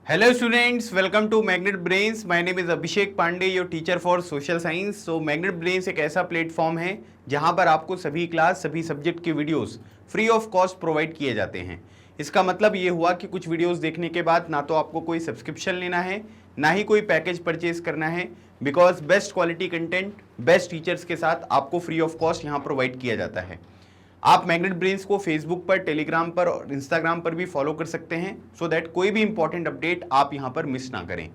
Hello students, welcome to Magnet Brains. My name is Abhishek Pandey, your teacher for social science. So Magnet Brains एक ऐसा platform है जहां पर आपको सभी क्लास सभी सब्जेक्ट के videos free of cost provide किए जाते हैं। इसका मतलब ये हुआ कि कुछ वीडियोस देखने के बाद ना तो आपको कोई सब्सक्रिप्शन लेना है, ना ही कोई पैकेज परचेज करना है, because best quality content best teachers के साथ आपको फ्री ऑफ कॉस्ट यहाँ प्रोवाइड किया जाता है। आप मैग्नेट ब्रेन्स को फेसबुक पर, टेलीग्राम पर और इंस्टाग्राम पर भी फॉलो कर सकते हैं सो दैट कोई भी इंपॉर्टेंट अपडेट आप यहां पर मिस ना करें।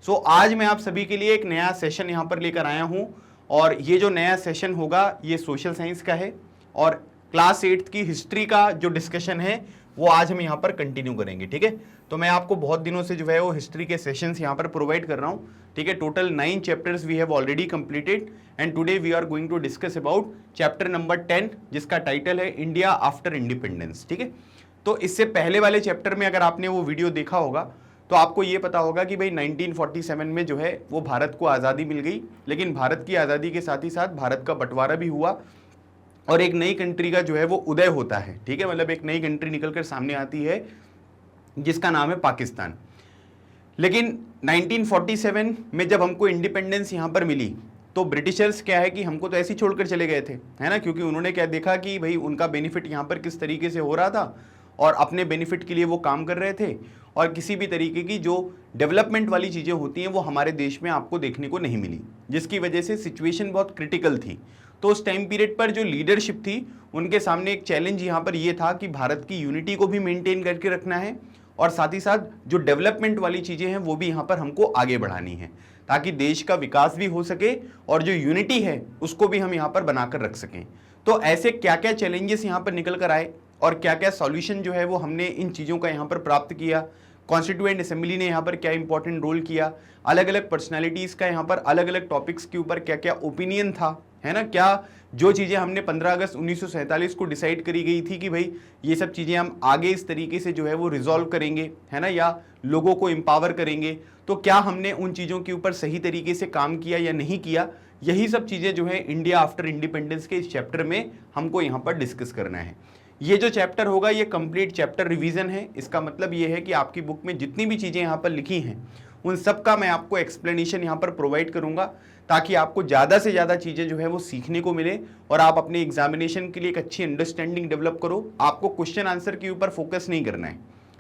सो आज मैं आप सभी के लिए एक नया सेशन यहां पर लेकर आया हूं और ये जो नया सेशन होगा ये सोशल साइंस का है और क्लास 8 की हिस्ट्री का जो डिस्कशन है वो आज हम यहाँ पर कंटिन्यू करेंगे। ठीक है, तो मैं आपको बहुत दिनों से जो है वो हिस्ट्री के सेशंस यहाँ पर प्रोवाइड कर रहा हूँ। ठीक है, total 9 chapters we have already completed and today we are going to discuss about chapter number 10 जिसका टाइटल है इंडिया आफ्टर इंडिपेंडेंस। ठीक है, तो इससे पहले वाले चैप्टर में अगर आपने वो वीडियो देखा होगा तो आपको ये पता होगा कि भाई 1947 में जो है वो भारत को आज़ादी मिल गई, लेकिन भारत की आज़ादी के साथ ही साथ भारत का बंटवारा भी हुआ और एक नई कंट्री का जो है वो उदय होता है। ठीक है, मतलब एक नई कंट्री निकलकर सामने आती है जिसका नाम है पाकिस्तान। लेकिन 1947 में जब हमको इंडिपेंडेंस यहाँ पर मिली तो ब्रिटिशर्स क्या है कि हमको तो ऐसे ही छोड़कर चले गए थे, है ना, क्योंकि उन्होंने क्या देखा कि भाई उनका बेनिफिट यहाँ पर किस तरीके से हो रहा था और अपने बेनिफिट के लिए वो काम कर रहे थे और किसी भी तरीके की जो डेवलपमेंट वाली चीज़ें होती हैं वो हमारे देश में आपको देखने को नहीं मिली, जिसकी वजह से सिचुएशन बहुत क्रिटिकल थी। तो उस टाइम पीरियड पर जो लीडरशिप थी उनके सामने एक चैलेंज यहाँ पर ये था कि भारत की यूनिटी को भी मेंटेन करके रखना है और साथ ही साथ जो डेवलपमेंट वाली चीज़ें हैं वो भी यहाँ पर हमको आगे बढ़ानी है ताकि देश का विकास भी हो सके और जो यूनिटी है उसको भी हम यहाँ पर बनाकर रख सकें। तो ऐसे क्या क्या चैलेंजेस यहाँ पर निकल कर आए और क्या क्या सॉल्यूशन जो है वो हमने इन चीज़ों का यहाँ पर प्राप्त किया, कॉन्स्टिट्यूएंट असेंबली ने यहाँ पर क्या इंपॉर्टेंट रोल किया, अलग अलग पर्सनालिटीज़ का यहाँ पर अलग अलग टॉपिक्स के ऊपर क्या क्या ओपिनियन था, है ना, क्या जो चीज़ें हमने 15 अगस्त 1947 को डिसाइड करी गई थी कि भाई ये सब चीज़ें हम आगे इस तरीके से जो है वो रिजॉल्व करेंगे, है ना, या लोगों को एम्पावर करेंगे, तो क्या हमने उन चीज़ों के ऊपर सही तरीके से काम किया या नहीं किया। यही सब चीज़ें जो है इंडिया आफ्टर इंडिपेंडेंस के इस चैप्टर में हमको यहाँ पर डिस्कस करना है। ये जो चैप्टर होगा ये कंप्लीट चैप्टर रिवीजन है। इसका मतलब ये है कि आपकी बुक में जितनी भी चीज़ें यहाँ पर लिखी हैं उन सब का मैं आपको एक्सप्लेनेशन यहाँ पर प्रोवाइड करूँगा ताकि आपको ज़्यादा से ज़्यादा चीज़ें जो है वो सीखने को मिले और आप अपने एग्जामिनेशन के लिए एक अच्छी अंडरस्टैंडिंग डेवलप करो। आपको क्वेश्चन आंसर के ऊपर फोकस नहीं करना है,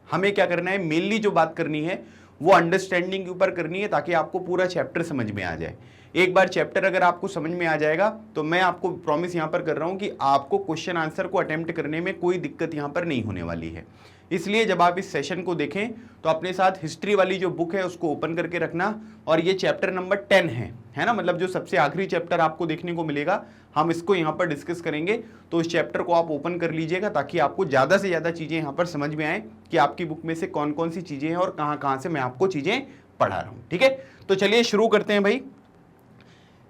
हमें क्या करना है, मेनली जो बात करनी है वो अंडरस्टैंडिंग के ऊपर करनी है ताकि आपको पूरा चैप्टर समझ में आ जाए। एक बार चैप्टर अगर आपको समझ में आ जाएगा तो मैं आपको प्रॉमिस यहाँ पर कर रहा हूँ कि आपको क्वेश्चन आंसर को अटेम्प्ट करने में कोई दिक्कत यहाँ पर नहीं होने वाली है। इसलिए जब आप इस सेशन को देखें तो अपने साथ हिस्ट्री वाली जो बुक है उसको ओपन करके रखना और ये चैप्टर नंबर 10 है ना, मतलब जो सबसे आखिरी चैप्टर आपको देखने को मिलेगा हम इसको यहाँ पर डिस्कस करेंगे। तो इस चैप्टर को आप ओपन कर लीजिएगा ताकि आपको ज़्यादा से ज़्यादा चीज़ें यहाँ पर समझ में आए कि आपकी बुक में से कौन कौन सी चीज़ें हैं और कहाँ कहाँ से मैं आपको चीज़ें पढ़ा रहा हूँ। ठीक है, तो चलिए शुरू करते हैं भाई।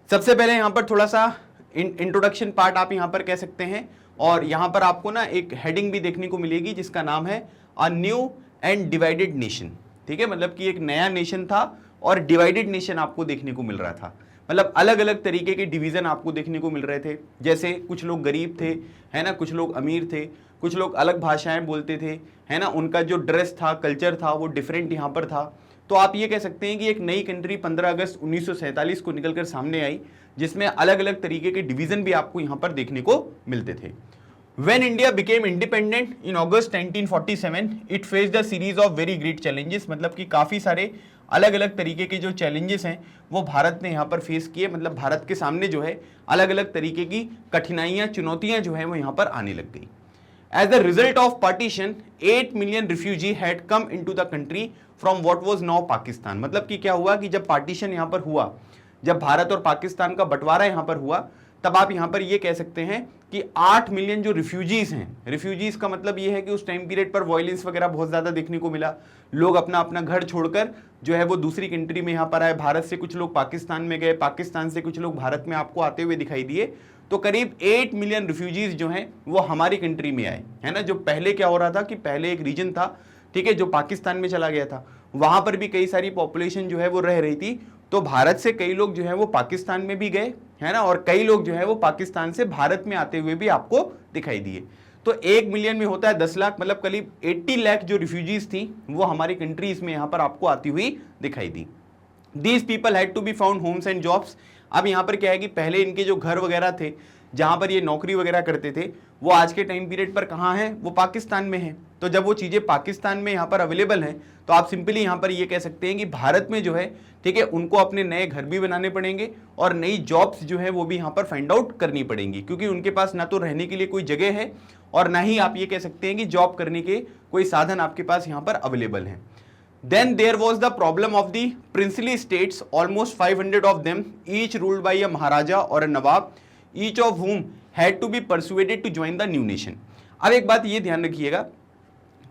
सबसे पहले यहाँ पर थोड़ा सा इंट्रोडक्शन पार्ट आप यहाँ पर कह सकते हैं और यहाँ पर आपको ना एक हेडिंग भी देखने को मिलेगी जिसका नाम है a new and divided nation. ठीक है, मतलब कि एक नया नेशन था और डिवाइडेड नेशन आपको देखने को मिल रहा था, मतलब अलग अलग तरीके के डिवीज़न आपको देखने को मिल रहे थे। जैसे कुछ लोग गरीब थे, है ना, कुछ लोग अमीर थे, कुछ लोग अलग भाषाएं बोलते थे, है ना, उनका जो ड्रेस था, कल्चर था वो डिफरेंट यहाँ पर था। तो आप ये कह सकते हैं कि एक नई कंट्री 15 अगस्त 1947 को निकलकर सामने आई जिसमें अलग अलग तरीके के डिवीज़न भी आपको यहाँ पर देखने को मिलते थे। When India became independent in August 1947, it faced a series of very great challenges, मतलब कि काफ़ी सारे अलग अलग तरीके के जो चैलेंजेस हैं वो भारत ने यहाँ पर फेस किए, मतलब भारत के सामने जो है अलग अलग तरीके की कठिनाइयाँ, चुनौतियाँ जो हैं वो यहाँ पर आने लग गई। As the result of partition, 8 million refugee had come into the country from what was now Pakistan। मतलब कि क्या हुआ कि जब पार्टीशन यहाँ पर हुआ, जब भारत और पाकिस्तान का बंटवारा यहाँ पर हुआ, तब आप यहाँ पर ये कह सकते हैं कि 8 मिलियन जो रिफ्यूजीज़ हैं, रिफ्यूजीज़ का मतलब ये है कि उस टाइम पीरियड पर वायलेंस वगैरह बहुत ज़्यादा देखने को मिला। लोग अपना अपना घर छोड़कर जो है वो दूसरी कंट्री में यहाँ पर आए। भारत से कुछ लोग पाकिस्तान में गए, पाकिस्तान से कुछ लोग भारत में आपको आते हुए दिखाई दिए। तो करीब 8 मिलियन रिफ्यूजीज़ जो हैं वो हमारी कंट्री में आए, है ना। जो पहले क्या हो रहा था कि पहले एक रीजन था, ठीक है, जो पाकिस्तान में चला गया था, वहाँ पर भी कई सारी पॉपुलेशन जो है वो रह रही थी। तो भारत से कई लोग जो है वो पाकिस्तान में भी गए, है ना, और कई लोग जो है वो पाकिस्तान से भारत में आते हुए भी आपको दिखाई दिए। तो 1 मिलियन में होता है 10 लाख, मतलब करीब 80 लाख जो रिफ्यूजीज थी वो हमारी कंट्रीज में यहां पर आपको आती हुई दिखाई दी। These people had to be found homes and jobs. अब यहां पर क्या है कि पहले इनके जो घर वगैरह थे जहां पर ये नौकरी वगैरह करते थे वो आज के टाइम पीरियड पर कहां है, वो पाकिस्तान में है। तो जब वो चीजें पाकिस्तान में यहां पर अवेलेबल हैं तो आप सिंपली यहां पर ये कह सकते हैं कि भारत में जो है, ठीक है, उनको अपने नए घर भी बनाने पड़ेंगे और नई जॉब्स जो है वो भी यहां पर फाइंड आउट करनी पड़ेंगी, क्योंकि उनके पास ना तो रहने के लिए कोई जगह है और ना ही आप ये कह सकते हैं कि जॉब करने के कोई साधन आपके पास यहां पर अवेलेबल है। Then there was the problem of the princely states, almost 500 of them, each ruled by a Maharaja or a Nawab, each of whom had to be persuaded to join the new nation. अब एक बात ये ध्यान रखिएगा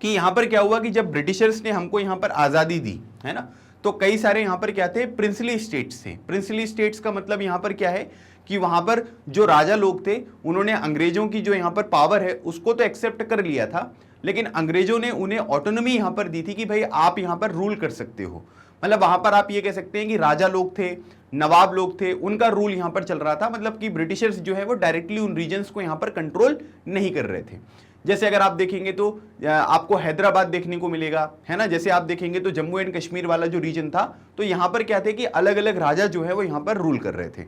कि यहाँ पर क्या हुआ कि जब ब्रिटिशर्स ने हमको यहाँ पर आज़ादी दी है ना, तो कई सारे यहाँ पर क्या थे, प्रिंसली स्टेट्स थे। प्रिंसली स्टेट्स का मतलब यहाँ पर क्या है कि वहाँ पर जो राजा लोग थे उन्होंने अंग्रेजों की जो यहाँ पर पावर है उसको तो एक्सेप्ट कर लिया था, लेकिन अंग्रेजों ने उन्हें ऑटोनॉमी यहां पर दी थी कि भाई आप यहां पर रूल कर सकते हो। मतलब वहां पर आप ये कह सकते हैं कि राजा लोग थे, नवाब लोग थे, उनका रूल यहां पर चल रहा था। मतलब कि ब्रिटिशर्स जो है वो डायरेक्टली उन रीजन्स को यहां पर कंट्रोल नहीं कर रहे थे। जैसे अगर आप देखेंगे तो आपको हैदराबाद देखने को मिलेगा, है ना। जैसे आप देखेंगे तो जम्मू एंड कश्मीर वाला जो रीजन था, तो यहां पर क्या थे कि अलग अलग राजा जो है वो यहां पर रूल कर रहे थे।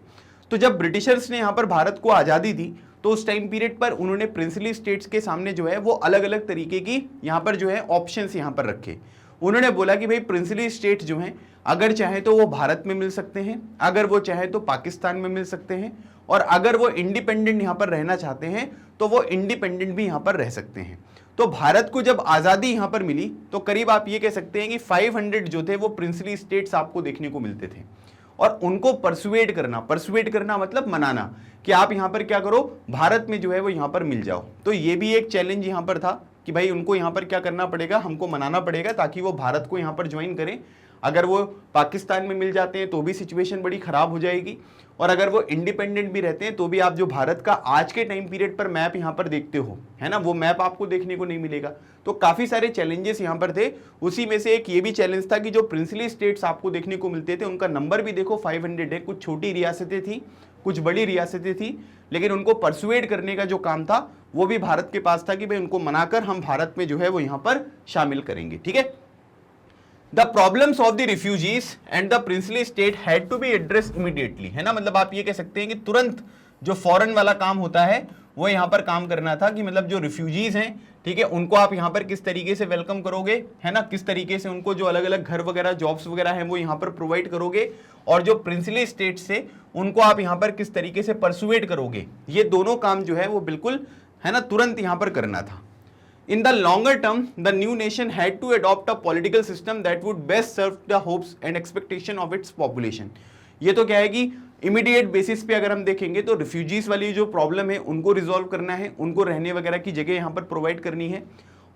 तो जब ब्रिटिशर्स ने यहां पर भारत को आज़ादी दी तो उस टाइम पीरियड पर उन्होंने प्रिंसली स्टेट्स के सामने जो है वो अलग अलग तरीके की यहाँ पर जो है ऑप्शंस यहाँ पर रखे। उन्होंने बोला कि भाई प्रिंसली स्टेट जो हैं अगर चाहे तो वो भारत में मिल सकते हैं, अगर वो चाहे तो पाकिस्तान में मिल सकते हैं, और अगर वो इंडिपेंडेंट यहाँ पर रहना चाहते हैं तो वो इंडिपेंडेंट भी यहाँ पर रह सकते हैं। तो भारत को जब आज़ादी यहाँ पर मिली तो करीब आप ये कह सकते हैं कि 500 जो थे वो प्रिंसली स्टेट्स आपको देखने को मिलते थे। और उनको परसुएड करना मतलब मनाना कि आप यहां पर क्या करो, भारत में जो है वो यहां पर मिल जाओ। तो ये भी एक चैलेंज यहां पर था कि भाई उनको यहां पर क्या करना पड़ेगा, हमको मनाना पड़ेगा ताकि वो भारत को यहां पर ज्वाइन करें। अगर वो पाकिस्तान में मिल जाते हैं तो भी सिचुएशन बड़ी खराब हो जाएगी, और अगर वो इंडिपेंडेंट भी रहते हैं तो भी आप जो भारत का आज के टाइम पीरियड पर मैप यहां पर देखते हो, है ना, वो मैप आपको देखने को नहीं मिलेगा। तो काफी सारे चैलेंजेस यहां पर थे। उसी में से एक ये भी चैलेंज था कि जो प्रिंसली स्टेट्स आपको देखने को मिलते थे उनका नंबर भी देखो 500 है। कुछ छोटी रियासतें थी, कुछ बड़ी रियासतें थी, लेकिन उनको परसुएड करने का जो काम था वो भी भारत के पास था कि भाई उनको मनाकर हम भारत में जो है वो यहां पर शामिल करेंगे। ठीक है। The problems of the refugees and the princely state had to be address immediately, है ना। मतलब आप ये कह सकते हैं कि तुरंत जो फॉरेन वाला काम होता है वो यहाँ पर काम करना था कि मतलब जो रिफ्यूजीज हैं, ठीक है, उनको आप यहाँ पर किस तरीके से वेलकम करोगे, है ना, किस तरीके से उनको जो अलग अलग घर वगैरह जॉब्स वगैरह हैं वो यहाँ पर प्रोवाइड करोगे, और जो प्रिंसली स्टेट से उनको आप यहाँ पर किस तरीके से परसुएड करोगे। ये दोनों काम जो है वो बिल्कुल, है ना, तुरंत यहाँ पर करना था। In the longer term, the new nation had to adopt a political system that would best serve the hopes and expectation of its population. ये तो क्या है कि इमीडिएट बेसिस पे अगर हम देखेंगे तो रिफ्यूजीज वाली जो प्रॉब्लम है उनको रिजॉल्व करना है, उनको रहने वगैरह की जगह यहाँ पर प्रोवाइड करनी है,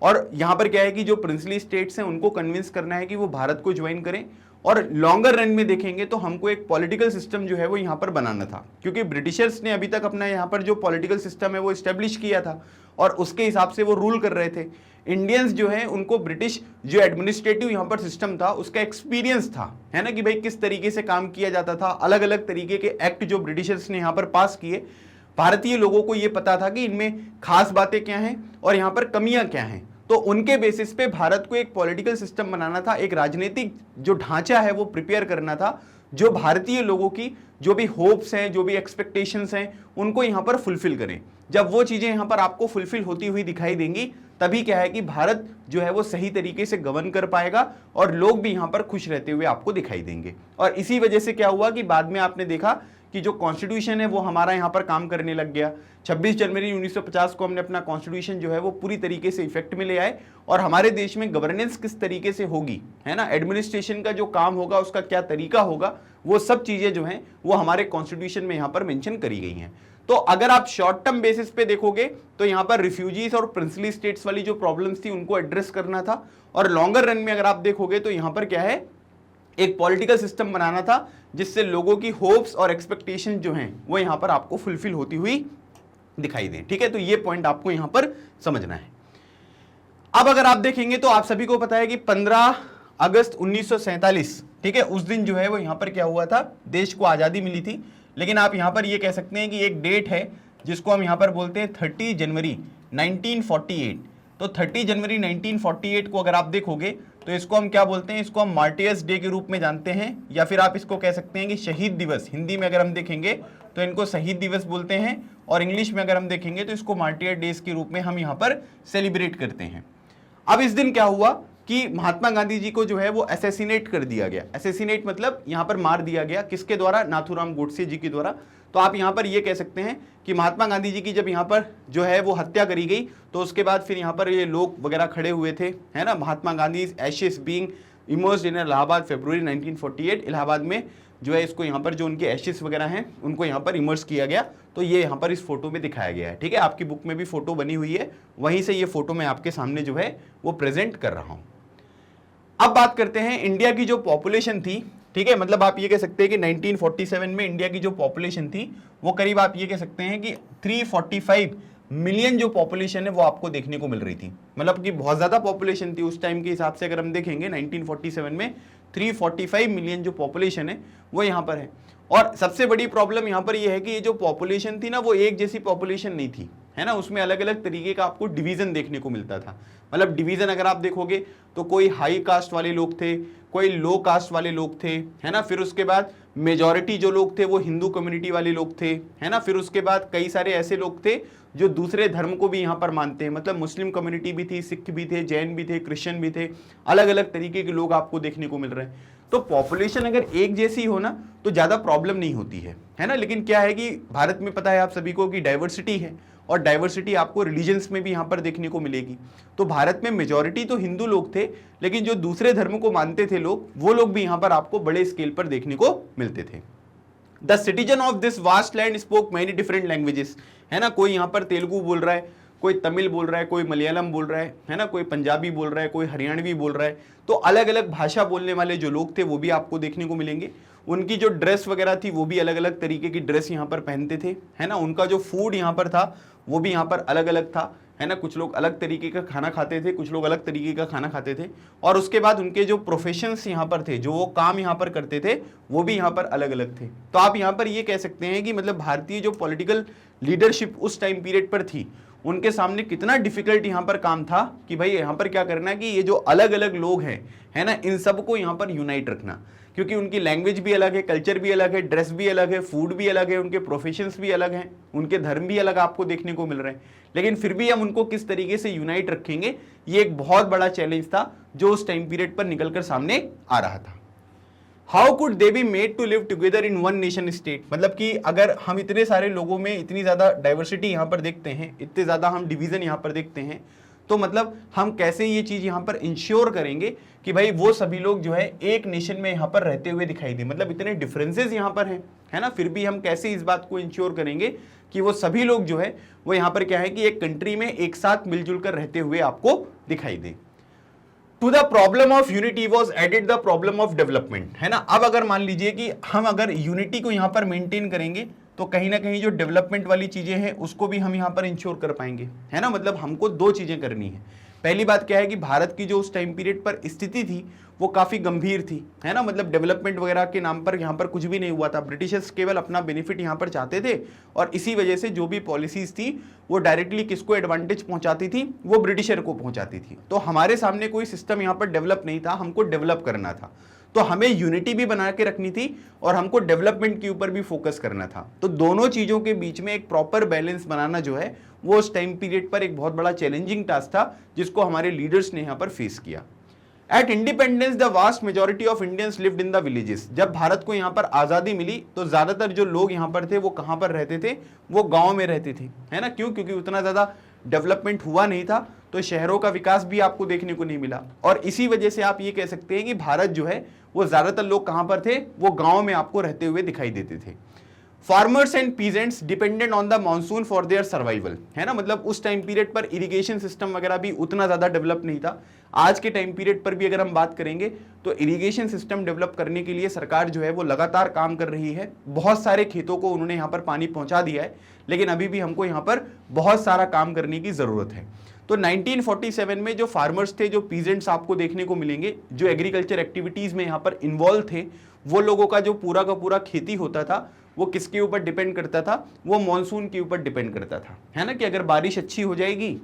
और यहाँ पर क्या है कि जो प्रिंसली स्टेट्स हैं उनको कन्विंस करना है कि वो भारत को ज्वाइन करें। और लॉन्गर रन में देखेंगे तो हमको एक पॉलिटिकल सिस्टम जो है वो यहाँ पर बनाना था, क्योंकि ब्रिटिशर्स ने अभी तक अपना यहाँ पर जो पॉलिटिकल सिस्टम है वो इस्टेब्लिश किया था और उसके हिसाब से वो रूल कर रहे थे। इंडियंस जो है उनको ब्रिटिश जो एडमिनिस्ट्रेटिव यहाँ पर सिस्टम था उसका एक्सपीरियंस था, है ना, कि भाई किस तरीके से काम किया जाता था। अलग अलग तरीके के एक्ट जो ब्रिटिशर्स ने यहाँ पर पास किए, भारतीय लोगों को ये पता था कि इनमें खास बातें क्या हैं और यहाँ पर कमियां क्या हैं। तो उनके बेसिस पे भारत को एक पॉलिटिकल सिस्टम बनाना था, एक राजनीतिक जो ढांचा है वो प्रिपेयर करना था, जो भारतीय लोगों की जो भी होप्स हैं, जो भी एक्सपेक्टेशंस हैं, उनको यहाँ पर फुलफिल करें। जब वो चीजें यहाँ पर आपको फुलफिल होती हुई दिखाई देंगी तभी क्या है कि भारत जो है वो सही तरीके से गवर्न कर पाएगा और लोग भी यहाँ पर खुश रहते हुए आपको दिखाई देंगे। और इसी वजह से क्या हुआ कि बाद में आपने देखा कि जो कॉन्स्टिट्यूशन है वो हमारा यहाँ पर काम करने लग गया। 26 जनवरी 1950 को हमने अपना कॉन्स्टिट्यूशन जो है वो पूरी तरीके से इफेक्ट में ले आए, और हमारे देश में गवर्नेंस किस तरीके से होगी, है ना, एडमिनिस्ट्रेशन का जो काम होगा उसका क्या तरीका होगा, वो सब चीजें जो हैं वो हमारे कॉन्स्टिट्यूशन में यहाँ पर मेंशन करी गई हैं। तो अगर आप शॉर्ट टर्म बेसिस पे देखोगे तो यहाँ पर रिफ्यूजीज और प्रिंसली स्टेट्स वाली जो प्रॉब्लम्स थी उनको एड्रेस करना था, और लॉन्गर रन में अगर आप देखोगे तो यहाँ पर क्या है, एक पॉलिटिकल सिस्टम बनाना था जिससे लोगों की होप्स और एक्सपेक्टेशन जो हैं वो यहाँ पर आपको फुलफिल होती हुई दिखाई दें। ठीक है, तो ये पॉइंट आपको यहाँ पर समझना है। अब अगर आप देखेंगे तो आप सभी को पता है कि 15 अगस्त 1947, ठीक है, उस दिन जो है वो यहाँ पर क्या हुआ था, देश को आज़ादी मिली थी। लेकिन आप यहाँ पर ये कह सकते हैं कि एक डेट है जिसको हम यहाँ पर बोलते हैं 30 जनवरी 1948। तो 30 जनवरी 1948 को अगर आप देखोगे तो इसको हम क्या बोलते हैं, इसको हम मार्टियर्स डे के रूप में जानते हैं, या फिर आप इसको कह सकते हैं कि शहीद दिवस। हिंदी में अगर हम देखेंगे तो इनको शहीद दिवस बोलते हैं, और इंग्लिश में अगर हम देखेंगे तो इसको मार्टियर डेज के रूप में हम यहाँ पर सेलिब्रेट करते हैं। अब इस दिन क्या हुआ कि महात्मा गांधी जी को जो है वो असैसिनेट कर दिया गया। असैसिनेट मतलब यहाँ पर मार दिया गया, किसके द्वारा? नाथूराम गोडसे जी के द्वारा। तो आप यहाँ पर ये कह सकते हैं कि महात्मा गांधी जी की जब यहाँ पर जो है वो हत्या करी गई, तो उसके बाद फिर यहाँ पर ये लोग वगैरह खड़े हुए थे, है ना। Mahatma Gandhi ashes being immersed in Allahabad February 1948। Allahabad में जो है इसको यहाँ पर जो उनके एशेस वगैरह हैं उनको यहाँ पर इमर्स किया गया। तो ये यहाँ पर इस फोटो में दिखाया गया है, ठीक है। आपकी बुक में भी फोटो बनी हुई है, वहीं से ये फोटो मैं आपके सामने जो है वो प्रेजेंट कर रहा हूँ। अब बात करते हैं इंडिया की जो पॉपुलेशन थी, ठीक है। मतलब आप ये कह सकते हैं कि 1947 में इंडिया की जो पॉपुलेशन थी वो करीब आप ये कह सकते हैं कि 345 मिलियन जो पॉपुलेशन है वो आपको देखने को मिल रही थी। मतलब कि बहुत ज़्यादा पॉपुलेशन थी उस टाइम के हिसाब से। अगर हम देखेंगे 1947 में 345 मिलियन जो पॉपुलेशन है वो यहाँ पर है। और सबसे बड़ी प्रॉब्लम यहाँ पर ये है कि ये जो पॉपुलेशन थी ना वो एक जैसी पॉपुलेशन नहीं थी, है ना। उसमें अलग अलग तरीके का आपको डिवीजन देखने को मिलता था। मतलब डिवीजन अगर आप देखोगे तो कोई हाई कास्ट वाले लोग थे, कोई लो कास्ट वाले लोग थे, है ना। फिर उसके बाद मेजॉरिटी जो लोग थे वो हिंदू कम्युनिटी वाले लोग थे, है ना। फिर उसके बाद कई सारे ऐसे लोग थे जो दूसरे धर्म को भी यहाँ पर मानते हैं, मतलब मुस्लिम कम्युनिटी भी थी, सिख भी थे, जैन भी थे, क्रिश्चियन भी थे, अलग अलग तरीके के लोग आपको देखने को मिल रहे हैं। तो पॉपुलेशन अगर एक जैसी हो ना तो ज़्यादा प्रॉब्लम नहीं होती है ना। लेकिन क्या है कि भारत में पता है आप सभी को कि डाइवर्सिटी है, और डाइवर्सिटी आपको रिलीजन्स में भी यहाँ पर देखने को मिलेगी। तो भारत में मेजॉरिटी तो हिंदू लोग थे, लेकिन जो दूसरे धर्म को मानते थे लोग, वो लोग भी यहाँ पर आपको बड़े स्केल पर देखने को मिलते थे। The citizen of this vast land spoke many different languages, है ना। कोई यहाँ पर तेलुगु बोल रहा है, कोई तमिल बोल रहा है, कोई मलयालम बोल रहा है ना, कोई पंजाबी बोल रहा है, कोई हरियाणवी बोल रहा है। तो अलग अलग भाषा बोलने वाले जो लोग थे वो भी आपको देखने को मिलेंगे। उनकी जो ड्रेस वगैरह थी वो भी अलग अलग तरीके की ड्रेस यहाँ पर पहनते थे, है ना। उनका जो फूड यहाँ पर था वो भी यहाँ पर अलग अलग था, है ना। कुछ लोग अलग तरीके का खाना खाते थे, कुछ लोग अलग तरीके का खाना खाते थे। और उसके बाद उनके जो प्रोफेशंस यहाँ पर थे, जो वो काम यहाँ पर करते थे, वो भी यहाँ पर अलग अलग थे। तो आप यहाँ पर ये कह सकते हैं कि मतलब भारतीय जो पॉलिटिकल लीडरशिप उस टाइम पीरियड पर थी, उनके सामने कितना डिफिकल्ट यहाँ पर काम था कि भाई यहाँ पर क्या करना है कि ये जो अलग अलग लोग हैं, है ना, इन सबको यहाँ पर यूनाइट रखना। क्योंकि उनकी लैंग्वेज भी अलग है, कल्चर भी अलग है, ड्रेस भी अलग है, फूड भी अलग है, उनके प्रोफेशंस भी अलग हैं, उनके धर्म भी अलग आपको देखने को मिल रहे हैं। लेकिन फिर भी हम उनको किस तरीके से यूनाइट रखेंगे, ये एक बहुत बड़ा चैलेंज था जो उस टाइम पीरियड पर निकलकर सामने आ रहा था। How could they be made to live together in one nation state, मतलब कि अगर हम इतने सारे लोगों में इतनी ज़्यादा डाइवर्सिटी यहाँ पर देखते हैं, इतने ज़्यादा हम डिवीज़न यहाँ पर देखते हैं, तो मतलब हम कैसे ये चीज़ यहाँ पर इंश्योर करेंगे कि भाई वो सभी लोग जो है एक नेशन में यहाँ पर रहते हुए दिखाई दे। मतलब इतने डिफरेंसेस यहाँ पर हैं, है ना, फिर भी हम कैसे इस बात को इंश्योर करेंगे कि वो सभी लोग जो है वो यहाँ पर क्या है कि एक कंट्री में एक साथ मिलजुल कर रहते हुए आपको दिखाई दे। To the problem of unity was added the problem of development, है ना। अब अगर मान लीजिए कि हम अगर यूनिटी को यहाँ पर मेंटेन करेंगे तो कहीं ना कहीं जो डेवलपमेंट वाली चीजें हैं उसको भी हम यहाँ पर इंश्योर कर पाएंगे, है ना। मतलब हमको दो चीजें करनी है। पहली बात क्या है कि भारत की जो उस टाइम पीरियड पर स्थिति थी वो काफ़ी गंभीर थी, है ना। मतलब डेवलपमेंट वगैरह के नाम पर यहाँ पर कुछ भी नहीं हुआ था। ब्रिटिशर्स केवल अपना बेनिफिट यहाँ पर चाहते थे, और इसी वजह से जो भी पॉलिसीज़ थी वो डायरेक्टली किसको एडवांटेज पहुँचाती थी, वो ब्रिटिशर को पहुँचाती थी। तो हमारे सामने कोई सिस्टम यहाँ पर डेवलप नहीं था, हमको डेवलप करना था। तो हमें यूनिटी भी बना के रखनी थी और हमको डेवलपमेंट के ऊपर भी फोकस करना था। तो दोनों चीज़ों के बीच में एक प्रॉपर बैलेंस बनाना जो है वो उस टाइम पीरियड पर एक बहुत बड़ा चैलेंजिंग टास्क था, जिसको हमारे लीडर्स ने यहाँ पर फेस किया। At independence the vast majority of Indians lived in the villages. जब भारत को यहाँ पर आज़ादी मिली तो ज़्यादातर जो लोग यहाँ पर थे वो कहाँ पर रहते थे, वो गाँव में रहते थे, है ना। क्यों? क्योंकि उतना ज़्यादा डेवलपमेंट हुआ नहीं था, तो शहरों का विकास भी आपको देखने को नहीं मिला। और इसी वजह से आप ये कह सकते हैं कि भारत जो है वो ज़्यादातर लोग कहाँ पर थे, वो गाँव में आपको रहते हुए दिखाई देते थे। Farmers and peasants dependent on the monsoon for their survival, है ना। मतलब उस टाइम पीरियड पर इरिगेशन सिस्टम वगैरह भी उतना ज़्यादा डेवलप नहीं था। आज के टाइम पीरियड पर भी अगर हम बात करेंगे तो इरिगेशन सिस्टम डेवलप करने के लिए सरकार जो है वो लगातार काम कर रही है। बहुत सारे खेतों को उन्होंने यहाँ पर पानी पहुँचा दिया है, लेकिन अभी भी हमको यहाँ पर बहुत सारा काम करने की ज़रूरत है। तो 1947 में जो फार्मर्स थे, जो पीजेंट्स आपको देखने को मिलेंगे, जो एग्रीकल्चर एक्टिविटीज़ में यहाँ पर इन्वॉल्व थे, वो लोगों का जो पूरा का पूरा खेती होता था वो किसके ऊपर डिपेंड करता था, वो मॉनसून के ऊपर डिपेंड करता था, है ना, कि अगर बारिश अच्छी हो जाएगी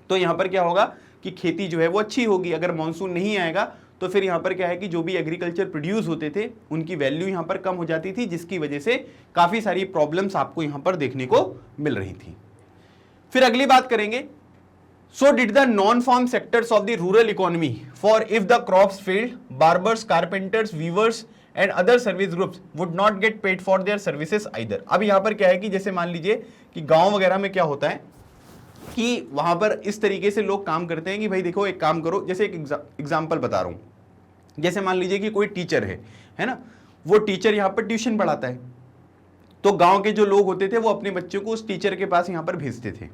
तो यहाँ पर क्या होगा कि खेती जो है वो अच्छी होगी, अगर मॉनसून नहीं आएगा तो फिर यहाँ पर क्या है कि जो भी एग्रीकल्चर प्रोड्यूस होते थे उनकी वैल्यू यहाँ पर कम हो जाती थी, जिसकी वजह से काफी सारी प्रॉब्लम्स आपको यहाँ पर देखने को मिल रही थी। फिर अगली बात करेंगे, so did the non farm sectors of the rural economy for if the crops failed, barbers, carpenters, weavers and other service groups would not get paid for their services either. अब यहाँ पर क्या है कि जैसे मान लीजिए कि गांव वगैरह में क्या होता है कि वहां पर इस तरीके से लोग काम करते हैं कि भाई देखो एक काम करो, जैसे एक एग्जाम्पल बता रहा हूं, जैसे मान लीजिए कि कोई टीचर है ना, वो टीचर यहाँ पर ट्यूशन पढ़ाता है, तो गांव के जो लोग होते थे वो अपने बच्चों को उस टीचर के पास यहाँ पर भेजते थे।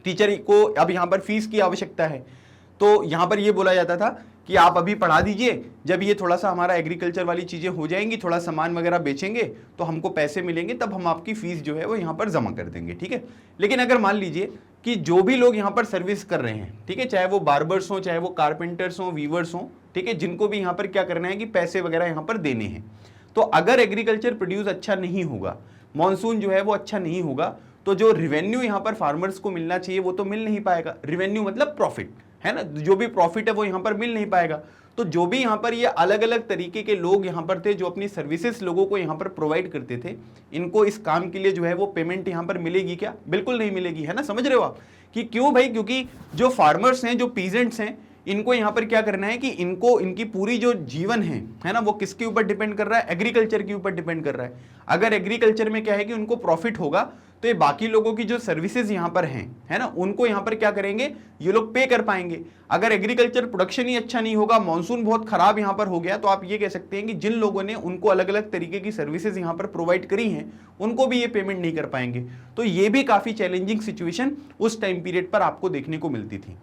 टीचर को अब यहाँ पर फीस की आवश्यकता है, तो यहाँ पर ये बोला जाता था कि आप अभी पढ़ा दीजिए, जब ये थोड़ा सा हमारा एग्रीकल्चर वाली चीजें हो जाएंगी, थोड़ा सामान वगैरह बेचेंगे तो हमको पैसे मिलेंगे, तब हम आपकी फीस जो है वो यहाँ पर जमा कर देंगे, ठीक है। लेकिन अगर मान लीजिए कि जो भी लोग यहाँ पर सर्विस कर रहे हैं, ठीक है, चाहे वो बार्बर्स हो, चाहे वो कारपेंटर्स हो, वीवर्स हो, ठीक है, जिनको भी यहाँ पर क्या करना है कि पैसे वगैरह यहाँ पर देने हैं, तो अगर एग्रीकल्चर प्रोड्यूस अच्छा नहीं होगा, मॉनसून जो है वो अच्छा नहीं होगा, तो जो रिवेन्यू यहाँ पर फार्मर्स को मिलना चाहिए वो तो मिल नहीं पाएगा। रिवेन्यू मतलब प्रॉफिट, है ना, जो भी प्रॉफिट है वो यहाँ पर मिल नहीं पाएगा। तो जो भी यहाँ पर ये अलग अलग तरीके के लोग यहाँ पर थे जो अपनी सर्विसेज लोगों को यहाँ पर प्रोवाइड करते थे, इनको इस काम के लिए जो है वो पेमेंट यहाँ पर मिलेगी क्या? बिल्कुल नहीं मिलेगी, है ना। समझ रहे हो आप कि क्यों भाई? क्योंकि जो फार्मर्स हैं, जो पीजेंट्स हैं, इनको यहाँ पर क्या करना है कि इनको इनकी पूरी जो जीवन है ना, वो किसके ऊपर डिपेंड कर रहा है? एग्रीकल्चर के ऊपर डिपेंड कर रहा है। अगर एग्रीकल्चर में क्या है कि उनको प्रॉफिट होगा तो ये बाकी लोगों की जो सर्विसेज यहाँ पर हैं, है ना, उनको यहाँ पर क्या करेंगे, ये लोग पे कर पाएंगे। अगर एग्रीकल्चर प्रोडक्शन ही अच्छा नहीं होगा, मॉनसून बहुत खराब यहाँ पर हो गया, तो आप ये कह सकते हैं कि जिन लोगों ने उनको अलग अलग तरीके की सर्विसेज यहाँ पर प्रोवाइड करी हैं, उनको भी ये पेमेंट नहीं कर पाएंगे। तो ये भी काफी चैलेंजिंग सिचुएशन उस टाइम पीरियड पर आपको देखने को मिलती थी।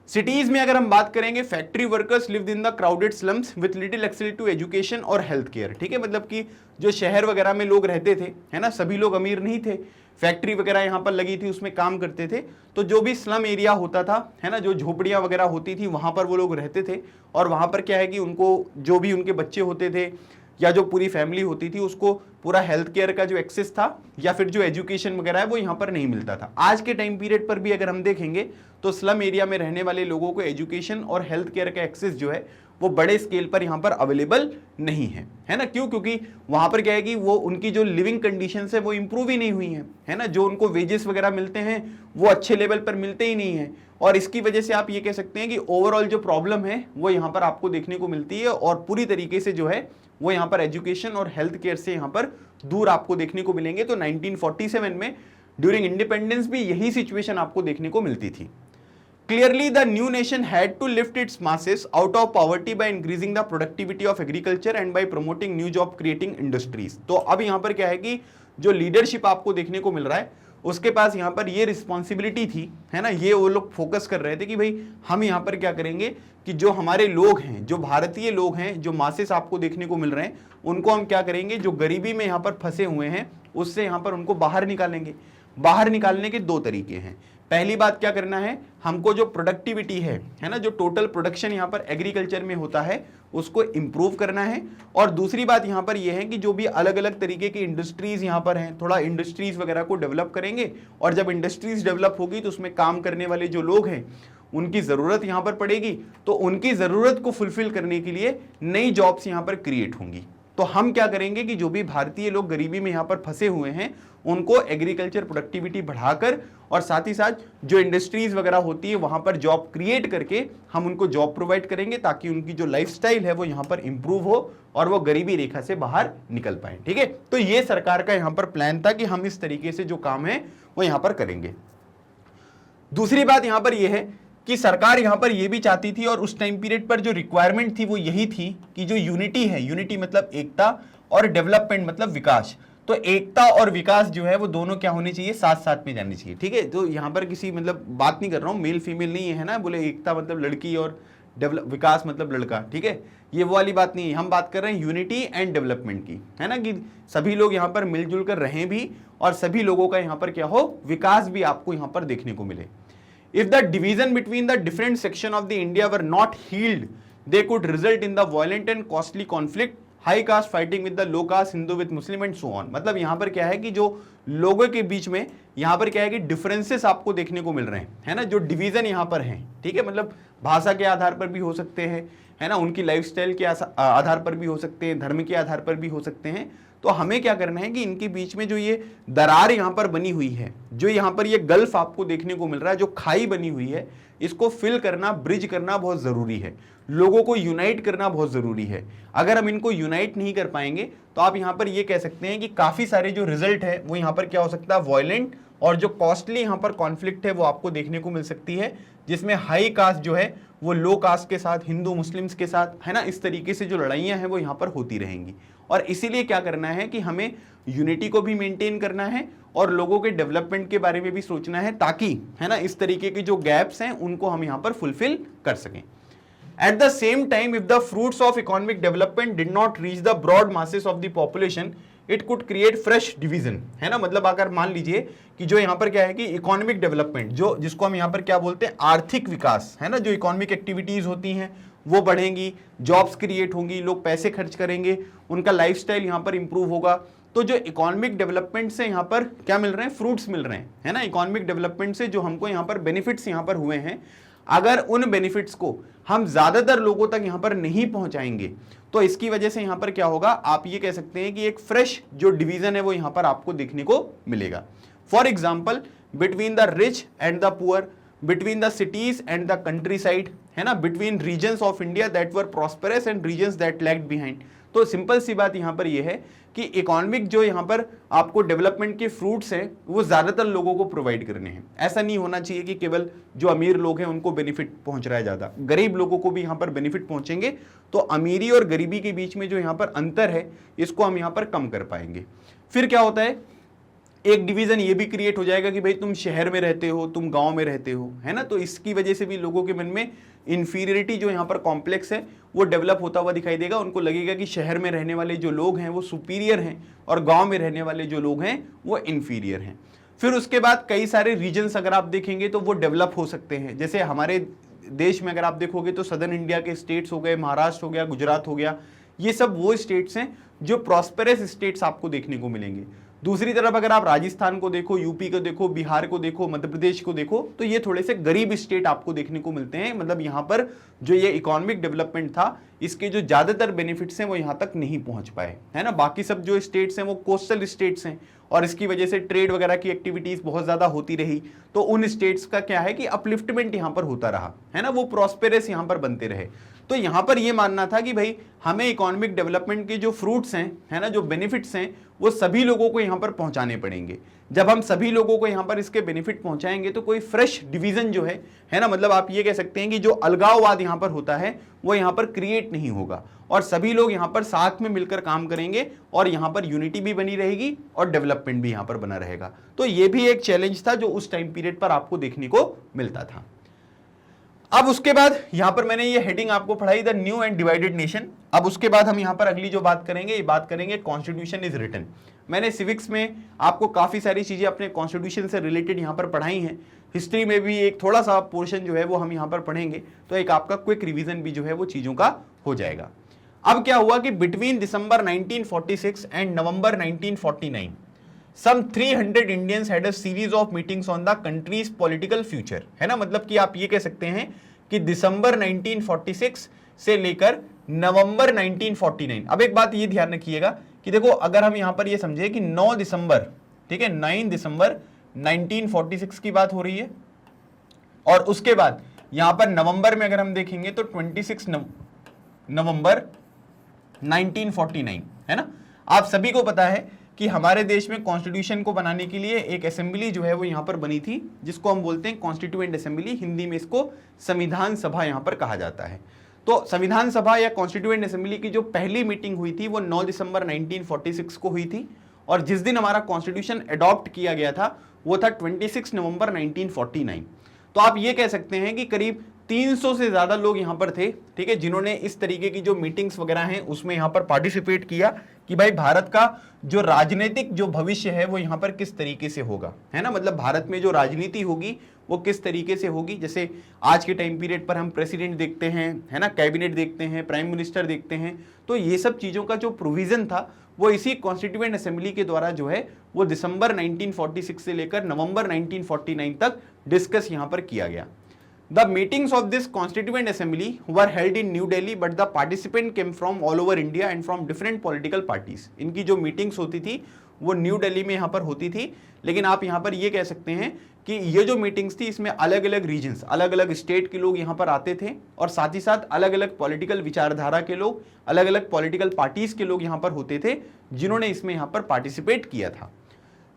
सिटीज में अगर हम बात करेंगे, factory workers lived in the crowded slums with little access to education और हेल्थ केयर। ठीक है, मतलब कि जो शहर वगैरह में लोग रहते थे, है ना, सभी लोग अमीर नहीं थे, फैक्ट्री वगैरह यहाँ पर लगी थी, उसमें काम करते थे, तो जो भी स्लम एरिया होता था, है ना, जो झोपड़ियाँ वगैरह होती थी, वहाँ पर वो लोग रहते थे। और वहाँ पर क्या है कि उनको जो भी उनके बच्चे होते थे या जो पूरी फैमिली होती थी, उसको पूरा हेल्थ केयर का जो एक्सेस था या फिर जो एजुकेशन वगैरह है वो यहाँ पर नहीं मिलता था। आज के टाइम पीरियड पर भी अगर हम देखेंगे तो स्लम एरिया में रहने वाले लोगों को एजुकेशन और हेल्थ केयर का एक्सेस जो है वो बड़े स्केल पर यहाँ पर अवेलेबल नहीं है ना। क्यों? क्योंकि वहाँ पर क्या है कि वो उनकी जो लिविंग कंडीशंस है वो इंप्रूव ही नहीं हुई है ना। जो उनको वेजेस वगैरह मिलते हैं वो अच्छे लेवल पर मिलते ही नहीं है, और इसकी वजह से आप ये कह सकते हैं कि ओवरऑल जो प्रॉब्लम है वो यहाँ पर आपको देखने को मिलती है, और पूरी तरीके से जो है वो यहाँ पर एजुकेशन और हेल्थ केयर से यहाँ पर दूर आपको देखने को मिलेंगे। तो 1947 में ड्यूरिंग इंडिपेंडेंस भी यही सिचुएशन आपको देखने को मिलती थी। Clearly, the new nation had to lift its masses out of poverty by increasing the productivity of agriculture and by promoting new job creating industries। तो अब यहाँ पर क्या है कि जो लीडरशिप आपको देखने को मिल रहा है, उसके पास यहाँ पर ये रिस्पॉन्सिबिलिटी थी, है ना, ये वो लोग फोकस कर रहे थे कि भाई हम यहाँ पर क्या करेंगे कि जो हमारे लोग हैं, जो भारतीय लोग हैं, जो मासेस आपको देखने को मिल रहे हैं, उनको हम क्या करेंगे, जो गरीबी में यहाँ पर फंसे हुए हैं उससे यहाँ पर उनको बाहर निकालेंगे। बाहर निकालने के दो तरीके हैं। पहली बात क्या करना है, हमको जो प्रोडक्टिविटी है ना, जो टोटल प्रोडक्शन यहाँ पर एग्रीकल्चर में होता है उसको इम्प्रूव करना है। और दूसरी बात यहाँ पर यह है कि जो भी अलग अलग तरीके की इंडस्ट्रीज यहाँ पर हैं, थोड़ा इंडस्ट्रीज वगैरह को डेवलप करेंगे, और जब इंडस्ट्रीज डेवलप होगी तो उसमें काम करने वाले जो लोग हैं उनकी ज़रूरत यहाँ पर पड़ेगी, तो उनकी ज़रूरत को फुलफिल करने के लिए नई जॉब्स यहाँ पर क्रिएट होंगी। तो हम क्या करेंगे कि जो भी भारतीय लोग गरीबी में यहाँ पर फंसे हुए हैं उनको एग्रीकल्चर प्रोडक्टिविटी बढ़ाकर और साथ ही साथ जो इंडस्ट्रीज वगैरह होती है वहां पर जॉब क्रिएट करके हम उनको जॉब प्रोवाइड करेंगे, ताकि उनकी जो लाइफस्टाइल है वो यहाँ पर इंप्रूव हो और वो गरीबी रेखा से बाहर निकल पाए। ठीक है, तो ये सरकार का यहाँ पर प्लान था कि हम इस तरीके से जो काम है वो यहाँ पर करेंगे। दूसरी बात यहाँ पर यह है कि सरकार यहाँ पर यह भी चाहती थी, और उस टाइम पीरियड पर जो रिक्वायरमेंट थी वो यही थी कि जो यूनिटी है, यूनिटी मतलब एकता, और डेवलपमेंट मतलब विकास, तो एकता और विकास जो है वो दोनों क्या होने चाहिए, साथ साथ में जाने चाहिए। ठीक है, तो यहाँ पर किसी मतलब बात नहीं कर रहा हूँ, मेल फीमेल नहीं है ना, बोले एकता मतलब लड़की और विकास मतलब लड़का, ठीक है, ये वो वाली बात नहीं है। हम बात कर रहे हैं यूनिटी एंड डेवलपमेंट की, है ना, कि सभी लोग यहाँ पर मिलजुल कर रहें भी और सभी लोगों का यहाँ पर क्या हो, विकास भी आपको यहाँ पर देखने को मिले। If the division between the different section of the India were not healed, they could result in the violent and costly conflict high caste fighting with the low caste, Hindu with Muslim and so on. मतलब यहाँ पर क्या है कि जो लोगों के बीच में यहाँ पर क्या है कि डिफरेंसेस आपको देखने को मिल रहे हैं, है ना, जो डिवीजन यहाँ पर हैं, ठीक है, मतलब भाषा के आधार पर भी हो सकते हैं, है ना, उनकी लाइफस्टाइल के आधार पर भी हो सकते हैं, धर्म के आधार पर भी हो सकते हैं। तो हमें क्या करना है कि इनके बीच में जो ये दरार यहाँ पर बनी हुई है, जो यहाँ पर ये गल्फ आपको देखने को मिल रहा है, जो खाई बनी हुई है, इसको फिल करना, ब्रिज करना बहुत जरूरी है। लोगों को यूनाइट करना बहुत जरूरी है। अगर हम इनको यूनाइट नहीं कर पाएंगे तो आप यहाँ पर ये कह सकते हैं कि काफी सारे जो रिजल्ट है वो यहाँ पर क्या हो सकता है, वॉयलेंट और जो कॉस्टली यहाँ पर कॉन्फ्लिक्ट है वो आपको देखने को मिल सकती है, जिसमें हाई कास्ट जो है वो लो कास्ट के साथ, हिंदू मुस्लिम्स के साथ, है ना, इस तरीके से जो लड़ाइयाँ हैं वो यहाँ पर होती रहेंगी। और इसीलिए क्या करना है कि हमें यूनिटी को भी मेंटेन करना है और लोगों के डेवलपमेंट के बारे में भी सोचना है, ताकि, है ना, इस तरीके के जो गैप्स हैं उनको हम यहाँ पर फुलफिल कर सकें। At the same time, if the fruits of economic development did not reach the broad masses of the population, it could create fresh division, है ना। मतलब अगर मान लीजिए कि जो यहाँ पर क्या है कि इकोनॉमिक डेवलपमेंट, जो जिसको हम यहाँ पर क्या बोलते हैं, आर्थिक विकास, है ना, जो इकोनॉमिक एक्टिविटीज होती हैं वो बढ़ेंगी, जॉब्स क्रिएट होंगी, लोग पैसे खर्च करेंगे, उनका लाइफस्टाइल यहाँ पर इंप्रूव होगा। तो जो इकोनॉमिक डेवलपमेंट से यहाँ पर क्या मिल रहे हैं, फ्रूट्स मिल रहे हैं, है ना, इकोनॉमिक डेवलपमेंट से जो हमको यहाँ पर बेनिफिट्स यहाँ पर हुए हैं, अगर उन बेनिफिट्स को हम ज्यादातर लोगों तक यहां पर नहीं पहुंचाएंगे तो इसकी वजह से यहां पर क्या होगा, आप ये कह सकते हैं कि एक फ्रेश जो डिवीजन है वो यहां पर आपको देखने को मिलेगा। For example, between the rich and the poor, between the cities and the countryside, है ना, between regions of India that were prosperous and regions that lagged behind. तो सिंपल सी बात यहां पर यह है कि इकोनॉमिक जो यहां पर आपको डेवलपमेंट के फ्रूट्स हैं वो ज्यादातर लोगों को प्रोवाइड करने हैं। ऐसा नहीं होना चाहिए कि केवल जो अमीर लोग हैं उनको बेनिफिट पहुंच रहा है ज्यादा, गरीब लोगों को भी यहां पर बेनिफिट पहुंचेंगे। तो अमीरी और गरीबी के बीच में जो यहां पर अंतर है इसको हम यहां पर कम कर पाएंगे। फिर क्या होता है, एक डिवीजन ये भी क्रिएट हो जाएगा कि भाई तुम शहर में रहते हो, तुम गांव में रहते हो, है ना, तो इसकी वजह से भी लोगों के मन में इंफीरियरिटी जो यहाँ पर कॉम्प्लेक्स है वो डेवलप होता हुआ दिखाई देगा। उनको लगेगा कि शहर में रहने वाले जो लोग हैं वो सुपीरियर हैं और गांव में रहने वाले जो लोग हैं वो इंफीरियर हैं। फिर उसके बाद कई सारे रीजन्स अगर आप देखेंगे तो वो डेवलप हो सकते हैं। जैसे हमारे देश में अगर आप देखोगे तो सदर्न इंडिया के स्टेट्स हो गए, महाराष्ट्र हो गया, गुजरात हो गया, ये सब वो स्टेट्स हैं जो प्रॉस्पेरस स्टेट्स आपको देखने को मिलेंगे। दूसरी तरफ अगर आप राजस्थान को देखो, यूपी को देखो, बिहार को देखो, मध्य प्रदेश को देखो, तो ये थोड़े से गरीब स्टेट आपको देखने को मिलते हैं। मतलब यहाँ पर जो ये इकोनॉमिक डेवलपमेंट था इसके जो ज्यादातर बेनिफिट्स हैं वो यहाँ तक नहीं पहुंच पाए, है ना। बाकी सब जो स्टेट्स हैं वो कोस्टल स्टेट्स हैं और इसकी वजह से ट्रेड वगैरह की एक्टिविटीज बहुत ज्यादा होती रही, तो उन स्टेट्स का क्या है कि अपलिफ्टमेंट यहाँ पर होता रहा, है ना, वो प्रॉस्पेरस यहाँ पर बनते रहे। तो यहाँ पर ये मानना था कि भाई हमें इकोनॉमिक डेवलपमेंट के जो फ्रूट्स हैं, है ना, जो बेनिफिट्स हैं वो सभी लोगों को यहाँ पर पहुंचाने पड़ेंगे। जब हम सभी लोगों को यहाँ पर इसके बेनिफिट पहुंचाएंगे तो कोई फ्रेश डिवीजन जो है ना, मतलब आप ये कह सकते हैं कि जो अलगाववाद यहाँ पर होता है वो यहाँ पर क्रिएट नहीं होगा और सभी लोग यहाँ पर साथ में मिलकर काम करेंगे और यहाँ पर यूनिटी भी बनी रहेगी और डेवलपमेंट भी यहाँ पर बना रहेगा। तो ये भी एक चैलेंज था जो उस टाइम पीरियड पर आपको देखने को मिलता था। अब उसके बाद यहां पर मैंने ये हेडिंग आपको पढ़ाई, the new and divided nation. अब उसके बाद हम यहां पर अगली जो बात करेंगे, ये बात करेंगे कॉन्स्टिट्यूशन इज रिटन। मैंने सिविक्स में आपको काफी सारी चीजें अपने कॉन्स्टिट्यूशन से रिलेटेड यहां पर पढ़ाई हैं। हिस्ट्री में भी एक थोड़ा सा पोर्शन जो है वो हम यहां पर पढ़ेंगे, तो एक आपका क्विक रिवीजन भी जो है वो चीजों का हो जाएगा। अब क्या हुआ कि between December 1946 and November 1949 some 300 Indians had a series of meetings on the country's political future, है ना। मतलब कि आप ये कह सकते हैं कि दिसंबर 1946 से लेकर नवंबर 1949। अब एक बात ये ध्यान रखिएगा कि देखो अगर हम यहां पर ये समझे कि 9 दिसंबर, ठीक है, 9 दिसंबर 1946 की बात हो रही है और उसके बाद यहां पर नवंबर में अगर हम देखेंगे तो 26 नवंबर 1949, है ना। आप सभी को पता है कि हमारे देश में कॉन्स्टिट्यूशन को बनाने के लिए एक असेंबली जो है वो यहाँ पर बनी थी, जिसको हम बोलते हैं कॉन्स्टिट्यूएंट असेंबली, हिंदी में इसको संविधान सभा यहाँ पर कहा जाता है। तो संविधान सभा या कॉन्स्टिट्यूएंट असेंबली की जो पहली मीटिंग हुई थी वो 9 दिसंबर 1946 को हुई थी और जिस दिन हमारा कॉन्स्टिट्यूशन अडॉप्ट किया गया था वो था 26 नवंबर 1949। तो आप ये कह सकते हैं कि करीब 300 से ज्यादा लोग यहां पर थे, ठीक है, जिन्होंने इस तरीके की जो मीटिंग्स वगैरह हैं उसमें यहां पर पार्टिसिपेट किया कि भाई भारत का जो राजनीतिक जो भविष्य है वो यहां पर किस तरीके से होगा, है ना। मतलब भारत में जो राजनीति होगी वो किस तरीके से होगी। जैसे आज के टाइम पीरियड पर हम प्रेसिडेंट देखते हैं, है ना, कैबिनेट देखते हैं, प्राइम मिनिस्टर देखते हैं, तो ये सब चीज़ों का जो प्रोविज़न था वो इसी कॉन्स्टिट्यूएंट असेंबली के द्वारा जो है वो दिसंबर 1946 से लेकर नवंबर 1949 तक डिस्कस यहाँ पर किया गया। The meetings of this Constituent Assembly were held in New Delhi, but the participant came from all over India and from different political parties. इनकी जो मीटिंग्स होती थी वो न्यू दिल्ली में यहाँ पर होती थी, लेकिन आप यहाँ पर ये कह सकते हैं कि ये जो मीटिंग्स थी इसमें अलग अलग रीजन्स, अलग अलग स्टेट के लोग यहाँ पर आते थे और साथ ही साथ अलग अलग पॉलिटिकल विचारधारा के लोग, अलग अलग पॉलिटिकल पार्टीज के लोग यहाँ पर होते थे जिन्होंने इसमें यहाँ पर पार्टिसिपेट किया था।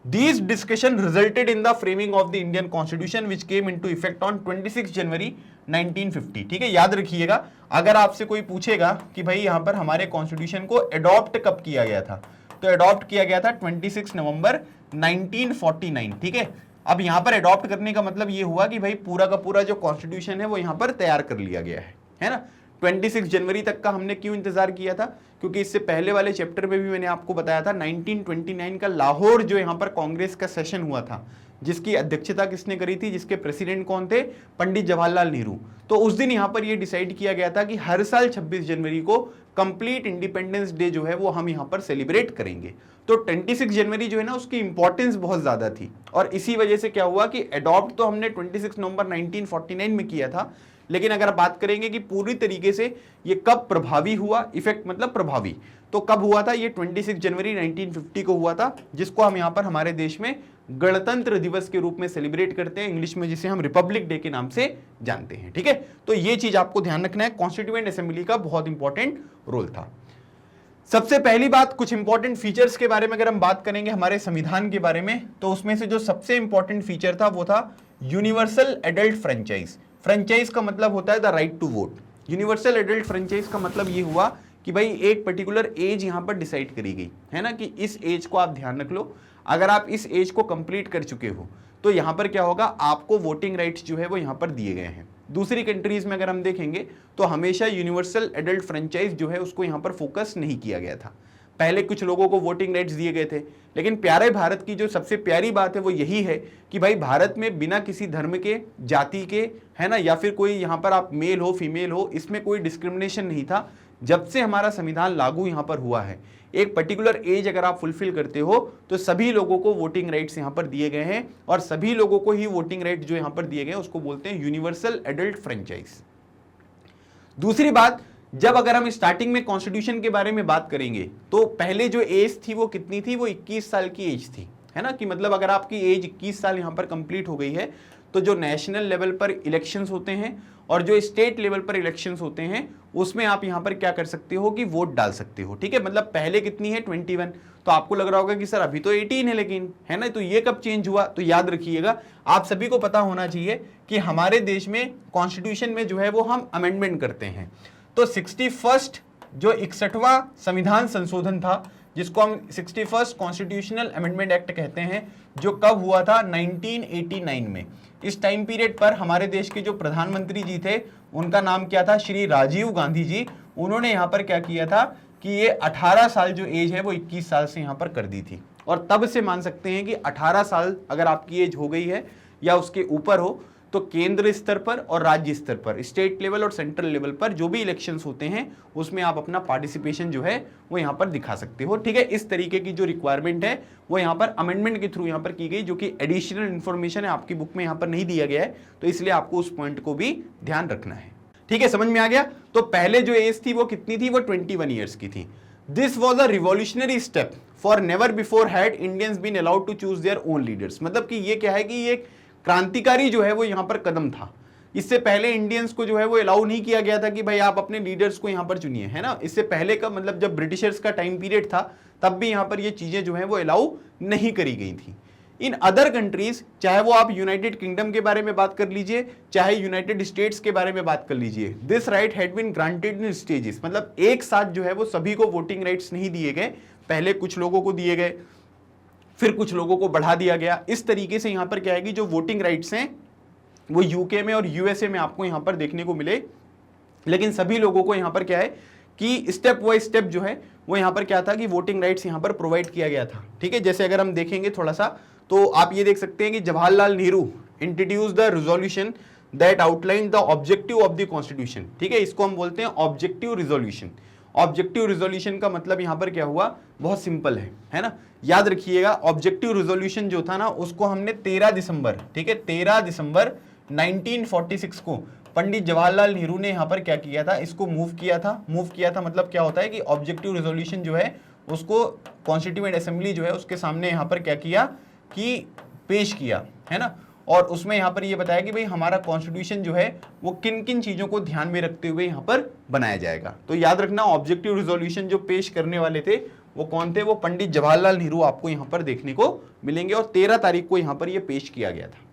These discussion resulted in the framing of the Indian Constitution which came into effect on 26 जनवरी 1950। ठीक है, याद रखिएगा, अगर आपसे कोई पूछेगा कि भाई यहाँ पर हमारे कॉन्स्टिट्यूशन को अडॉप्ट कब किया गया था, तो अडॉप्ट किया गया था 26 नवंबर 1949। ठीक है, अब यहाँ पर अडॉप्ट करने का मतलब ये हुआ कि भाई पूरा का पूरा जो कॉन्स्टिट्यूशन है वो यहाँ पर तैयार कर लिया गया है ना। 26 जनवरी तक का हमने क्यों इंतजार किया था, क्योंकि इससे पहले वाले चैप्टर में भी मैंने आपको बताया था 1929 का लाहौर जो यहाँ पर कांग्रेस का सेशन हुआ था, जिसकी अध्यक्षता किसने करी थी, जिसके प्रेसिडेंट कौन थे, पंडित जवाहरलाल नेहरू। तो उस दिन यहाँ पर ये डिसाइड किया गया था कि हर साल 26 जनवरी को कंप्लीट इंडिपेंडेंस डे जो है वो हम यहाँ पर सेलिब्रेट करेंगे। तो 26 जनवरी जो है ना उसकी इंपॉर्टेंस बहुत ज्यादा थी और इसी वजह से क्या हुआ कि अडॉप्ट तो हमने 26 नवंबर 1949 में किया था, लेकिन अगर बात करेंगे कि पूरी तरीके से ये कब प्रभावी हुआ, इफेक्ट मतलब प्रभावी, तो कब हुआ था, ये 26 जनवरी 1950 को हुआ था, जिसको हम यहाँ पर हमारे देश में गणतंत्र दिवस के रूप में सेलिब्रेट करते हैं, इंग्लिश में जिसे हम रिपब्लिक डे के नाम से जानते हैं। ठीक है, तो ये चीज आपको ध्यान रखना है, कॉन्स्टिट्यूएंट असेंबली का बहुत इंपॉर्टेंट रोल था। सबसे पहली बात, कुछ इंपॉर्टेंट फीचर्स के बारे में अगर हम बात करेंगे हमारे संविधान के बारे में, तो उसमें से जो सबसे इंपॉर्टेंट फीचर था वो था यूनिवर्सल एडल्ट फ्रेंचाइज। फ्रेंचाइज का मतलब होता है the right to vote. Universal adult franchise का मतलब ये हुआ कि भाई एक पर्टिकुलर एज यहाँ पर डिसाइड करी गई है ना, कि इस एज को आप ध्यान रख लो, अगर आप इस एज को कंप्लीट कर चुके हो तो यहाँ पर क्या होगा, आपको वोटिंग राइट्स जो है वो यहाँ पर दिए गए हैं। दूसरी कंट्रीज में अगर हम देखेंगे तो हमेशा यूनिवर्सल एडल्ट फ्रेंचाइज जो है उसको यहाँ पर फोकस नहीं किया गया था। पहले कुछ लोगों को वोटिंग राइट्स दिए गए थे, लेकिन प्यारे भारत की जो सबसे प्यारी बात है वो यही है कि भाई भारत में बिना किसी धर्म के, जाति के, है ना, या फिर कोई यहाँ पर आप मेल हो फीमेल हो, इसमें कोई डिस्क्रिमिनेशन नहीं था। जब से हमारा संविधान लागू यहाँ पर हुआ है, एक पर्टिकुलर एज अगर आप फुलफिल करते हो तो सभी लोगों को वोटिंग राइट्स यहाँ पर दिए गए हैं और सभी लोगों को ही वोटिंग राइट्स जो यहाँ पर दिए गए उसको बोलते हैं यूनिवर्सल एडल्ट फ्रेंचाइज। दूसरी बात, जब अगर हम स्टार्टिंग में कॉन्स्टिट्यूशन के बारे में बात करेंगे तो पहले जो एज थी वो कितनी थी, वो 21 साल की एज थी, है ना, कि मतलब अगर आपकी एज 21 साल यहाँ पर कंप्लीट हो गई है तो जो नेशनल लेवल पर इलेक्शंस होते हैं और जो स्टेट लेवल पर इलेक्शंस होते हैं उसमें आप यहाँ पर क्या कर सकते हो कि वोट डाल सकते हो। ठीक है, मतलब पहले कितनी है 21, तो आपको लग रहा होगा कि सर अभी तो 18 है, लेकिन है ना, तो ये कब चेंज हुआ, तो याद रखिएगा, आप सभी को पता होना चाहिए कि हमारे देश में कॉन्स्टिट्यूशन में जो है वो हम अमेंडमेंट करते हैं। तो 61st जो 61वां संविधान संशोधन था, जिसको हम 61st कॉन्स्टिट्यूशनल अमेंडमेंट एक्ट कहते हैं, जो कब हुआ था 1989 में। इस टाइम पीरियड पर हमारे देश के जो प्रधानमंत्री जी थे उनका नाम क्या था, श्री राजीव गांधी जी। उन्होंने यहाँ पर क्या किया था कि ये 18 साल जो एज है वो 21 साल से यहाँ पर कर दी थी और तब से मान सकते हैं कि 18 साल अगर आपकी एज हो गई है या उसके ऊपर हो तो केंद्र स्तर पर और राज्य स्तर पर, स्टेट लेवल और सेंट्रल लेवल पर जो भी इलेक्शंस होते हैं उसमें आप अपना पार्टिसिपेशन जो है वो यहाँ पर दिखा सकते हो। ठीक है, इस तरीके की जो रिक्वायरमेंट है वो यहाँ पर अमेंडमेंट के थ्रू यहाँ पर की गई, जो कि एडिशनल इन्फॉर्मेशन है, आपकी बुक में यहाँ पर नहीं दिया गया है, तो इसलिए आपको उस पॉइंट को भी ध्यान रखना है। ठीक है, समझ में आ गया। तो पहले जो एज थी वो कितनी थी, वो 21 ईयर्स की थी। This was a revolutionary step for never before had Indians been allowed to choose their own leaders. मतलब कि ये क्या है कि ये क्रांतिकारी जो है वो यहाँ पर कदम था। इससे पहले इंडियंस को जो है वो अलाउ नहीं किया गया था कि भाई आप अपने लीडर्स को यहाँ पर चुनिए, है ना। इससे पहले का मतलब जब ब्रिटिशर्स का टाइम पीरियड था तब भी यहाँ पर ये चीजें जो है वो अलाउ नहीं करी गई थी। इन अदर कंट्रीज, चाहे वो आप यूनाइटेड किंगडम के बारे में बात कर लीजिए, चाहे यूनाइटेड स्टेट्स के बारे में बात कर लीजिए, this right had been granted in stages. मतलब एक साथ जो है वो सभी को वोटिंग राइट्स नहीं दिए गए, पहले कुछ लोगों को दिए गए, फिर कुछ लोगों को बढ़ा दिया गया। इस तरीके से यहाँ पर क्या है कि जो वोटिंग राइट्स हैं वो यूके में और यूएसए में आपको यहाँ पर देखने को मिले, लेकिन सभी लोगों को यहाँ पर क्या है कि स्टेप बाय स्टेप जो है वो यहाँ पर क्या था कि वोटिंग राइट्स यहाँ पर प्रोवाइड किया गया था। ठीक है, जैसे अगर हम देखेंगे थोड़ा सा तो आप ये देख सकते हैं कि Jawaharlal Nehru introduce the resolution that outline the objective of the constitution. ठीक है, इसको हम बोलते हैं ऑब्जेक्टिव रिजोल्यूशन। ऑब्जेक्टिव रिजोल्यूशन का मतलब यहां पर क्या हुआ, बहुत सिंपल है ना, याद रखिएगा। ऑब्जेक्टिव रिजोल्यूशन जो था ना, उसको हमने 13 दिसंबर, ठीक है, 13 दिसंबर 1946 को पंडित जवाहरलाल नेहरू ने यहां पर क्या किया था, इसको मूव किया था। मतलब क्या होता है कि ऑब्जेक्टिव रिजोल्यूशन जो है उसको कॉन्स्टिट्यूएंट असेंबली जो है उसके सामने यहां पर क्या किया कि पेश किया, है ना। और उसमें यहां पर ये बताया कि भाई हमारा कॉन्स्टिट्यूशन जो है वो किन किन चीजों को ध्यान में रखते हुए यहां पर बनाया जाएगा। तो याद रखना, ऑब्जेक्टिव रिजोल्यूशन जो पेश करने वाले थे वो कौन थे, वो पंडित जवाहरलाल नेहरू आपको यहां पर देखने को मिलेंगे, और 13 तारीख को यहां पर ये पेश किया गया था।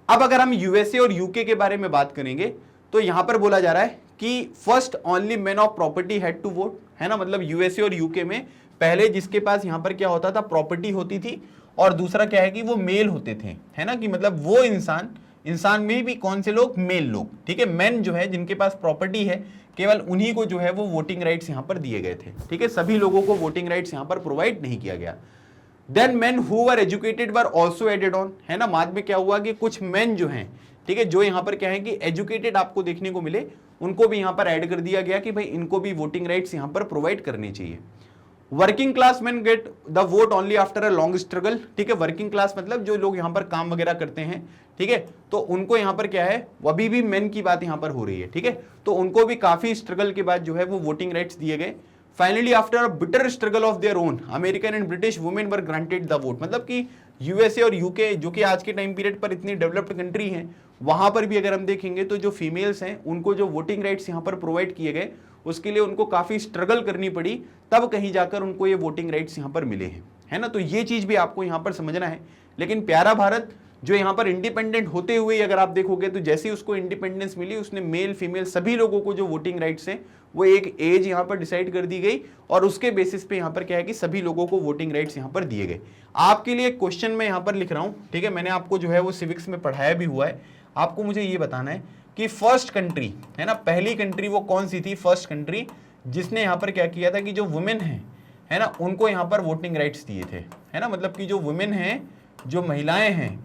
अब अगर हम यूएसए और यूके के बारे में बात करेंगे तो यहां पर बोला जा रहा है कि first only man of property had to vote, है ना। मतलब यूएसए और यूके में पहले जिसके पास यहां पर क्या होता था, प्रॉपर्टी होती थी, और दूसरा क्या है कि वो मेल होते थे, है ना, कि मतलब वो इंसान में भी कौन से लोग, मेल लोग, ठीक है। मेन जो है जिनके पास प्रॉपर्टी है केवल उन्हीं को जो है वो वोटिंग राइट्स यहां पर दिए गए थे, ठीक है। सभी लोगों को वोटिंग राइट्स यहां पर प्रोवाइड नहीं किया गया। Then men who were educated were also added on, है ना। बाद में क्या हुआ कि कुछ मेन जो हैं, ठीक है, जो यहां पर क्या है कि एजुकेटेड आपको देखने को मिले, उनको भी यहां पर ऐड कर दिया गया कि भाई इनको भी वोटिंग राइट्स यहां पर प्रोवाइड करनी चाहिए। Working class main get the vote only after a long struggle, ठीक है। वर्किंग क्लास मतलब जो लोग यहाँ पर काम वगैरह करते हैं, ठीक है, तो उनको यहाँ पर क्या है, वो अभी भी मेन की बात यहाँ पर हो रही है, ठीक है, तो उनको भी काफी स्ट्रगल के बाद जो है वो वोटिंग राइट्स दिए गए। Finally after a bitter struggle of their own, American and British women were granted the vote. मतलब कि यूएसए और यूके जो कि आज के टाइम पीरियड पर इतनी डेवलप्ड कंट्री हैं, वहां पर भी अगर हम देखेंगे तो जो फीमेल्स हैं उनको जो वोटिंग राइट्स यहाँ पर प्रोवाइड किए गए, उसके लिए उनको काफी स्ट्रगल करनी पड़ी, तब कहीं जाकर उनको ये वोटिंग राइट्स यहाँ पर मिले हैं, है ना। तो ये चीज भी आपको यहाँ पर समझना है। लेकिन प्यारा भारत जो यहाँ पर इंडिपेंडेंट होते हुए अगर आप देखोगे तो जैसे उसको इंडिपेंडेंस मिली, उसने मेल फीमेल सभी लोगों को जो वोटिंग राइट्स हैं वो एक एज यहाँ पर डिसाइड कर दी गई, और उसके बेसिस पे यहाँ पर क्या है कि सभी लोगों को वोटिंग राइट्स यहाँ पर दिए गए। आपके लिए क्वेश्चन मैं यहाँ पर लिख रहा हूँ, ठीक है, मैंने आपको जो है वो सिविक्स में पढ़ाया भी हुआ है। आपको मुझे ये बताना है कि फर्स्ट कंट्री, है ना, पहली कंट्री वो कौन सी थी, फर्स्ट कंट्री जिसने यहाँ पर क्या किया था कि जो वुमेन है ना, उनको यहाँ पर वोटिंग राइट्स दिए थे, है ना। मतलब कि जो वुमेन हैं, जो महिलाएं हैं,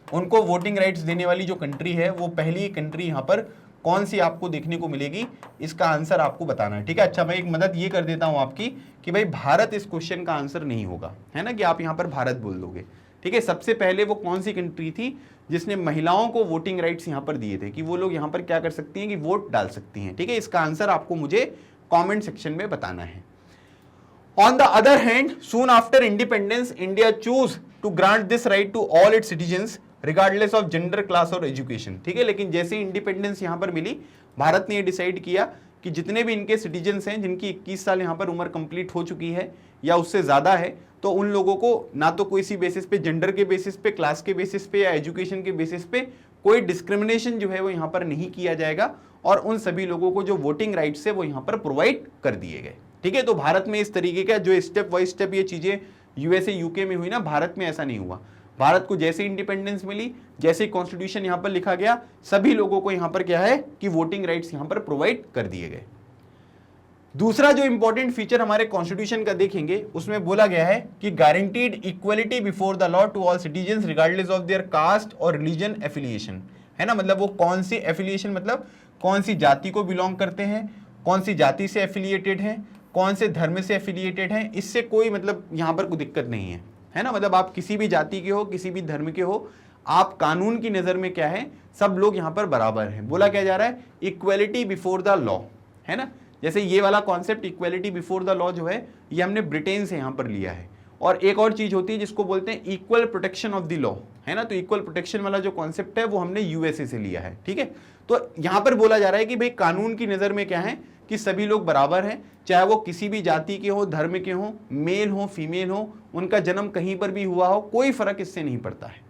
उनको वोटिंग राइट्स देने वाली जो कंट्री है वो पहली कंट्री यहाँ पर कौन सी आपको देखने को मिलेगी, इसका आंसर आपको बताना है, ठीक है। अच्छा, मैं एक मदद ये कर देता हूं आपकी कि भाई भारत इस क्वेश्चन का आंसर नहीं होगा, है ना, कि आप यहां पर भारत बोल दोगे, ठीक है। सबसे पहले वो कौन सी कंट्री थी जिसने महिलाओं को वोटिंग राइट्स यहां पर दिए थे कि वो लोग यहां पर क्या कर सकती हैं कि वोट डाल सकती हैं, ठीक है। इसका आंसर आपको मुझे कॉमेंट सेक्शन में बताना है। On the other hand, soon after independence, India chose to grant this right to all its citizens, regardless of gender, class और education, ठीक है। लेकिन जैसे इंडिपेंडेंस यहाँ पर मिली, भारत ने ये डिसाइड किया कि जितने भी इनके सिटीजन्स हैं जिनकी 21 साल यहाँ पर उम्र कंप्लीट हो चुकी है या उससे ज़्यादा है, तो उन लोगों को ना तो कोई सी बेसिस पे, जेंडर के बेसिस पे, क्लास के बेसिस पे या एजुकेशन के बेसिस पे कोई डिस्क्रिमिनेशन जो है वो यहाँ पर नहीं किया जाएगा, और उन सभी लोगों को जो वोटिंग राइट्स है वो यहाँ पर प्रोवाइड कर दिए गए, ठीक है। तो भारत में इस तरीके का जो स्टेप बाय स्टेप ये चीजें यूएसए यूके में हुई ना, भारत में ऐसा नहीं हुआ। भारत को जैसे इंडिपेंडेंस मिली, जैसे कॉन्स्टिट्यूशन यहां पर लिखा गया, सभी लोगों को यहां पर क्या है कि वोटिंग राइट्स यहां पर प्रोवाइड कर दिए गए। दूसरा जो इंपॉर्टेंट फीचर हमारे कॉन्स्टिट्यूशन का देखेंगे, उसमें बोला गया है कि guaranteed equality before the law to all citizens regardless of their caste और रिलीजन एफिलिएशन, है ना। मतलब वो कौन सी एफिलिएशन, मतलब कौन सी जाति को बिलोंग करते हैं, कौन सी जाति से एफिलिएटेड हैं, कौन से धर्म से एफिलिएटेड हैं, इससे कोई मतलब यहाँ पर कोई दिक्कत नहीं है ना। मतलब आप किसी भी जाति के हो, किसी भी धर्म के हो, आप कानून की नज़र में क्या है, सब लोग यहाँ पर बराबर हैं। बोला क्या जा रहा है, इक्वलिटी बिफोर द लॉ, है ना। जैसे ये वाला concept equality before the law जो है ये हमने ब्रिटेन से यहाँ पर लिया है। और एक और चीज़ होती है जिसको बोलते हैं equal protection of the law, है ना। तो इक्वल प्रोटेक्शन वाला जो कॉन्सेप्ट है वो हमने यूएसए से लिया है, ठीक है। तो यहाँ पर बोला जा रहा है कि भाई कानून की नज़र में क्या है कि सभी लोग बराबर हैं, चाहे वो किसी भी जाति के हो, धर्म के हो, मेल हो, फीमेल हो, उनका जन्म कहीं पर भी हुआ हो, कोई फर्क इससे नहीं पड़ता है।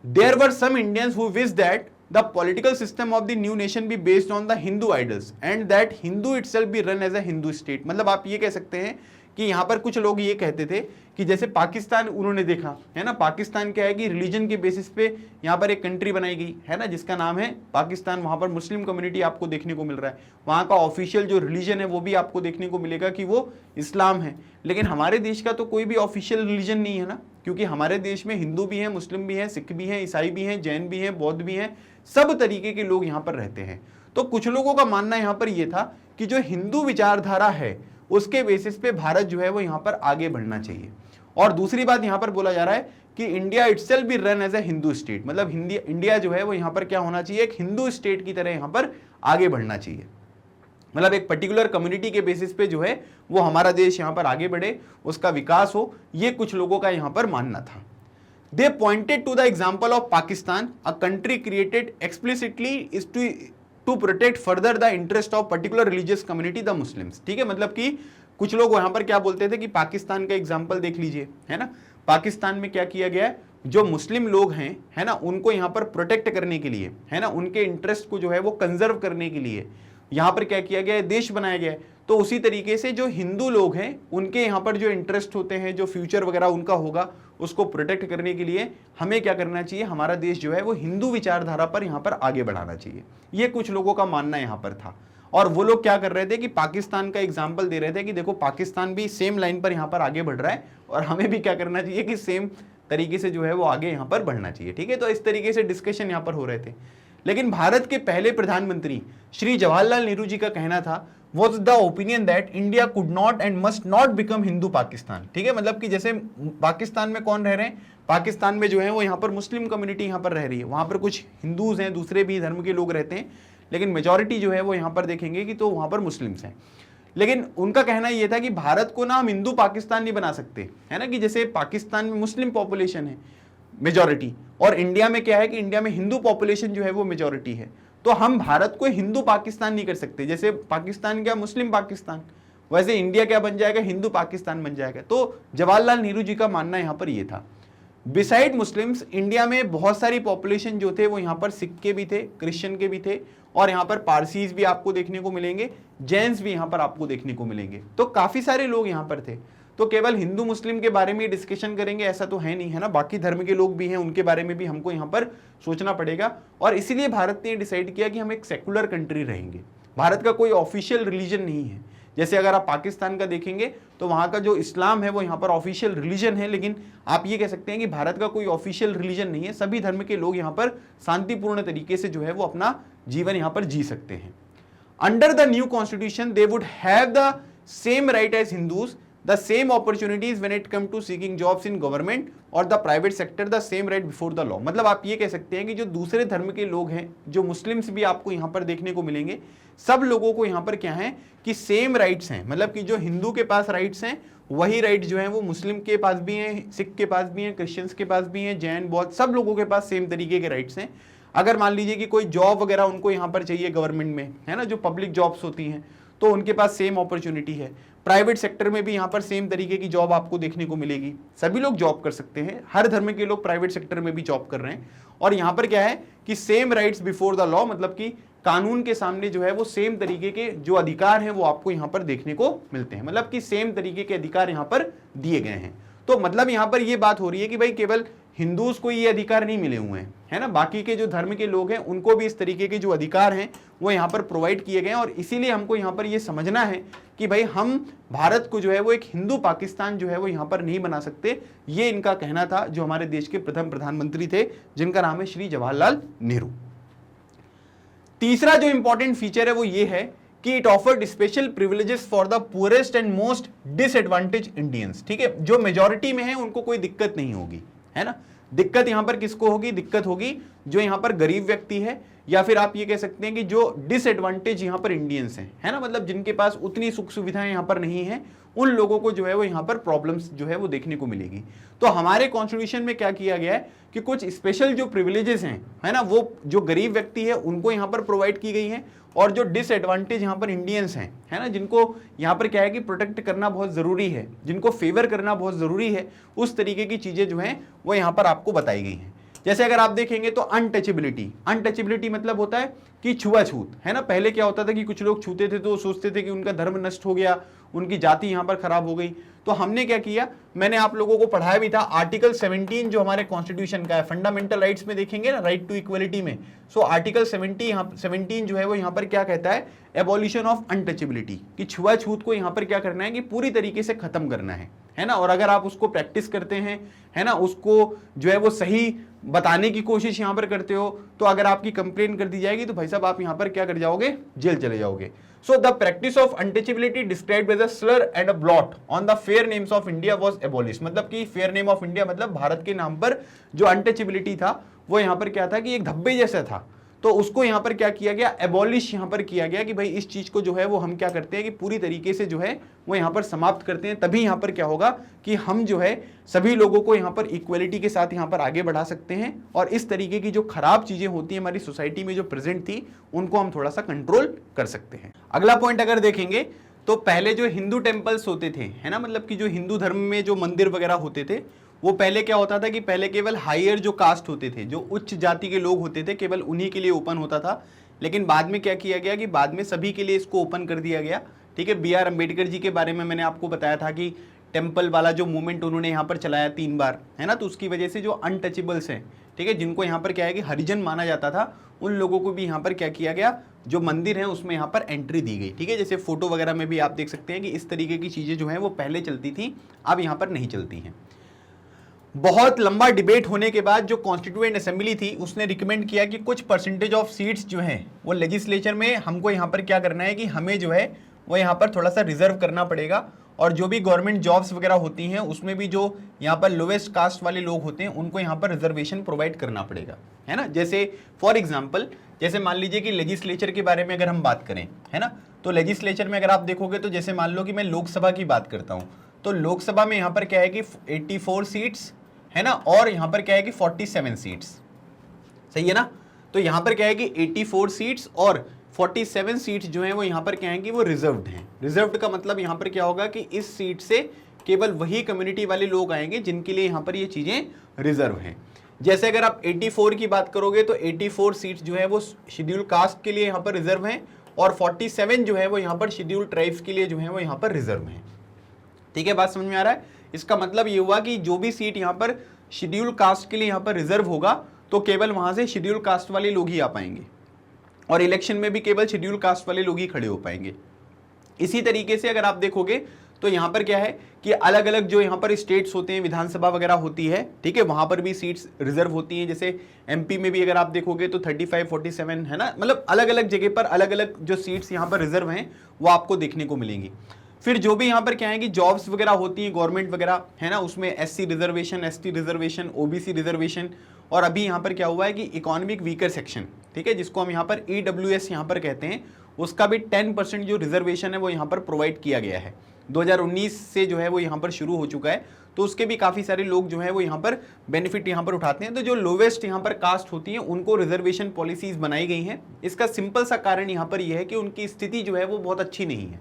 There were some Indians who wished that the political system of the new nation be based on the Hindu idols and that Hindu itself be run as a Hindu state। मतलब आप ये कह सकते हैं कि यहाँ पर कुछ लोग ये कहते थे कि जैसे पाकिस्तान उन्होंने देखा है ना, पाकिस्तान क्या है कि रिलीजन के बेसिस पे यहाँ पर एक कंट्री बनाई गई है ना, जिसका नाम है पाकिस्तान। वहाँ पर मुस्लिम कम्युनिटी आपको देखने को मिल रहा है, वहाँ का ऑफिशियल जो रिलीजन है वो भी आपको देखने को मिलेगा कि वो इस्लाम है। लेकिन हमारे देश का तो कोई भी ऑफिशियल रिलीजन नहीं है ना, क्योंकि हमारे देश में हिंदू भी हैं, मुस्लिम भी हैं, सिख भी हैं, ईसाई भी हैं, जैन भी हैं, बौद्ध भी हैं, सब तरीके के लोग यहाँ पर रहते हैं। तो कुछ लोगों का मानना यहाँ पर यह था कि जो हिंदू विचारधारा है उसके बेसिस पे भारत जो है वो यहाँ पर आगे बढ़ना चाहिए। और दूसरी बात यहाँ पर बोला जा रहा है कि India itself be run as a Hindu state, मतलब इंडिया जो है वो यहाँ पर क्या होना चाहिए, एक हिंदू स्टेट की तरह यहाँ पर आगे बढ़ना चाहिए। मतलब एक पर्टिकुलर कम्युनिटी के बेसिस पे जो है वो हमारा देश यहाँ पर आगे बढ़े, उसका विकास हो, ये कुछ लोगों का यहाँ पर मानना था। They pointed to the example of Pakistan, a country created explicitly is to protect further the interest of particular religious community the Muslims. ठीक है, मतलब कि कुछ लोग यहाँ पर क्या बोलते थे कि पाकिस्तान का एग्जाम्पल देख लीजिए, है ना, पाकिस्तान में क्या किया गया है, जो मुस्लिम लोग हैं, है ना, उनको यहाँ पर प्रोटेक्ट करने के लिए, है ना, उनके इंटरेस्ट को जो है वो कंजर्व करने के लिए यहाँ पर क्या किया गया है, देश बनाया गया है। तो उसी तरीके से जो हिंदू लोग हैं उनके यहाँ पर जो इंटरेस्ट होते हैं, जो फ्यूचर वगैरह उनका होगा, उसको प्रोटेक्ट करने के लिए हमें क्या करना चाहिए, हमारा देश जो है वो हिंदू विचारधारा पर यहाँ पर आगे बढ़ाना चाहिए। ये कुछ लोगों का मानना यहाँ पर था। और वो लोग क्या कर रहे थे कि पाकिस्तान का एग्जाम्पल दे रहे थे कि देखो पाकिस्तान भी सेम लाइन पर यहाँ पर आगे बढ़ रहा है और हमें भी क्या करना चाहिए कि सेम तरीके से जो है वो आगे यहाँ पर बढ़ना चाहिए। ठीक है, तो इस तरीके से डिस्कशन यहाँ पर हो रहे थे। लेकिन भारत के पहले प्रधानमंत्री श्री जवाहरलाल नेहरू जी का कहना था, was the opinion that India could not and must not become Hindu Pakistan. ठीक है, मतलब कि जैसे पाकिस्तान में कौन रह रहे हैं, पाकिस्तान में जो है वो यहाँ पर मुस्लिम कम्युनिटी यहाँ पर रह रही है, वहाँ पर कुछ हिंदूज हैं, दूसरे भी धर्म के लोग रहते हैं, लेकिन मेजॉरिटी जो है वो यहाँ पर देखेंगे कि तो वहाँ पर मुस्लिम्स हैं। लेकिन उनका कहना यह था कि भारत को ना हम हिंदू पाकिस्तान नहीं बना सकते, है ना, कि जैसे पाकिस्तान में मुस्लिम पॉपुलेशन है मेजॉरिटी, और इंडिया में क्या है कि इंडिया में हिंदू पॉपुलेशन जो है वो मेजॉरिटी है, तो हम भारत को हिंदू पाकिस्तान नहीं कर सकते। जैसे पाकिस्तान क्या मुस्लिम पाकिस्तान, वैसे इंडिया क्या बन जाएगा, हिंदू पाकिस्तान बन जाएगा। तो जवाहरलाल नेहरू जी का मानना यहाँ पर यह था। बिसाइड मुस्लिम्स, इंडिया में बहुत सारी पॉपुलेशन जो थे वो यहाँ पर सिख के भी थे, क्रिश्चियन के भी थे, और यहाँ पर पारसीज भी आपको देखने को मिलेंगे, जैन्स भी यहाँ पर आपको देखने को मिलेंगे। तो काफी सारे लोग यहाँ पर थे। तो केवल हिंदू मुस्लिम के बारे में डिस्कशन करेंगे ऐसा तो है नहीं, है ना, बाकी धर्म के लोग भी हैं, उनके बारे में भी हमको यहाँ पर सोचना पड़ेगा। और इसीलिए भारत ने डिसाइड किया कि हम एक सेकुलर कंट्री रहेंगे। भारत का कोई ऑफिशियल रिलीजन नहीं है। जैसे अगर आप पाकिस्तान का देखेंगे तो वहाँ का जो इस्लाम है वो यहाँ पर ऑफिशियल रिलीजन है, लेकिन आप ये कह सकते हैं कि भारत का कोई ऑफिशियल रिलीजन नहीं है। सभी धर्म के लोग यहाँ पर शांतिपूर्ण तरीके से जो है वो अपना जीवन यहाँ पर जी सकते हैं। Under the new constitution they would have the same right as Hindus, the same opportunities when it come to seeking jobs in government और the private sector, the same right before the law। मतलब आप ये कह सकते हैं कि जो दूसरे धर्म के लोग हैं, जो मुस्लिम्स भी आपको यहाँ पर देखने को मिलेंगे, सब लोगों को यहाँ पर क्या है कि सेम राइट्स हैं। मतलब कि जो हिंदू के पास राइट्स हैं वही राइट जो है वो मुस्लिम के पास भी हैं, सिख के पास भी हैं, क्रिश्चियंस के पास भी हैं, जैन, बौद्ध, सब लोगों के पास सेम तरीके के राइट्स हैं। अगर मान लीजिए कि कोई जॉब वगैरह उनको यहाँ पर चाहिए गवर्नमेंट में, है ना, जो पब्लिक जॉब्स होती हैं, तो उनके पास सेम अपॉर्चुनिटी है। प्राइवेट सेक्टर में भी यहाँ पर सेम तरीके की जॉब आपको देखने को मिलेगी। सभी लोग जॉब कर सकते हैं, हर धर्म के लोग प्राइवेट सेक्टर में भी जॉब कर रहे हैं। और यहाँ पर क्या है कि same rights before the law, मतलब कि कानून के सामने जो है वो सेम तरीके के जो अधिकार हैं वो आपको यहाँ पर देखने को मिलते हैं। मतलब कि सेम तरीके के अधिकार यहाँ पर दिए गए हैं। तो मतलब यहाँ पर ये बात हो रही है कि भाई केवल हिंदूज को ये अधिकार नहीं मिले हुए हैं, है ना, बाकी के जो धर्म के लोग हैं उनको भी इस तरीके के जो अधिकार हैं वो यहाँ पर प्रोवाइड किए गए हैं। और इसीलिए हमको यहाँ पर ये समझना है कि भाई हम भारत को जो है वो एक हिंदू पाकिस्तान जो है वो यहाँ पर नहीं बना सकते। ये इनका कहना था, जो हमारे देश के प्रथम प्रधानमंत्री थे, जिनका नाम है श्री जवाहरलाल नेहरू। तीसरा जो इंपॉर्टेंट फीचर है वो ये है कि it offered special privileges for the poorest and most disadvantage Indians. ठीक है, जो मेजॉरिटी में है उनको कोई दिक्कत नहीं होगी, है ना। दिक्कत यहां पर किसको होगी, दिक्कत होगी जो यहां पर गरीब व्यक्ति है, या फिर आप ये कह सकते हैं कि जो डिसएडवांटेज यहां पर इंडियंस हैं, है ना, मतलब जिनके पास उतनी सुख सुविधाएं यहां पर नहीं है, उन लोगों को जो है वो यहां पर प्रॉब्लम्स जो है वो देखने को मिलेगी। तो हमारे कॉन्स्टिट्यूशन में क्या किया गया है कि कुछ स्पेशल जो प्रिविलेजेस हैं, है ना, वो जो गरीब व्यक्ति है उनको यहां पर प्रोवाइड की गई है, और जो डिसएडवांटेज यहाँ पर इंडियंस हैं, है ना, जिनको यहाँ पर क्या है कि प्रोटेक्ट करना बहुत ज़रूरी है, जिनको फेवर करना बहुत ज़रूरी है, उस तरीके की चीज़ें जो हैं वो यहाँ पर आपको बताई गई हैं। जैसे अगर आप देखेंगे तो अनटचेबिलिटी मतलब होता है कि छुआछूत, है ना। पहले क्या होता था कि कुछ लोग छूते थे तो सोचते थे कि उनका धर्म नष्ट हो गया, उनकी जाति यहाँ पर खराब हो गई। तो हमने क्या किया, मैंने आप लोगों को पढ़ाया भी था, आर्टिकल 17 जो हमारे कॉन्स्टिट्यूशन का है, फंडामेंटल राइट्स में देखेंगे ना, राइट टू इक्वलिटी में। सो आर्टिकल 17 जो है वो यहाँ पर क्या कहता है, एबॉलिशन ऑफ अनटचेबिलिटी, कि छुआछूत को यहाँ पर क्या करना है कि पूरी तरीके से खत्म करना है ना। और अगर आप उसको प्रैक्टिस करते हैं, है ना, उसको जो है वो सही बताने की कोशिश यहाँ पर करते हो, तो अगर आपकी कंप्लेन कर दी जाएगी तो भाई साहब आप यहाँ पर क्या कर जाओगे, जेल चले जाओगे। So the practice of untouchability described as a slur and a blot on the fair names of India was abolished। मतलब कि fair name of India मतलब भारत के नाम पर जो untouchability था वो यहाँ पर क्या था कि एक धब्बे जैसा था, तो उसको यहाँ पर क्या किया गया, एबॉलिश यहाँ पर किया गया कि भाई इस चीज को जो है वो हम क्या करते हैं कि पूरी तरीके से जो है वो यहाँ पर समाप्त करते हैं। तभी यहाँ पर क्या होगा कि हम जो है सभी लोगों को यहाँ पर इक्वलिटी के साथ यहाँ पर आगे बढ़ा सकते हैं, और इस तरीके की जो खराब चीजें होती हैं हमारी सोसाइटी में जो प्रेजेंट थी उनको हम थोड़ा सा कंट्रोल कर सकते हैं। अगला पॉइंट अगर देखेंगे तो पहले जो हिंदू टेम्पल्स होते थे, है ना, मतलब कि जो हिंदू धर्म में जो मंदिर वगैरह होते थे, वो पहले क्या होता था कि पहले केवल हायर जो कास्ट होते थे, जो उच्च जाति के लोग होते थे, केवल उन्हीं के लिए ओपन होता था। लेकिन बाद में क्या किया गया कि बाद में सभी के लिए इसको ओपन कर दिया गया। ठीक है, बी आर अम्बेडकर जी के बारे में मैंने आपको बताया था कि टेम्पल वाला जो मूवमेंट उन्होंने यहाँ पर चलाया 3 बार, है ना, तो उसकी वजह से जो अनटचेबल्स हैं, ठीक है, जिनको यहाँ पर क्या है कि हरिजन माना जाता था, उन लोगों को भी यहाँ पर क्या किया गया, जो मंदिर है उसमें यहाँ पर एंट्री दी गई। ठीक है, जैसे फोटो वगैरह में भी आप देख सकते हैं कि इस तरीके की चीज़ें जो हैं वो पहले चलती थी, अब यहाँ पर नहीं चलती हैं। बहुत लंबा डिबेट होने के बाद जो कॉन्स्टिट्यूएंट असेंबली थी उसने रिकमेंड किया कि कुछ परसेंटेज ऑफ सीट्स जो हैं वो लेजिस्लेचर में हमको यहाँ पर क्या करना है कि हमें जो है वो यहाँ पर थोड़ा सा रिजर्व करना पड़ेगा, और जो भी गवर्नमेंट जॉब्स वगैरह होती हैं उसमें भी जो यहाँ पर लोवेस्ट कास्ट वाले लोग होते हैं उनको यहाँ पर रिजर्वेशन प्रोवाइड करना पड़ेगा, है ना। जैसे फॉर एग्जाम्पल, जैसे मान लीजिए कि लेजिस्लेचर के बारे में अगर हम बात करें, है ना, तो लेजिस्लेचर में अगर आप देखोगे तो जैसे मान लो कि मैं लोकसभा की बात करता हूँ, तो लोकसभा में यहाँ पर क्या है कि 84 सीट्स, है ना, और यहाँ पर क्या है कि 47 सीट्स, सही है ना। तो यहाँ पर क्या है कि 84 सीट्स और 47 सीट्स जो हैं वो यहाँ पर क्या है कि वो रिजर्व्ड हैं। रिजर्व्ड का मतलब यहाँ पर क्या होगा कि इस सीट से केवल वही कम्युनिटी वाले लोग आएंगे जिनके लिए यहाँ पर ये चीज़ें रिजर्व हैं। जैसे अगर आप 84 की बात करोगे तो 84 सीट्स जो है वो शेड्यूल कास्ट के लिए यहाँ पर रिजर्व हैं, और 47 जो है वो यहाँ पर शेड्यूल ट्राइब्स के लिए जो है वो यहाँ पर रिजर्व हैं। ठीक है, बात समझ में आ रहा है। इसका मतलब ये हुआ कि जो भी सीट यहाँ पर शेड्यूल कास्ट के लिए यहाँ पर रिजर्व होगा तो केवल वहां से शेड्यूल कास्ट वाले लोग ही आ पाएंगे, और इलेक्शन में भी केवल शेड्यूल कास्ट वाले लोग ही खड़े हो पाएंगे। इसी तरीके से अगर आप देखोगे तो यहाँ पर क्या है कि अलग अलग जो यहाँ पर स्टेट्स होते हैं, विधानसभा वगैरह होती है, ठीक है, वहां पर भी सीट्स रिजर्व होती हैं। जैसे एमपी में भी अगर आप देखोगे तो 35, 47, है ना, मतलब अलग अलग जगह पर अलग अलग जो सीट्स यहाँ पर रिजर्व हैं वो आपको देखने को मिलेंगी। फिर जो भी यहाँ पर क्या है कि जॉब्स वगैरह होती हैं गवर्नमेंट वगैरह, है ना, उसमें SC reservation, ST reservation, OBC reservation, और अभी यहाँ पर क्या हुआ है कि इकोनॉमिक वीकर सेक्शन, ठीक है, जिसको हम यहाँ पर ईडब्ल्यूएस यहाँ पर कहते हैं, उसका भी 10% जो रिजर्वेशन है वो यहाँ पर प्रोवाइड किया गया है। 2019 से जो है वो यहाँ पर शुरू हो चुका है, तो उसके भी काफ़ी सारे लोग जो है वो यहाँ पर बेनिफिट यहाँ पर उठाते हैं। तो जो लोवेस्ट यहाँ पर कास्ट होती हैं उनको रिजर्वेशन पॉलिसीज बनाई गई हैं। इसका सिंपल सा कारण यहाँ पर यह है कि उनकी स्थिति जो है वो बहुत अच्छी नहीं है,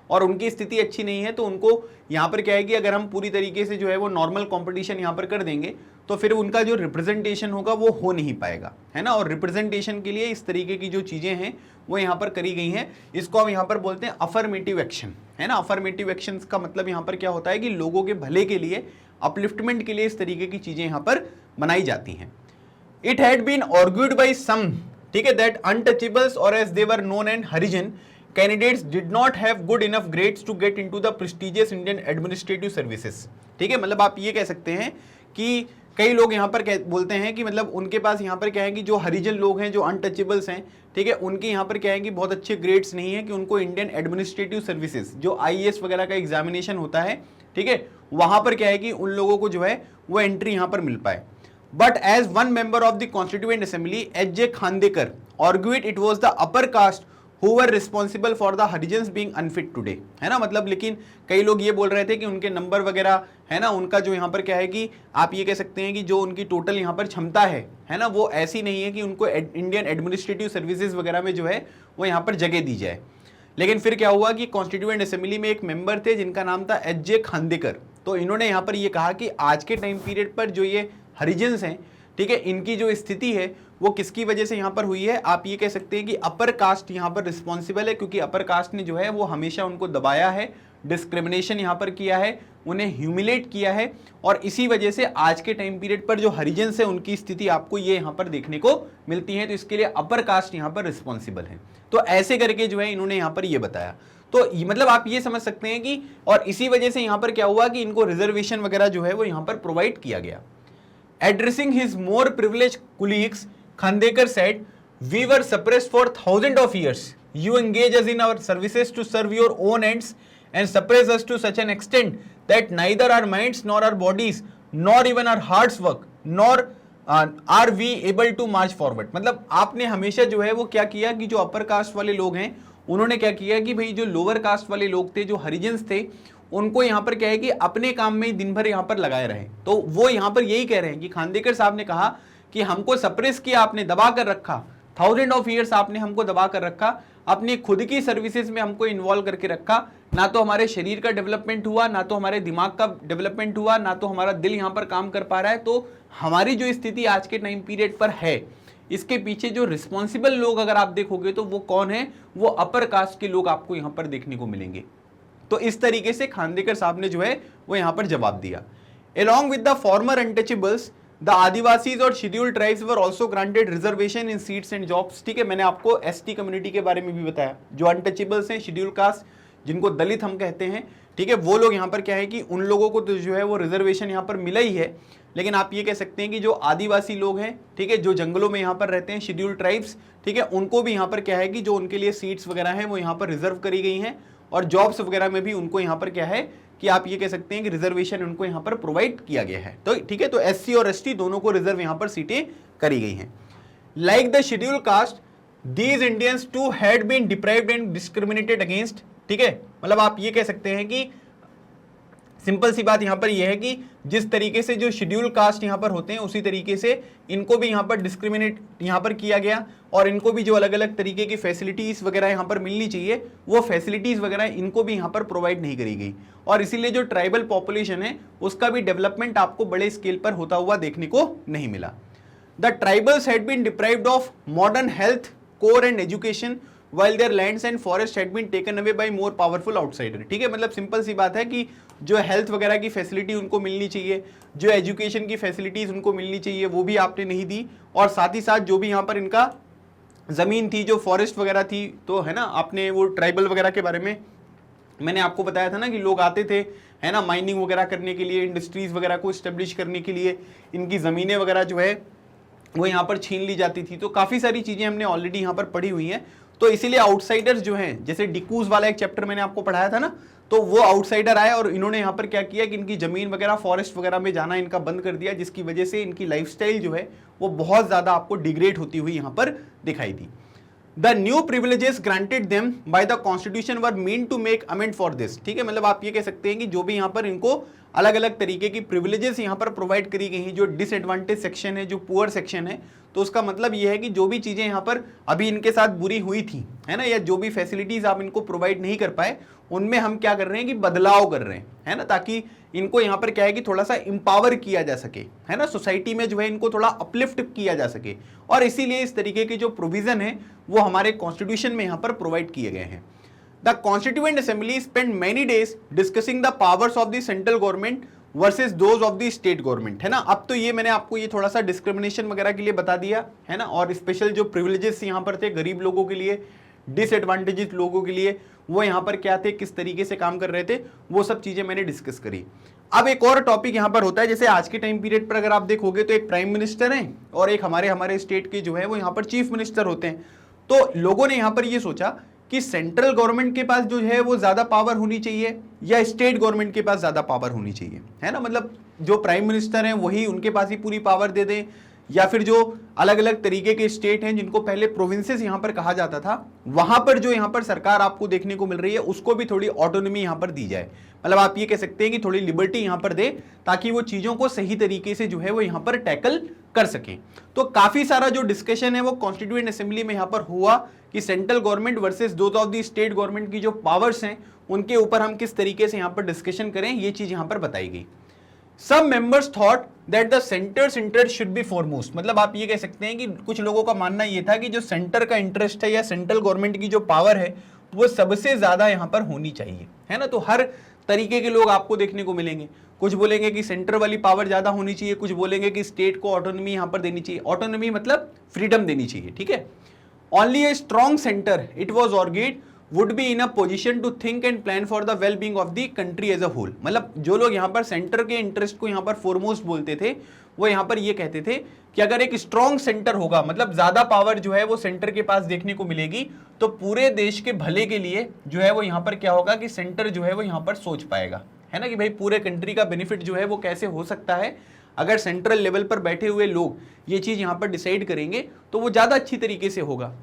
और उनकी स्थिति अच्छी नहीं है तो उनको यहाँ पर क्या है कि अगर हम पूरी तरीके से जो है वो नॉर्मल कंपटीशन यहाँ पर कर देंगे तो फिर उनका जो रिप्रेजेंटेशन होगा वो हो नहीं पाएगा, है ना। और रिप्रेजेंटेशन के लिए इस तरीके की जो चीज़ें हैं वो यहाँ पर करी गई हैं। इसको हम यहाँ पर बोलते हैं अफर्मेटिव एक्शन, है ना। अफर्मेटिव एक्शन का मतलब यहाँ पर क्या होता है कि लोगों के भले के लिए, अपलिफ्टमेंट के लिए इस तरीके की चीज़ें यहाँ पर बनाई जाती हैं। It had been argued by some, ठीक है, that untouchables or as they were known and Harijan candidates did not have good enough grades to get into the prestigious Indian administrative services. ठीक है, मतलब आप ये कह सकते हैं कि कई लोग यहाँ पर बोलते हैं कि मतलब उनके पास यहाँ पर क्या है कि जो हरिजन लोग हैं, जो अनटचेबल्स हैं, ठीक है, उनके यहाँ पर क्या है कि बहुत अच्छे ग्रेड्स नहीं है कि उनको इंडियन एडमिनिस्ट्रेटिव सर्विसेज जो आईएएस वगैरह का एग्जामिनेशन होता है, ठीक है, वहाँ पर क्या है कि उन लोगों को जो है वो एंट्री यहाँ पर मिल पाए। But as one member of the constituent assembly H J. Khandekar argued it was the upper caste who were responsible for the Harijans being unfit today, है ना। मतलब लेकिन कई लोग ये बोल रहे थे कि उनके नंबर वगैरह, है ना, उनका जो यहाँ पर क्या है कि आप ये कह सकते हैं कि जो उनकी टोटल यहाँ पर क्षमता है ना, वो ऐसी नहीं है कि उनको इंडियन एडमिनिस्ट्रेटिव सर्विसेज वगैरह में जो है वो यहाँ पर जगह दी जाए। लेकिन फिर क्या हुआ कि कॉन्स्टिट्यूएंट असेंबली में एक मेंबर थे जिनका नाम था एच.जे. खांडेकर। तो इन्होंने यहाँ पर ये कहा कि आज के टाइम पीरियड पर जो ये हरिजन्स हैं, ठीक है, इनकी जो स्थिति है वो किसकी वजह से यहाँ पर हुई है, आप ये कह सकते हैं कि अपर कास्ट यहाँ पर रिस्पॉन्सिबल है, क्योंकि अपर कास्ट ने जो है वो हमेशा उनको दबाया है, डिस्क्रिमिनेशन यहाँ पर किया है, उन्हें ह्यूमिलेट किया है, और इसी वजह से आज के टाइम पीरियड पर जो हरिजन्स है उनकी स्थिति आपको ये यहाँ पर देखने को मिलती है। तो इसके लिए अपर कास्ट यहाँ पर रिस्पॉन्सिबल है। तो ऐसे करके जो है इन्होंने यहाँ पर ये बताया। तो मतलब आप ये समझ सकते हैं कि और इसी वजह से यहाँ पर क्या हुआ कि इनको रिजर्वेशन वगैरह जो है वो यहाँ पर प्रोवाइड किया गया। Addressing his more privilege colleagues, Khandekar said, "We were suppressed for thousands of years. You engage us in our services to serve your own ends and suppress us to such an extent that neither our minds nor our bodies nor even our hearts work, nor are we able to march forward." मतलब आपने हमेशा जो है वो क्या किया कि जो अपर कास्ट वाले लोग हैं उन्होंने क्या किया कि भाई जो लोअर कास्ट वाले लोग थे, जो हरिजन्स थे, उनको यहाँ पर क्या है कि अपने काम में ही दिन भर यहाँ पर लगाए रहे। तो वो यहाँ पर यही कह रहे हैं कि खांडेकर साहब ने कहा कि हमको सप्रेस किया, आपने दबा कर रखा, 1000 ऑफ ईयर्स आपने हमको दबा कर रखा, अपनी खुद की सर्विसेज में हमको इन्वॉल्व करके रखा। ना तो हमारे शरीर का डेवलपमेंट हुआ, ना तो हमारे दिमाग का डेवलपमेंट हुआ, ना तो हमारा दिल यहाँ पर काम कर पा रहा है। तो हमारी जो स्थिति आज के टाइम पीरियड पर है, इसके पीछे जो रिस्पॉन्सिबल लोग अगर आप देखोगे तो वो कौन है, वो अपर कास्ट के लोग आपको यहाँ पर देखने को मिलेंगे। तो इस तरीके से खांडेकर साहब ने जो है वो यहाँ पर जवाब दिया। Along with the former untouchables, the Adivasis और scheduled tribes were also granted reservation in seats and jobs. ठीक है, मैंने आपको एसटी कम्युनिटी के बारे में भी बताया। जो अनटचेबल्स हैं, शेड्यूल कास्ट, जिनको दलित हम कहते हैं, ठीक है, वो लोग यहाँ पर क्या है कि उन लोगों को तो जो है वो रिजर्वेशन यहाँ पर मिला ही है। लेकिन आप ये कह सकते हैं कि जो आदिवासी लोग हैं, ठीक है, जो जंगलों में यहाँ पर रहते हैं, शेड्यूल्ड ट्राइब्स, ठीक है, उनको भी यहाँ पर क्या है कि जो उनके लिए सीट्स वगैरह हैं वो यहाँ पर रिजर्व करी गई हैं, और जॉब्स वगैरह में भी उनको यहाँ पर क्या है कि आप ये कह सकते हैं कि रिजर्वेशन उनको यहाँ पर प्रोवाइड किया गया है। तो ठीक है, तो एससी और एसटी दोनों को रिजर्व यहाँ पर सीटें करी गई हैं। Like the schedule caste, these Indians to had been deprived and discriminated against. ठीक है, मतलब आप ये कह सकते हैं कि सिंपल सी बात यहाँ पर यह है कि जिस तरीके से जो शेड्यूल कास्ट यहाँ पर होते हैं उसी तरीके से इनको भी यहाँ पर डिस्क्रिमिनेट यहाँ पर किया गया, और इनको भी जो अलग अलग तरीके की फैसिलिटीज़ वगैरह यहाँ पर मिलनी चाहिए वो फैसिलिटीज़ वगैरह इनको भी यहाँ पर प्रोवाइड नहीं करी गई। और इसीलिए जो ट्राइबल पॉपुलेशन है उसका भी डेवलपमेंट आपको बड़े स्केल पर होता हुआ देखने को नहीं मिला। The tribals had been deprived of modern health, care and education, while their lands and forests had been taken away by more powerful outsider। ठीक है, मतलब सिंपल सी बात है कि जो हेल्थ वगैरह की फैसिलिटी उनको मिलनी चाहिए, जो एजुकेशन की फैसिलिटीज उनको मिलनी चाहिए, वो भी आपने नहीं दी। और साथ ही साथ जो भी यहाँ पर इनका ज़मीन थी, जो फॉरेस्ट वगैरह थी, तो है ना, आपने वो ट्राइबल वगैरह के बारे में मैंने आपको बताया था ना कि लोग आते थे, है ना, माइनिंग वगैरह करने के लिए, इंडस्ट्रीज वगैरह को इस्टेब्लिश करने के लिए, इनकी ज़मीनें वगैरह जो है वो यहाँ पर छीन ली जाती थी। तो काफ़ी सारी चीज़ें हमने ऑलरेडी यहाँ पर पढ़ी हुई हैं। तो इसीलिए आउटसाइडर्स जो हैं, जैसे डिकूज वाला एक चैप्टर मैंने आपको पढ़ाया था ना, तो वो आउटसाइडर आए और इन्होंने यहाँ पर क्या किया कि इनकी ज़मीन वगैरह, फॉरेस्ट वगैरह में जाना इनका बंद कर दिया, जिसकी वजह से इनकी लाइफस्टाइल जो है वो बहुत ज़्यादा आपको डिग्रेड होती हुई यहाँ पर दिखाई दी। The new privileges granted them by the constitution were meant to make amend for this. ठीक है, मतलब आप ये कह सकते हैं कि जो भी यहाँ पर इनको अलग अलग तरीके की प्रिविलेजेस यहाँ पर प्रोवाइड करी गई हैं, जो डिसएडवांटेज सेक्शन है, जो पुअर सेक्शन है, तो उसका मतलब ये है कि जो भी चीज़ें यहाँ पर अभी इनके साथ बुरी हुई थी, है ना, या जो भी फैसिलिटीज़ आप इनको प्रोवाइड नहीं कर पाए, उनमें हम क्या कर रहे हैं कि बदलाव कर रहे हैं, है ना, ताकि इनको यहाँ पर क्या है कि थोड़ा सा एम्पावर किया जा सके, है ना, सोसाइटी में जो है इनको थोड़ा अपलिफ्ट किया जा सके। और इसीलिए इस तरीके के जो प्रोविज़न है वो हमारे कॉन्स्टिट्यूशन में यहाँ पर प्रोवाइड किए गए हैं। The constituent assembly spend many days discussing the powers of the central government versus those of the state government, है ना। अब तो ये मैंने आपको ये थोड़ा सा डिस्क्रिमिनेशन वगैरह के लिए बता दिया, है ना, और स्पेशल जो प्रिविलेजेस यहाँ पर थे गरीब लोगों के लिए, डिसएडवांटेजेस लोगों के लिए, वो यहाँ पर क्या थे, किस तरीके से काम कर रहे थे, वो सब चीज़ें मैंने डिस्कस करी। अब एक और टॉपिक यहाँ पर होता है, जैसे आज के टाइम पीरियड पर अगर आप देखोगे तो एक प्राइम मिनिस्टर हैं और एक हमारे स्टेट के जो है वो यहाँ पर चीफ मिनिस्टर होते हैं। तो लोगों ने यहाँ पर ये सोचा कि सेंट्रल गवर्नमेंट के पास जो है वो ज़्यादा पावर होनी चाहिए या स्टेट गवर्नमेंट के पास ज़्यादा पावर होनी चाहिए, है ना, मतलब जो प्राइम मिनिस्टर हैं वही उनके पास ही पूरी पावर दे दें, या फिर जो अलग अलग तरीके के स्टेट हैं जिनको पहले प्रोविंसेस यहाँ पर कहा जाता था, वहां पर जो यहाँ पर सरकार आपको देखने को मिल रही है उसको भी थोड़ी ऑटोनॉमी यहाँ पर दी जाए। मतलब आप ये कह सकते हैं कि थोड़ी लिबर्टी यहाँ पर दे ताकि वो चीज़ों को सही तरीके से जो है वो यहाँ पर टैकल कर सकें। तो काफ़ी सारा जो डिस्कशन है वो कॉन्स्टिट्यूएंट असेंबली में यहाँ पर हुआ कि central government versus those of the state government की जो पावर्स हैं उनके ऊपर हम किस तरीके से यहाँ पर डिस्कशन करें, ये चीज़ यहाँ पर बताई गई। Some members thought that the center's interest should be foremost। मतलब आप ये कह सकते हैं कि कुछ लोगों का मानना ये था कि जो सेंटर का इंटरेस्ट है या सेंट्रल गवर्नमेंट की जो पावर है वो सबसे ज्यादा यहाँ पर होनी चाहिए, है ना। तो हर तरीके के लोग आपको देखने को मिलेंगे। कुछ बोलेंगे कि सेंटर वाली पावर ज्यादा होनी चाहिए, कुछ बोलेंगे कि स्टेट को ऑटोनॉमी यहाँ पर देनी चाहिए। ऑटोनॉमी मतलब फ्रीडम देनी चाहिए, ठीक है। Only a strong centre, it was argued, would be in a position to think and plan for the well being of the country as a whole. मतलब जो लोग यहाँ पर सेंटर के इंटरेस्ट को यहाँ पर फोरमोस्ट बोलते थे, वो यहाँ पर ये कहते थे कि अगर एक स्ट्रॉन्ग सेंटर होगा, मतलब ज्यादा पावर जो है वो सेंटर के पास देखने को मिलेगी, तो पूरे देश के भले के लिए जो है वो यहाँ पर क्या होगा कि सेंटर जो है वो यहाँ पर सोच पाएगा, है ना, कि भाई पूरे कंट्री का बेनिफिट जो है वो कैसे हो सकता है। अगर सेंट्रल लेवल पर बैठे हुए लोग ये चीज यहाँ पर डिसाइड करेंगे तो वो ज्यादा अच्छी तरीके से होगा।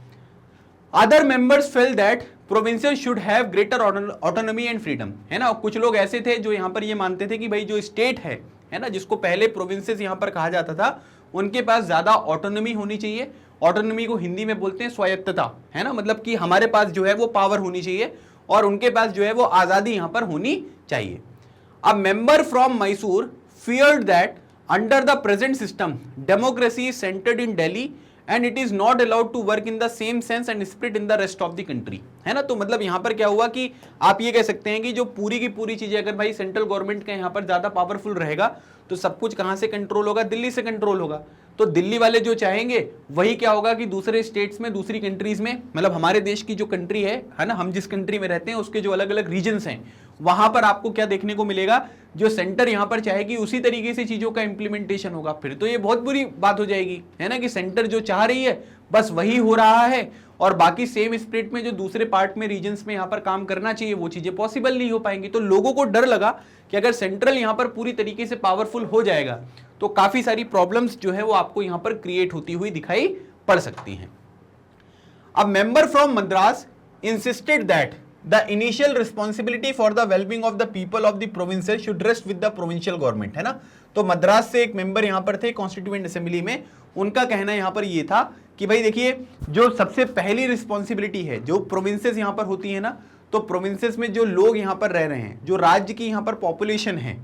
Other members fail that provinces should have greater autonomy and freedom, है ना। कुछ लोग ऐसे थे जो यहाँ पर ये मानते थे कि भाई जो स्टेट है ना, जिसको पहले प्रोविंसेस यहाँ पर कहा जाता था, उनके पास ज्यादा ऑटोनॉमी होनी चाहिए। ऑटोनॉमी को हिंदी में बोलते हैं स्वायत्तता, है ना, मतलब कि हमारे पास जो है वो पावर होनी चाहिए और उनके पास जो है वो आजादी यहाँ पर होनी चाहिए। अब member from Mysore feared that under the present system democracy is centered in Delhi and it is not allowed to work in the same sense and split in the rest of the country, है ना। तो मतलब यहाँ पर क्या हुआ कि आप ये कह सकते हैं कि जो पूरी की पूरी चीजें अगर भाई सेंट्रल गवर्नमेंट का यहाँ पर ज्यादा पावरफुल रहेगा तो सब कुछ कहाँ से कंट्रोल होगा, दिल्ली से कंट्रोल होगा। तो दिल्ली वाले जो चाहेंगे वही क्या होगा कि दूसरे स्टेट्स में, दूसरी कंट्रीज में, मतलब हमारे देश की जो कंट्री है ना, हम जिस कंट्री में रहते हैं उसके जो अलग अलग रीजन्स हैं, वहां पर आपको क्या देखने को मिलेगा, जो सेंटर यहां पर चाहेगी उसी तरीके से चीजों का इंप्लीमेंटेशन होगा। फिर तो ये बहुत बुरी बात हो जाएगी, है ना, कि सेंटर जो चाह रही है बस वही हो रहा है और बाकी सेम स्पिरिट में जो दूसरे पार्ट में रीजन्स में यहां पर काम करना चाहिए वो चीजें पॉसिबल नहीं हो पाएंगी। तो लोगों को डर लगा कि अगर सेंट्रल यहां पर पूरी तरीके से पावरफुल हो जाएगा तो काफी सारी प्रॉब्लम्स जो है वो आपको यहां पर क्रिएट होती हुई दिखाई पड़ सकती हैं। अब member from Madras insisted that the initial responsibility for the well-being of the people of the provinces should rest with the provincial government, है ना। तो मद्रास से एक मेंबर यहां पर थे कॉन्स्टिट्यूएंट असेंबली में, उनका कहना यहां पर ये था कि भाई देखिए जो सबसे पहली रिस्पॉन्सिबिलिटी है जो प्रोविंसेस यहां पर होती है ना, तो प्रोविंसेस में जो लोग यहां पर रह रहे हैं, जो राज्य की यहां पर पॉपुलेशन है,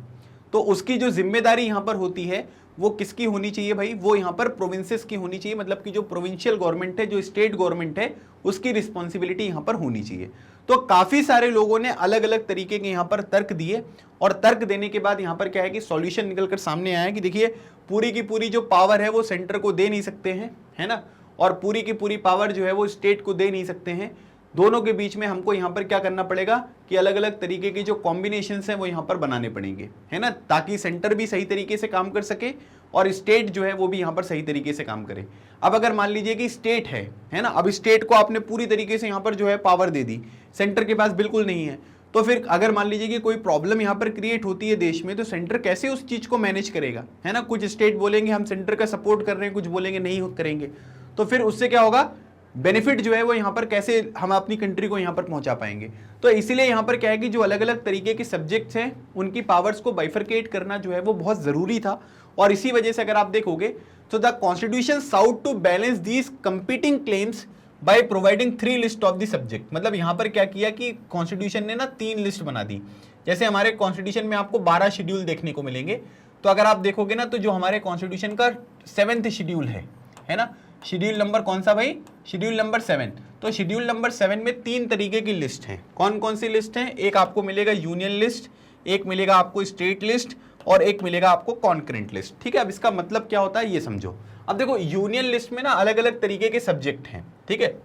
तो उसकी जो जिम्मेदारी यहां पर होती है वो किसकी होनी चाहिए भाई, वो यहां पर प्रोविंसेस की होनी चाहिए। मतलब कि जो प्रोविंशियल गवर्नमेंट है, जो स्टेट गवर्नमेंट है, उसकी रिस्पॉन्सिबिलिटी यहां पर होनी चाहिए। तो काफी सारे लोगों ने अलग अलग तरीके के यहां पर तर्क दिए और तर्क देने के बाद यहां पर क्या है कि सॉल्यूशन निकलकर सामने आया कि देखिए पूरी की पूरी जो पावर है वो सेंटर को दे नहीं सकते हैं, है ना, और पूरी की पूरी पावर जो है वो स्टेट को दे नहीं सकते हैं। दोनों के बीच में हमको यहाँ पर क्या करना पड़ेगा कि अलग अलग तरीके के जो कॉम्बिनेशंस हैं वो यहाँ पर बनाने पड़ेंगे, है ना, ताकि सेंटर भी सही तरीके से काम कर सके और स्टेट जो है वो भी यहाँ पर सही तरीके से काम करे। अब अगर मान लीजिए कि स्टेट है ना, अब स्टेट को आपने पूरी तरीके से यहाँ पर जो है पावर दे दी, सेंटर के पास बिल्कुल नहीं है, तो फिर अगर मान लीजिए कि कोई प्रॉब्लम यहाँ पर क्रिएट होती है देश में, तो सेंटर कैसे उस चीज को मैनेज करेगा, है ना। कुछ स्टेट बोलेंगे हम सेंटर का सपोर्ट कर रहे हैं, कुछ बोलेंगे नहीं करेंगे, तो फिर उससे क्या होगा, बेनिफिट जो है वो यहाँ पर कैसे हम अपनी कंट्री को यहाँ पर पहुंचा पाएंगे। तो इसीलिए यहाँ पर क्या है कि जो अलग अलग तरीके के सब्जेक्ट्स हैं उनकी पावर्स को बाइफरकेट करना जो है वो बहुत जरूरी था। और इसी वजह से अगर आप देखोगे तो the constitution sought to balance these competing claims by providing 3 list of the subject. मतलब यहाँ पर क्या किया कि कॉन्स्टिट्यूशन ने ना 3 लिस्ट बना दी। जैसे हमारे कॉन्स्टिट्यूशन में आपको 12 शेड्यूल देखने को मिलेंगे, तो अगर आप देखोगे ना तो जो हमारे कॉन्स्टिट्यूशन का 7th शेड्यूल है ना, शेड्यूल नंबर कौन सा भाई, शेड्यूल नंबर 7। तो शेड्यूल नंबर 7 में 3 तरीके की लिस्ट हैं। कौन कौन सी लिस्ट हैं, एक आपको मिलेगा यूनियन लिस्ट, एक मिलेगा आपको स्टेट लिस्ट और एक मिलेगा आपको कॉन्करेंट लिस्ट। ठीक है, अब इसका मतलब क्या होता है ये समझो। अब देखो यूनियन लिस्ट में ना अलग अलग तरीके के सब्जेक्ट हैं, ठीक है।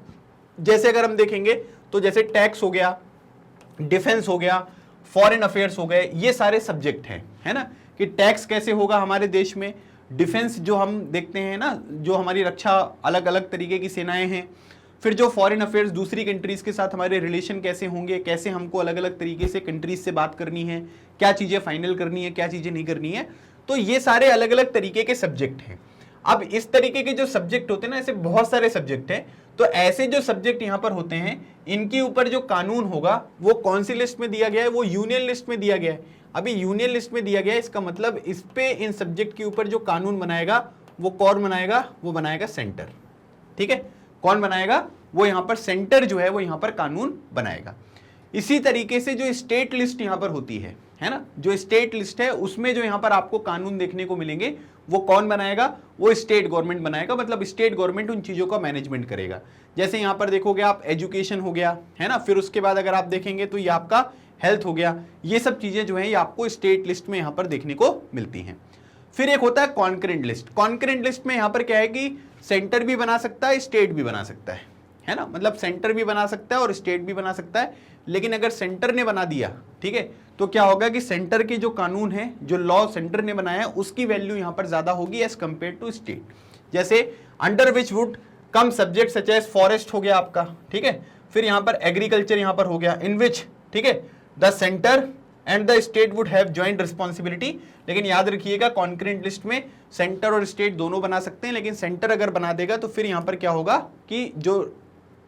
जैसे अगर हम देखेंगे तो जैसे टैक्स हो गया, डिफेंस हो गया, फॉरेन अफेयर्स हो गए, ये सारे सब्जेक्ट हैं, है ना, कि टैक्स कैसे होगा हमारे देश में, डिफेंस जो हम देखते हैं ना, जो हमारी रक्षा अलग अलग तरीके की सेनाएं हैं, फिर जो फॉरेन अफेयर्स दूसरी कंट्रीज के साथ हमारे रिलेशन कैसे होंगे, कैसे हमको अलग अलग तरीके से कंट्रीज से बात करनी है, क्या चीजें फाइनल करनी है, क्या चीजें नहीं करनी है, तो ये सारे अलग अलग तरीके के सब्जेक्ट हैं। अब इस तरीके के जो सब्जेक्ट होते हैं ना, ऐसे बहुत सारे सब्जेक्ट हैं, तो ऐसे जो सब्जेक्ट यहाँ पर होते हैं इनके ऊपर जो कानून होगा वो कौन सी लिस्ट में दिया गया है, वो यूनियन लिस्ट में दिया गया है। अभी यूनियन लिस्ट में दिया गया है, इसका मतलब इस पे इन सब्जेक्ट के ऊपर जो कानून बनाएगा वो कौन बनाएगा, वो बनाएगा सेंटर। ठीक है, कौन बनाएगा, वो यहाँ पर सेंटर जो है वो यहाँ पर कानून बनाएगा। इसी तरीके से जो स्टेट लिस्ट यहां पर होती है ना, जो स्टेट लिस्ट है उसमें जो यहां पर आपको कानून देखने को मिलेंगे वो कौन बनाएगा, वो स्टेट गवर्नमेंट बनाएगा। मतलब स्टेट गवर्नमेंट उन चीजों का मैनेजमेंट करेगा। जैसे यहां पर देखोगे आप एजुकेशन हो गया है ना, फिर उसके बाद अगर आप देखेंगे तो ये आपका हेल्थ हो गया। ये सब चीजें जो है ये आपको स्टेट लिस्ट में यहां पर देखने को मिलती हैं। फिर एक होता है कॉन्करेंट लिस्ट। कॉन्करेंट लिस्ट में यहां पर क्या है कि सेंटर भी बना सकता है, स्टेट भी बना सकता है ना, मतलब सेंटर भी बना सकता है और स्टेट भी बना सकता है। लेकिन अगर सेंटर ने बना दिया, ठीक है, तो क्या होगा कि सेंटर के जो कानून है, जो लॉ सेंटर ने बनाया है, उसकी वैल्यू यहां पर ज्यादा होगी एज कंपेयर टू स्टेट। जैसे under which would come subject such as forest हो गया आपका, ठीक है, फिर यहां पर एग्रीकल्चर यहां पर हो गया, इन विच, ठीक है, the centre and the state would have joint responsibility. लेकिन याद रखिएगा कॉन्करेंट लिस्ट में सेंटर और स्टेट दोनों बना सकते हैं, लेकिन सेंटर अगर बना देगा तो फिर यहां पर क्या होगा कि जो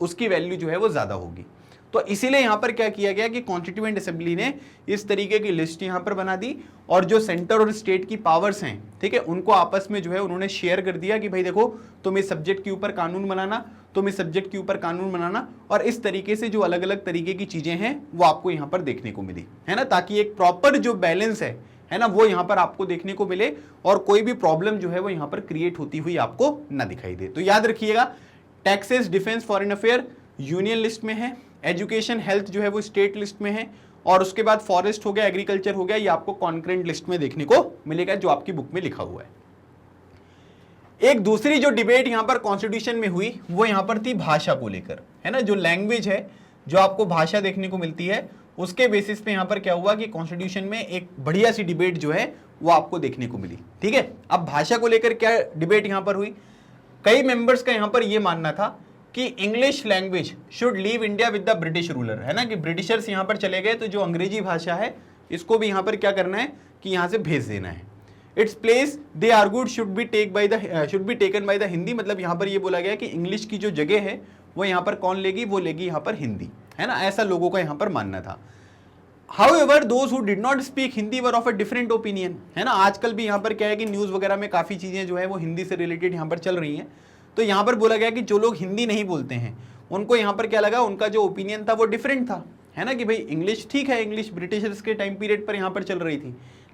उसकी वैल्यू जो है वो ज्यादा होगी। तो इसीलिए यहां पर क्या किया गया कि कॉन्स्टिट्यूएंट असेंबली ने इस तरीके की लिस्ट यहां पर बना दी और जो सेंटर और स्टेट की पावर्स हैं, ठीक है, उनको आपस में जो है उन्होंने शेयर कर दिया कि भाई देखो तुम इस सब्जेक्ट के ऊपर कानून बनाना, तुम इस सब्जेक्ट के ऊपर कानून बनाना, और इस तरीके से जो अलग अलग तरीके की चीजें हैं वो आपको यहां पर देखने को मिली है ना, ताकि एक प्रॉपर जो बैलेंस है ना, वो यहां पर आपको देखने को मिले और कोई भी प्रॉब्लम जो है वो यहां पर क्रिएट होती हुई आपको ना दिखाई दे। तो याद रखिएगा taxes, defence, foreign affair union list में है, एजुकेशन, हेल्थ जो है वो स्टेट लिस्ट में है, और उसके बाद फॉरेस्ट हो गया, एग्रीकल्चर हो गया, ये आपको कॉन्करेंट लिस्ट में देखने को मिलेगा जो आपकी बुक में लिखा हुआ है। एक दूसरी जो डिबेट यहां पर कॉन्स्टिट्यूशन में हुई वो यहां पर थी भाषा को लेकर, है ना, जो लैंग्वेज है, जो आपको भाषा देखने को मिलती है, उसके बेसिस पे यहां पर क्या हुआ कि कॉन्स्टिट्यूशन में एक बढ़िया सी डिबेट जो है वो आपको देखने को मिली। ठीक है, अब भाषा को लेकर क्या डिबेट यहां पर हुई, कई मेंबर्स का यहां पर यह मानना था कि English language should leave India with the British ruler, है ना, कि ब्रिटिशर्स यहां पर चले गए तो जो अंग्रेजी भाषा है इसको भी यहां पर क्या करना है कि यहां से भेज देना है। Its place they argued should be taken by the Hindi, मतलब यहां पर ये बोला गया कि इंग्लिश की जो जगह है वो यहां पर कौन लेगी, वो लेगी यहां पर हिंदी, है ना, ऐसा लोगों का यहां पर मानना था। However, those who did not speak Hindi were of a different opinion, है ना, आजकल भी यहाँ पर क्या है कि न्यूज़ वगैरह में काफ़ी चीज़ें जो है वो हिंदी से रिलेटेड यहाँ पर चल रही हैं। तो यहाँ पर बोला गया कि जो लोग हिंदी नहीं बोलते हैं उनको यहाँ पर क्या लगा, उनका जो ओपिनियन था वो डिफरेंट था, है ना, कि भाई इंग्लिश ठीक है, इंग्लिश ब्रिटिशर्स के टाइम पीरियड पर यहाँ पर चल रही थी,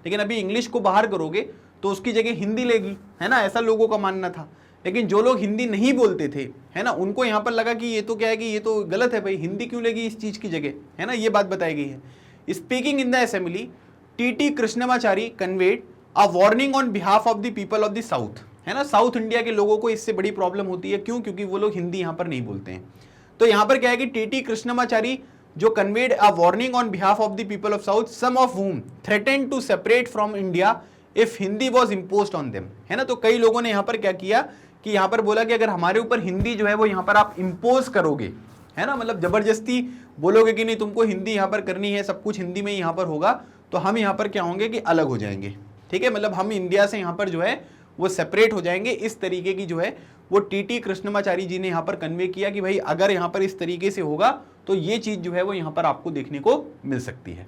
लेकिन अभी इंग्लिश को बाहर करोगे तो उसकी जगह हिंदी लेगी, है ना, ऐसा लोगों का मानना था। लेकिन जो लोग हिंदी नहीं बोलते थे, है ना, उनको यहाँ पर लगा कि ये तो क्या है कि ये तो गलत है भाई, हिंदी क्यों लेगी इस चीज़ की जगह, है ना, ये बात बताई गई है। Speaking in the assembly, T.T. Krishnamachari conveyed a warning on behalf of the people of the South, है ना, साउथ इंडिया के लोगों को इससे बड़ी प्रॉब्लम होती है, क्यों, क्योंकि वो लोग हिंदी यहाँ पर नहीं बोलते हैं। तो यहाँ पर क्या है कि टी कृष्णमाचारी जो conveyed a warning on behalf of the people of south, some of whom threatened to separate from India if Hindi was imposed on them, है ना, तो कई लोगों ने यहाँ पर क्या किया कि यहाँ पर बोला कि अगर हमारे ऊपर हिंदी जो है वो यहाँ पर आप इम्पोज करोगे, है ना, मतलब जबरदस्ती बोलोगे कि नहीं तुमको हिंदी यहाँ पर करनी है, सब कुछ हिंदी में यहाँ पर होगा, तो हम यहाँ पर क्या होंगे कि अलग हो जाएंगे, ठीक है, मतलब हम इंडिया से यहाँ पर जो है वो सेपरेट हो जाएंगे। इस तरीके की जो है वो टी कृष्णमाचारी जी ने यहाँ पर कन्वे किया कि भाई अगर यहाँ पर इस तरीके से होगा तो ये चीज जो है वो यहाँ पर आपको देखने को मिल सकती है।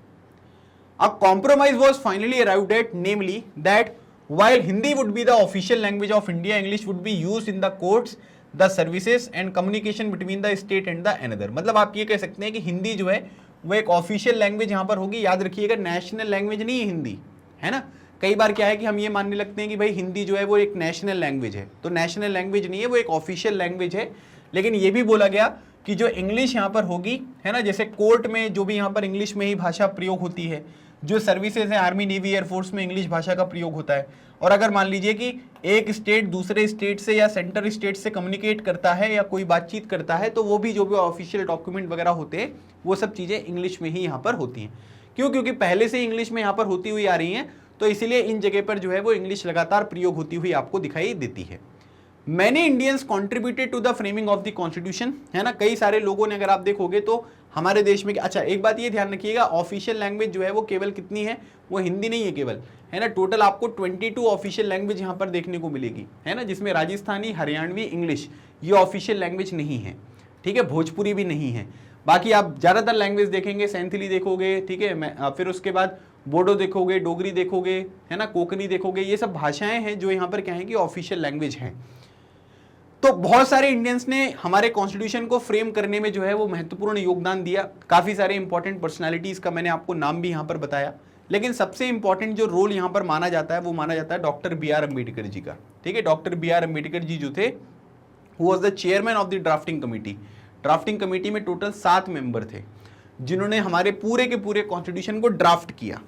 A compromise was finally arrived at, namely that while Hindi would be the official language of India, English would be used in the courts, the services and communication between the state and the another। मतलब आप ये कह सकते हैं कि हिंदी जो है वो एक ऑफिशियल लैंग्वेज यहाँ पर होगी। याद रखिएगा नेशनल लैंग्वेज नहीं है हिंदी, है ना, कई बार क्या है कि हम ये मानने लगते हैं कि भाई हिंदी जो है वो एक नेशनल लैंग्वेज है, तो नेशनल लैंग्वेज नहीं है, वो एक ऑफिशियल लैंग्वेज है। लेकिन ये भी बोला गया कि जो इंग्लिश यहाँ पर होगी, है ना, जैसे कोर्ट में जो भी यहाँ पर इंग्लिश में ही भाषा प्रयोग होती है, जो सर्विसेज है आर्मी नेवी एयरफोर्स में इंग्लिश भाषा का प्रयोग होता है, और अगर मान लीजिए कि एक स्टेट दूसरे स्टेट से या सेंटर स्टेट से कम्युनिकेट करता है या कोई बातचीत करता है, तो वो भी जो भी ऑफिशियल डॉक्यूमेंट वगैरह होते हैं वो सब चीज़ें इंग्लिश में ही यहाँ पर होती हैं। क्यों, क्योंकि पहले से इंग्लिश में यहाँ पर होती हुई आ रही हैं, तो इसीलिए इन जगह पर जो है वो इंग्लिश लगातार प्रयोग होती हुई आपको दिखाई देती है। Many Indians contributed to the framing of the constitution, है ना, कई सारे लोगों ने, अगर आप देखोगे तो हमारे देश में, अच्छा एक बात ये ध्यान रखिएगा, ऑफिशियल लैंग्वेज जो है वो केवल कितनी है, वो हिंदी नहीं है केवल, है ना, टोटल आपको 22 ऑफिशियल लैंग्वेज यहाँ पर देखने को मिलेगी, है ना, जिसमें राजस्थानी, हरियाणवी, इंग्लिश ये ऑफिशियल लैंग्वेज नहीं है, ठीक है, भोजपुरी भी नहीं है। बाकी आप ज़्यादातर लैंग्वेज देखेंगे, सैंथली देखोगे, ठीक है, फिर उसके बाद बोडो देखोगे, डोगरी देखोगे, है ना, कोंकणी देखोगे, ये सब भाषाएं हैं जो यहाँ पर क्या है कि ऑफिशियल लैंग्वेज हैं। तो बहुत सारे इंडियंस ने हमारे कॉन्स्टिट्यूशन को फ्रेम करने में जो है वो महत्वपूर्ण योगदान दिया। काफी सारे इंपॉर्टेंट पर्सनालिटीज का मैंने आपको नाम भी यहां पर बताया, लेकिन सबसे इंपॉर्टेंट जो रोल यहां पर माना जाता है वो माना जाता है doctor B R Ambedkar ji का। ठीक है, doctor B R Ambedkar ji जो थे who was the chairman of the drafting committee. Drafting committee में टोटल 7 मेंबर थे जिन्होंने हमारे पूरे के पूरे कॉन्स्टिट्यूशन को ड्राफ्ट किया।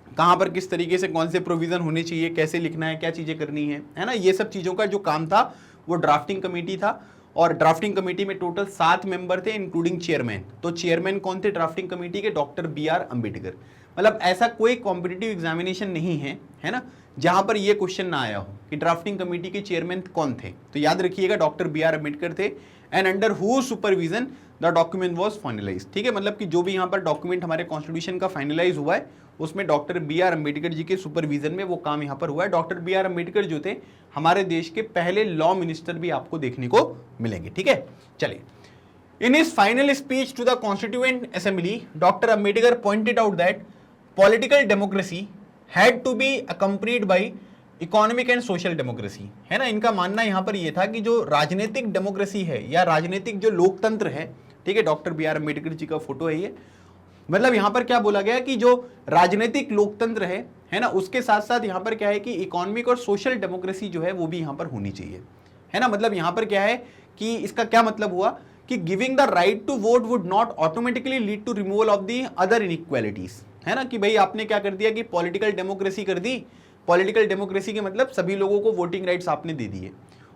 कहां पर किस तरीके से कौन से प्रोविजन होने चाहिए, कैसे लिखना है, क्या चीजें करनी है ना, ये सब चीजों का जो काम था वो ड्राफ्टिंग कमेटी था। और ड्राफ्टिंग कमेटी में टोटल 7 मेंबर थे इंक्लूडिंग चेयरमैन। तो चेयरमैन कौन थे ड्राफ्टिंग कमेटी के? Doctor B R Ambedkar. मतलब ऐसा कोई कॉम्पिटिटिव एग्जामिनेशन नहीं है ना, जहां पर ये क्वेश्चन ना आया हो कि ड्राफ्टिंग कमेटी के चेयरमैन कौन थे। तो याद रखिएगा डॉक्टर बी आर अम्बेडकर थे, and under who supervision the document was finalise. ठीक है, मतलब कि जो भी यहाँ पर डॉक्यूमेंट हमारे कॉन्स्टिट्यूशन का फाइनलाइज हुआ है उसमें doctor B R Ambedkar ji के सुपरविजन में वो काम यहाँ पर हुआ है। डॉक्टर बी आर अम्बेडकर जो थे हमारे देश के पहले लॉ मिनिस्टर भी आपको देखने को मिलेंगे। ठीक है, चलिए। In his final speech to the constituent assembly, doctor Ambedkar pointed out that political democracy had to be accompanied by economic and social democracy. है ना, इनका मानना यहां पर यह था कि जो राजनीतिक डेमोक्रेसी है या राजनीतिक जो लोकतंत्र है, ठीक है, doctor B R Ambedkar ji का फोटो है ये, मतलब यहां पर क्या बोला गया कि जो राजनीतिक लोकतंत्र है ना, उसके साथ साथ यहां पर क्या है कि इकोनॉमिक और सोशल डेमोक्रेसी जो है वो भी यहां पर होनी चाहिए। है ना, मतलब यहां पर क्या है कि इसका क्या मतलब हुआ कि giving the right to vote would not automatically lead to removal of the other inequalities. है ना, कि भाई आपने क्या कर दिया कि पॉलिटिकल डेमोक्रेसी कर दी। पॉलिटिकल डेमोक्रेसी के मतलब सभी लोगों को वोटिंग राइट्स आपने दे दिए,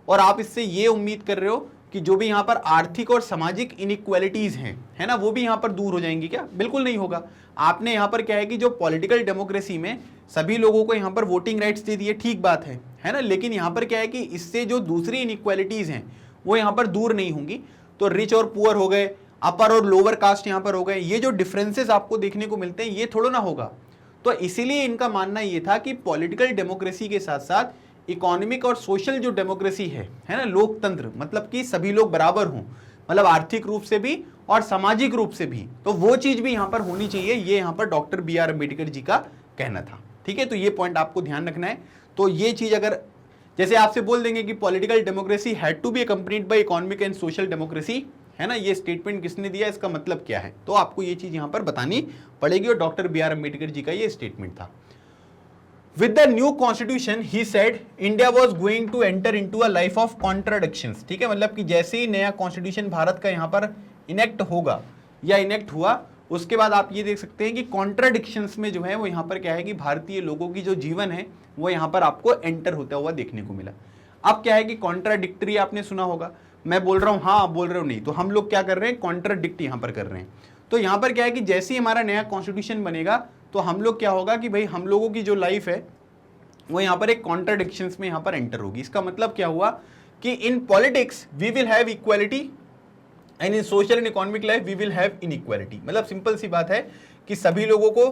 और आप इससे ये उम्मीद कर रहे हो कि जो भी यहाँ पर आर्थिक और सामाजिक इनइक्वालिटीज हैं, है ना, वो भी यहाँ पर दूर हो जाएंगी। क्या? बिल्कुल नहीं होगा। आपने यहाँ पर क्या है कि जो पॉलिटिकल डेमोक्रेसी में सभी लोगों को यहाँ पर वोटिंग राइट्स दे दिए, ठीक बात है ना, लेकिन यहाँ पर क्या है कि इससे जो दूसरी इनइक्वालिटीज हैं वो यहाँ पर दूर नहीं होंगी। तो रिच और पुअर हो गए, अपर और लोअर कास्ट यहाँ पर हो गए, ये जो डिफरेंसेस आपको देखने को मिलते हैं ये थोड़ा ना होगा। तो इसीलिए इनका मानना ये था कि पॉलिटिकल डेमोक्रेसी के साथ साथ इकोनॉमिक और सोशल जो डेमोक्रेसी है ना, लोकतंत्र, मतलब कि सभी लोग बराबर हों, मतलब आर्थिक रूप से भी और सामाजिक रूप से भी, तो वो चीज भी यहां पर होनी चाहिए। ये यहां पर doctor B R Ambedkar ji का कहना था। ठीक है, तो ये पॉइंट आपको ध्यान रखना है। तो ये चीज अगर जैसे आपसे बोल देंगे कि political democracy had to be accompanied by economic and social democracy, है ना, ये स्टेटमेंट किसने दिया, इसका मतलब क्या है, तो आपको ये चीज यहां पर बतानी पड़ेगी, और doctor B R Ambedkar ji का ये स्टेटमेंट था। With the new constitution, he said, India was going to enter into a life of contradictions। ठीक है, मतलब कि जैसे ही नया कॉन्स्टिट्यूशन भारत का यहाँ पर इनेक्ट होगा या इनेक्ट हुआ, उसके बाद आप ये देख सकते हैं कि कॉन्ट्राडिक्शंस में जो है वो यहाँ पर क्या है कि भारतीय लोगों की जो जीवन है वो यहाँ पर आपको एंटर होता हुआ देखने को मिला। अब क्या है कि कॉन्ट्राडिक्टरी आपने सुना होगा, मैं बोल रहा हूँ हाँ, आप बोल रहे हो नहीं, तो हम लोग क्या कर रहे हैं, कॉन्ट्राडिक्ट यहाँ पर कर रहे हैं। तो यहाँ पर क्या है कि जैसे ही हमारा नया कॉन्स्टिट्यूशन बनेगा तो हम लोग क्या होगा कि भाई हम लोगों की जो लाइफ है वो यहाँ पर एक कॉन्ट्राडिक्शंस में यहाँ पर एंटर होगी। इसका मतलब क्या हुआ कि in politics we will have equality and in social and economic life we will have inequality. मतलब सिंपल सी बात है कि सभी लोगों को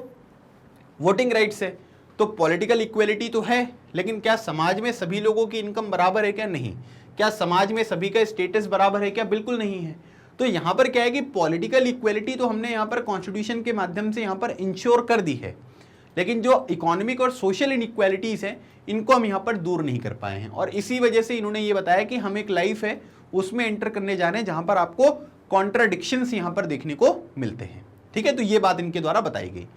वोटिंग राइट्स है, तो पॉलिटिकल इक्वालिटी तो है, लेकिन क्या समाज में सभी लोगों की इनकम बराबर है क्या? नहीं। क्या समाज में सभी का स्टेटस बराबर है क्या? बिल्कुल नहीं है। तो यहाँ पर क्या है कि पॉलिटिकल इक्वालिटी तो हमने यहाँ पर कॉन्स्टिट्यूशन के माध्यम से यहाँ पर इंश्योर कर दी है, लेकिन जो इकोनॉमिक और सोशल इनइक्वालिटीज हैं इनको हम यहाँ पर दूर नहीं कर पाए हैं। और इसी वजह से इन्होंने ये बताया कि हम एक लाइफ है उसमें एंटर करने जा रहे हैं जहां पर आपको कॉन्ट्राडिक्शंस यहाँ पर देखने को मिलते हैं। ठीक है, तो ये बात इनके द्वारा बताई गई।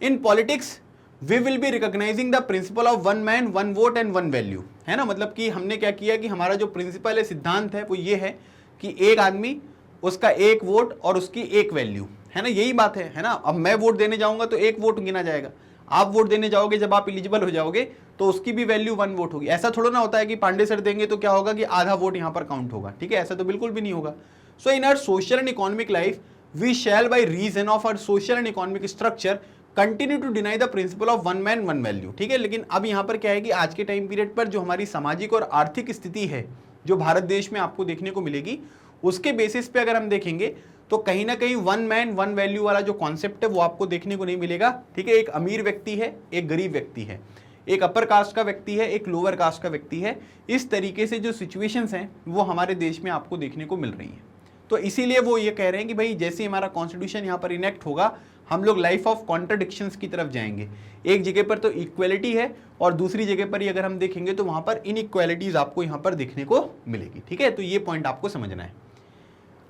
In politics we will be recognising the principle of one man one vote and one value. है ना, मतलब कि हमने क्या किया कि हमारा जो प्रिंसिपल है, सिद्धांत है, वो ये है कि एक आदमी, उसका एक वोट और उसकी एक वैल्यू। है ना, यही बात है ना। अब मैं वोट देने जाऊंगा तो एक वोट गिना जाएगा, आप वोट देने जाओगे जब आप एलिजिबल हो जाओगे तो उसकी भी वैल्यू 1 वोट होगी। ऐसा थोड़ा ना होता है कि पांडे सर देंगे तो क्या होगा कि आधा वोट यहां पर काउंट होगा। ठीक है, ऐसा तो बिल्कुल भी नहीं होगा। So in our social and economic life we shall by reason of our social and economic structure continue to deny the principle of one man one value. ठीक है, लेकिन अब यहां पर क्या है कि आज के टाइम पीरियड पर जो हमारी सामाजिक और आर्थिक स्थिति है जो भारत देश में आपको देखने को मिलेगी, उसके बेसिस पे अगर हम देखेंगे तो कहीं ना कहीं वन मैन वन वैल्यू वाला जो कॉन्सेप्ट है वो आपको देखने को नहीं मिलेगा। ठीक है, एक अमीर व्यक्ति है, एक गरीब व्यक्ति है, एक अपर कास्ट का व्यक्ति है, एक लोअर कास्ट का व्यक्ति है। इस तरीके से जो सिचुएशंस हैं वो हमारे देश में आपको देखने को मिल रही हैं। तो इसीलिए वो ये कह रहे हैं कि भाई जैसे हमारा कॉन्स्टिट्यूशन यहाँ पर इनेक्ट होगा, हम लोग लाइफ ऑफ कॉन्ट्रडिक्शंस की तरफ जाएंगे। एक जगह पर तो इक्वलिटी है और दूसरी जगह पर ही अगर हम देखेंगे तो वहां पर इनइक्वालिटीज आपको यहां पर देखने को मिलेगी। ठीक है, तो ये पॉइंट आपको समझना है।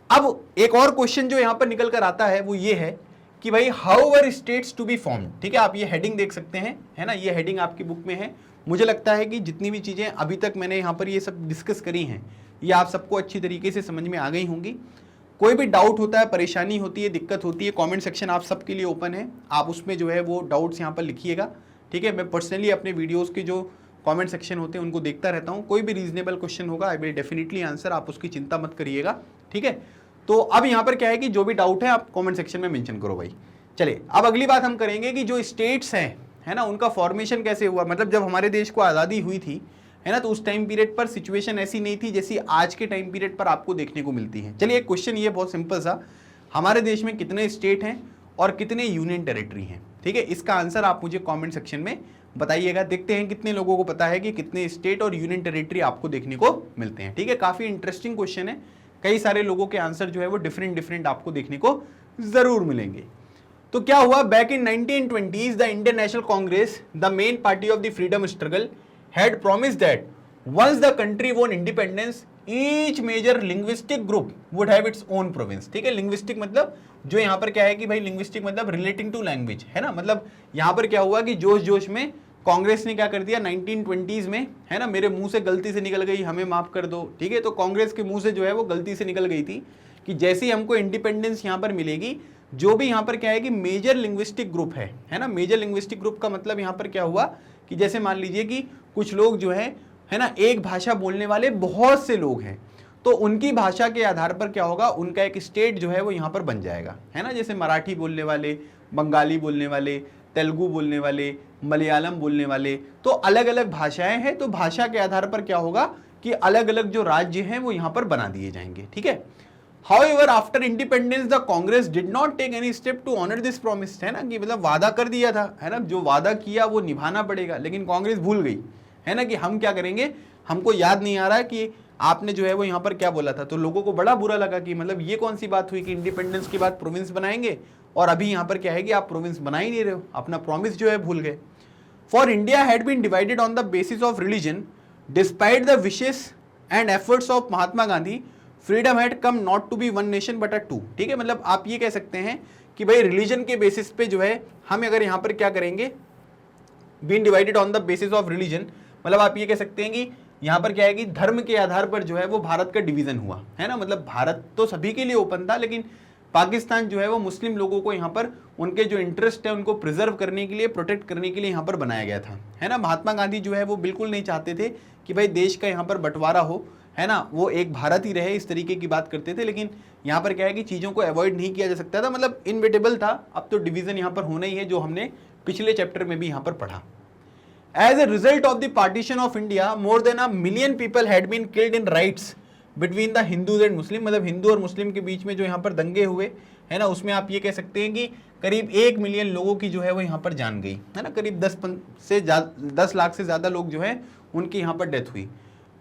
अब एक और क्वेश्चन जो यहां पर निकल कर आता है वो ये है कि भाई how were states to be formed. ठीक है, आप ये हेडिंग देख सकते हैं, है ना, ये हेडिंग आपकी बुक में है। मुझे लगता है कि जितनी भी चीजें अभी तक मैंने यहाँ पर ये सब डिस्कस करी हैं ये आप सबको अच्छी तरीके से समझ में आ गई होंगी। कोई भी डाउट होता है, परेशानी होती है, दिक्कत होती है, कमेंट सेक्शन आप सबके लिए ओपन है, आप उसमें जो है वो डाउट्स यहाँ पर लिखिएगा। ठीक है, मैं पर्सनली अपने वीडियोस के जो कमेंट सेक्शन होते हैं उनको देखता रहता हूँ। कोई भी रीजनेबल क्वेश्चन होगा आई विल डेफिनेटली आंसर, आप उसकी चिंता मत करिएगा। ठीक है, तो अब यहाँ पर क्या है कि जो भी डाउट है आप कॉमेंट सेक्शन में मेंशन करो भाई। चलिए अब अगली बात हम करेंगे कि जो स्टेट्स हैं, है ना, उनका फॉर्मेशन कैसे हुआ। मतलब जब हमारे देश को आज़ादी हुई थी, है ना, तो उस टाइम पीरियड पर सिचुएशन ऐसी नहीं थी जैसी आज के टाइम पीरियड पर आपको देखने को मिलती है। चलिए एक क्वेश्चन ये बहुत सिंपल सा, हमारे देश में कितने स्टेट हैं और कितने यूनियन टेरिटरी हैं। ठीक है, इसका आंसर आप मुझे कमेंट सेक्शन में बताइएगा। देखते हैं कितने लोगों को पता है कि कितने स्टेट और यूनियन टेरिटरी आपको देखने को मिलते हैं। ठीक है, काफी इंटरेस्टिंग क्वेश्चन है, कई सारे लोगों के आंसर जो है वो डिफरेंट आपको देखने को जरूर मिलेंगे। तो क्या हुआ, back in 1920s the Indian national Congress, the main party of the freedom struggle, had promised that once the country won independence each major linguistic group would have its own province। ठीक है, लिंग्विस्टिक मतलब जो यहाँ पर क्या है कि भाई लिंग्विस्टिक मतलब रिलेटिंग टू लैंग्वेज, है ना, मतलब यहाँ पर क्या हुआ कि जोश जोश में कांग्रेस ने क्या कर दिया 1920s में, है ना, मेरे मुंह से गलती से निकल गई, हमें माफ कर दो। ठीक है, तो कांग्रेस के मुंह से जो है वो गलती से निकल गई थी कि जैसे ही हमको इंडिपेंडेंस यहाँ पर मिलेगी, जो भी यहाँ पर क्या है कि मेजर लिंग्विस्टिक ग्रुप है ना, मेजर लिंग्विस्टिक ग्रुप का मतलब यहाँ पर क्या हुआ कि जैसे मान लीजिए कि कुछ लोग जो है ना, एक भाषा बोलने वाले बहुत से लोग हैं, तो उनकी भाषा के आधार पर क्या होगा, उनका एक स्टेट जो है वो यहाँ पर बन जाएगा, है ना। जैसे मराठी बोलने वाले, बंगाली बोलने वाले, तेलुगु बोलने वाले, मलयालम बोलने वाले, तो अलग अलग भाषाएं हैं, तो भाषा के आधार पर क्या होगा कि अलग अलग जो राज्य हैं वो यहाँ पर बना दिए जाएंगे। ठीक है, However, after independence, the Congress did not take any step to honor this promise, है ना, कि मतलब वादा कर दिया था, है ना, जो वादा किया वो निभाना पड़ेगा, लेकिन कांग्रेस भूल गई, है ना, कि हम क्या करेंगे, हमको याद नहीं आ रहा है कि आपने जो है वो यहाँ पर क्या बोला था। तो लोगों को बड़ा बुरा लगा कि मतलब ये कौन सी बात हुई कि इंडिपेंडेंस के बाद प्रोविंस बनाएंगे और अभी यहाँ पर क्या है कि आप प्रोविंस बना ही नहीं रहे हो, अपना प्रॉमिस जो है भूल गए। For India had been divided on the basis of religion despite the wishes and efforts of Mahatma Gandhi, freedom had come not to be one nation but a two. ठीक है, मतलब आप ये कह सकते हैं कि भाई रिलीजन के बेसिस पे जो है हम अगर यहाँ पर क्या करेंगे, been divided on the basis of religion, मतलब आप ये कह सकते हैं कि यहाँ पर क्या है कि धर्म के आधार पर जो है वो भारत का डिवीजन हुआ, है ना। मतलब भारत तो सभी के लिए ओपन था, लेकिन पाकिस्तान जो है वो मुस्लिम लोगों को यहाँ पर उनके जो इंटरेस्ट है उनको प्रिजर्व करने के लिए, प्रोटेक्ट करने के लिए यहाँ पर बनाया गया था, है ना। महात्मा गांधी जो है वो बिल्कुल नहीं चाहते थे कि भाई देश का यहाँ पर बंटवारा हो, है ना, वो एक भारत ही रहे, इस तरीके की बात करते थे। लेकिन यहाँ पर क्या है कि चीज़ों को अवॉइड नहीं किया जा सकता था, मतलब इनविटेबल था, अब तो डिवीजन यहाँ पर होना ही है, जो हमने पिछले चैप्टर में भी यहाँ पर पढ़ा। As a result of the partition of India more than a million people had been killed in riots between the Hindus and Muslim, मतलब हिंदू और मुस्लिम के बीच में जो यहाँ पर दंगे हुए, है ना, उसमें आप ये कह सकते हैं कि करीब 1 मिलियन लोगों की जो है वो यहाँ पर जान गई, है ना, करीब 10 लाख से ज़्यादा लोग जो है उनकी यहाँ पर डेथ हुई।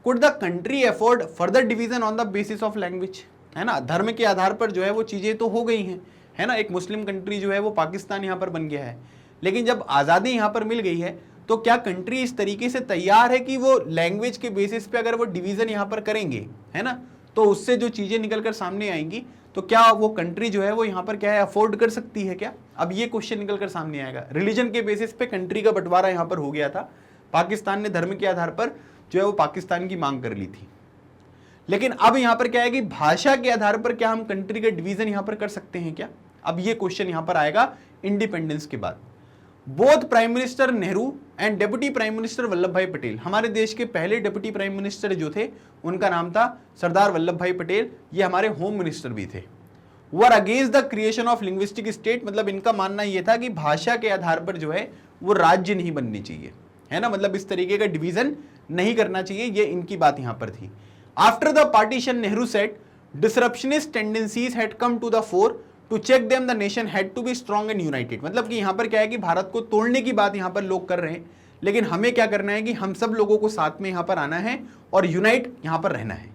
Could the country afford further division on the basis of language, है ना, धर्म के आधार पर जो है वो चीज़ें तो हो गई हैं, है ना, एक मुस्लिम कंट्री जो है वो पाकिस्तान यहाँ पर बन गया है, लेकिन जब आज़ादी यहाँ पर मिल गई है तो क्या कंट्री इस तरीके से तैयार है कि वो लैंग्वेज के बेसिस पे अगर वो डिवीजन यहाँ पर करेंगे, है ना, तो उससे जो चीज़ें निकल कर सामने आएंगी, तो क्या वो कंट्री जो है वो यहाँ पर क्या है अफोर्ड कर सकती है क्या। अब ये क्वेश्चन निकल कर सामने आएगा। रिलीजन के बेसिस पे कंट्री का बंटवारा यहाँ पर हो गया था, पाकिस्तान ने धर्म के आधार पर जो है वो पाकिस्तान की मांग कर ली थी, लेकिन अब यहां पर क्या है कि भाषा के आधार पर क्या हम कंट्री का डिवीजन यहां पर कर सकते हैं क्या। अब ये क्वेश्चन यहां पर आएगा इंडिपेंडेंस के बाद। Both prime minister Nehru and deputy prime minister Vallabh भाई पटेल, हमारे देश के पहले डेप्यूटी प्राइम मिनिस्टर जो थे उनका नाम था सरदार वल्लभ भाई पटेल, ये हमारे होम मिनिस्टर भी थे। Were against the creation of linguistic state, मतलब इनका मानना यह था कि भाषा के आधार पर जो है वो राज्य नहीं बननी चाहिए, है ना, मतलब इस तरीके का डिवीजन नहीं करना चाहिए, ये इनकी बात यहां पर थी। After the partition Nehru said disruptionist tendencies had come to the fore, to check them the nation had to be strong and united, मतलब कि यहां पर क्या है कि भारत को तोड़ने की बात यहां पर लोग कर रहे हैं, लेकिन हमें क्या करना है कि हम सब लोगों को साथ में यहां पर आना है और यूनाइट यहां पर रहना है।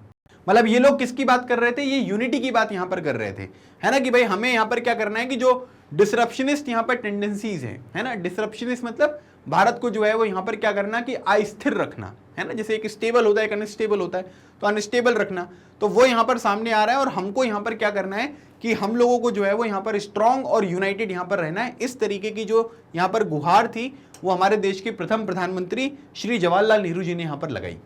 मतलब ये लोग किसकी बात कर रहे थे, ये यूनिटी की बात यहां पर कर रहे थे, है ना, कि भाई हमें यहां पर क्या करना है कि जो डिसरप्शनिस्ट यहाँ पर टेंडेंसीज हैं, है ना। डिसरप्शनिस्ट मतलब भारत को जो है वो यहाँ पर क्या करना कि अस्थिर रखना, है ना। जैसे एक स्टेबल होता है, एक अनस्टेबल होता है, तो अनस्टेबल रखना, तो वो यहाँ पर सामने आ रहा है। और हमको यहाँ पर क्या करना है कि हम लोगों को जो है वो यहाँ पर स्ट्रांग और यूनाइटेड यहाँ पर रहना है। इस तरीके की जो यहाँ पर गुहार थी वो हमारे देश के प्रथम प्रधानमंत्री श्री जवाहरलाल नेहरू जी ने यहाँ पर लगाई।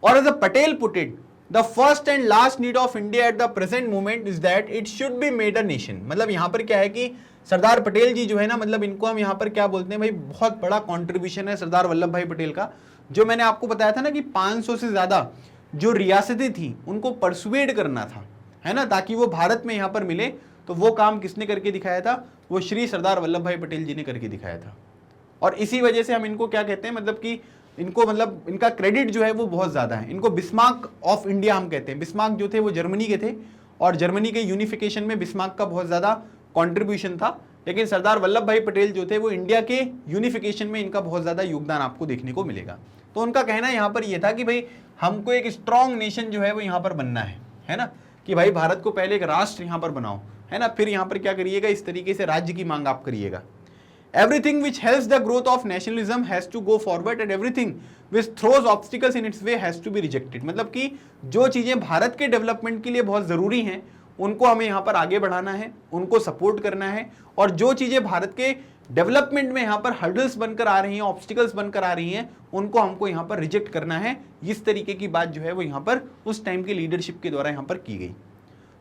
और as Patel put it, the first and last need of India at the present moment is that it should be made a nation. मतलब यहाँ पर क्या है कि सरदार पटेल जी जो है ना, मतलब इनको हम यहाँ पर क्या बोलते हैं भाई, बहुत बड़ा कंट्रीब्यूशन है सरदार वल्लभ भाई पटेल का। जो मैंने आपको बताया था ना कि 500 से ज्यादा जो रियासतें थी उनको परसुएड करना था, है ना, ताकि वो भारत में यहाँ पर मिले। तो वो काम किसने करके दिखाया था? वो श्री सरदार वल्लभ भाई पटेल जी ने करके दिखाया था। और इसी वजह से हम इनको क्या कहते हैं, मतलब कि इनको, मतलब इनका क्रेडिट जो है वो बहुत ज्यादा है। इनको बिस्मार्क ऑफ इंडिया हम कहते हैं। बिस्मार्क जो थे वो जर्मनी के थे और जर्मनी के यूनिफिकेशन में बिस्मार्क का बहुत ज्यादा कंट्रीब्यूशन था, लेकिन सरदार वल्लभ भाई पटेल जो थे वो इंडिया के यूनिफिकेशन में इनका बहुत ज्यादा योगदान आपको देखने को मिलेगा। तो उनका कहना यहाँ पर यह था कि भाई हमको एक स्ट्रॉन्ग नेशन जो है वो यहाँ पर बनना है ना, कि भाई भारत को पहले एक राष्ट्र यहाँ पर बनाओ, है ना, फिर यहाँ पर क्या करिएगा, इस तरीके से राज्य की मांग आप करिएगा। Everything which helps the growth of nationalism has to go forward and everything which throws obstacles in its way has to be rejected। मतलब कि जो चीजें भारत के डेवलपमेंट के लिए बहुत जरूरी हैं उनको हमें यहाँ पर आगे बढ़ाना है, उनको सपोर्ट करना है। और जो चीजें भारत के डेवलपमेंट में यहाँ पर हर्डल्स बनकर आ रही हैं, ऑब्स्टिकल्स बनकर आ रही हैं, उनको हमको यहाँ पर रिजेक्ट करना है। इस तरीके की बात जो है वो यहाँ पर उस टाइम की लीडरशिप के द्वारा यहाँ पर की गई।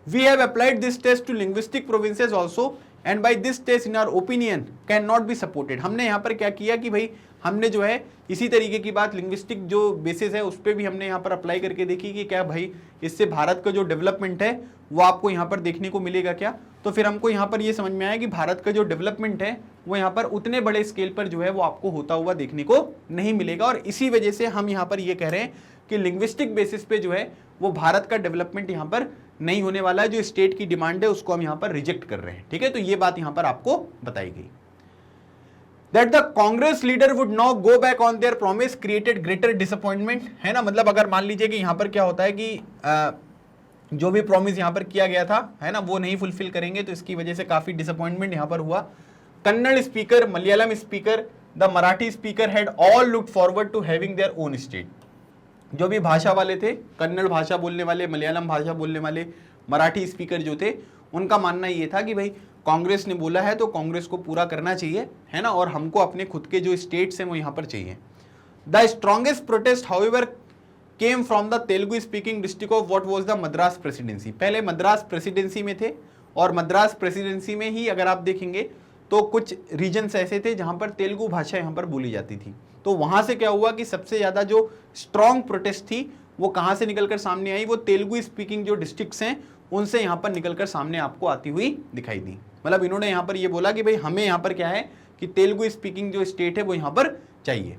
We have applied this test to linguistic provinces also and by this test in our opinion cannot be supported। हमने यहाँ पर क्या किया कि भाई हमने जो है इसी तरीके की बात लिंग्विस्टिक जो बेसिस है उस पर भी हमने यहाँ पर अप्लाई करके देखी कि क्या भाई इससे भारत का जो डेवलपमेंट है वो आपको यहाँ पर देखने को मिलेगा क्या। तो फिर हमको यहाँ पर ये समझ में आया कि भारत का जो डेवलपमेंट है वो यहाँ पर उतने बड़े स्केल पर जो है वो आपको होता हुआ देखने को नहीं मिलेगा। और इसी वजह से हम यहाँ पर ये कह रहे हैं कि लिंग्विस्टिक बेसिस पे जो है वो भारत का डेवलपमेंट यहाँ पर नहीं होने वाला है। जो स्टेट की डिमांड है उसको हम यहाँ पर रिजेक्ट कर रहे हैं, ठीक है। तो ये बात यहाँ पर आपको बताई गई। That the Congress leader would now go back on their promise created greater disappointment, है ना। मतलब अगर मान लीजिए कि यहाँ पर क्या होता है कि जो भी प्रॉमिस यहाँ पर किया गया था, है ना, वो नहीं फुलफिल करेंगे तो इसकी वजह से काफी डिसअपॉइंटमेंट यहाँ पर हुआ। Kannada speaker, Malayalam speaker, the Marathi speaker had all looked forward to having their own state. जो भी भाषा वाले थे, कन्नड़ भाषा बोलने वाले, मलयालम भाषा बोलने वाले, मराठी स्पीकर जो थे, उनका मानना ये था कि भाई कांग्रेस ने बोला है तो कांग्रेस को पूरा करना चाहिए, है ना, और हमको अपने खुद के जो स्टेट्स हैं वो यहाँ पर चाहिए। The strongest protest however came from the Telugu speaking district of what was the Madras presidency. पहले मद्रास प्रेसिडेंसी में थे और मद्रास प्रेसिडेंसी में ही अगर आप देखेंगे तो कुछ रीजन्स ऐसे थे जहां पर तेलुगु भाषा यहाँ पर बोली जाती थी। तो वहां से क्या हुआ कि सबसे ज्यादा जो स्ट्रॉन्ग प्रोटेस्ट थी वो कहां से निकलकर सामने आई, वो तेलुगु स्पीकिंग जो डिस्ट्रिक्ट्स हैं उनसे यहाँ पर निकलकर सामने आपको आती हुई दिखाई दी। मतलब इन्होंने यहाँ पर ये बोला कि भाई हमें यहाँ पर क्या है कि तेलुगु स्पीकिंग जो स्टेट है वो यहाँ पर चाहिए।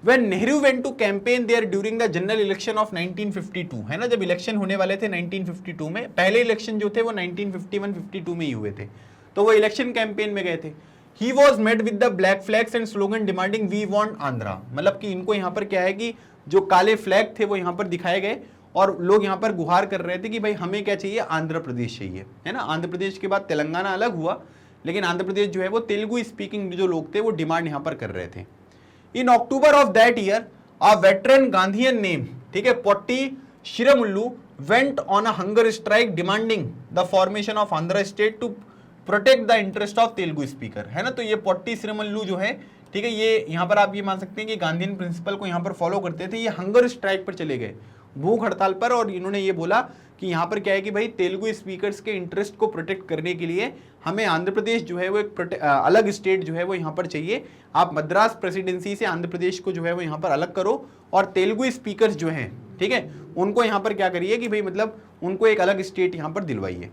When Nehru went to campaign there during the general election of 1952, है ना, जब इलेक्शन होने वाले थे 1952 में, पहले इलेक्शन जो थे वो 1951-52 में ही हुए थे, तो वो इलेक्शन कैंपेन में गए थे। He was met with the black flags and slogan demanding we want Andhra। मतलब कि इनको यहाँ पर क्या है कि जो काले फ्लैग थे वो यहाँ पर दिखाए गए और लोग यहाँ पर गुहार कर रहे थे कि भाई हमें क्या चाहिए, आंध्र प्रदेश चाहिए, है ना। आंध्र प्रदेश के बाद तेलंगाना अलग हुआ, लेकिन आंध्र प्रदेश जो है वो तेलुगु स्पीकिंग जो लोग थे वो डिमांड यहाँ पर कर रहे थे। In October of that year a veteran Gandhian name, ठीक है, Potti Sriramulu went on a hunger strike demanding the formation of Andhra state to protect the interest of Telugu speaker, है ना। तो ये पोट्टी श्रीरामुलु जो है, ठीक है, ये यहाँ पर आप ये मान सकते हैं कि गांधीयन प्रिंसिपल को यहाँ पर फॉलो करते थे। ये हंगर स्ट्राइक पर चले गए, भूख हड़ताल पर, और इन्होंने ये बोला कि यहाँ पर क्या है कि भाई तेलुगु स्पीकर्स के इंटरेस्ट को प्रोटेक्ट करने के लिए हमें आंध्र प्रदेश जो है वो एक अलग स्टेट जो है वो यहाँ पर चाहिए। आप मद्रास प्रेसिडेंसी से आंध्र प्रदेश को जो है वो यहाँ पर अलग करो और तेलुगु स्पीकर्स जो हैं, ठीक है, उनको यहाँ पर क्या करिए कि भाई मतलब उनको एक अलग स्टेट यहाँ पर दिलवाइए।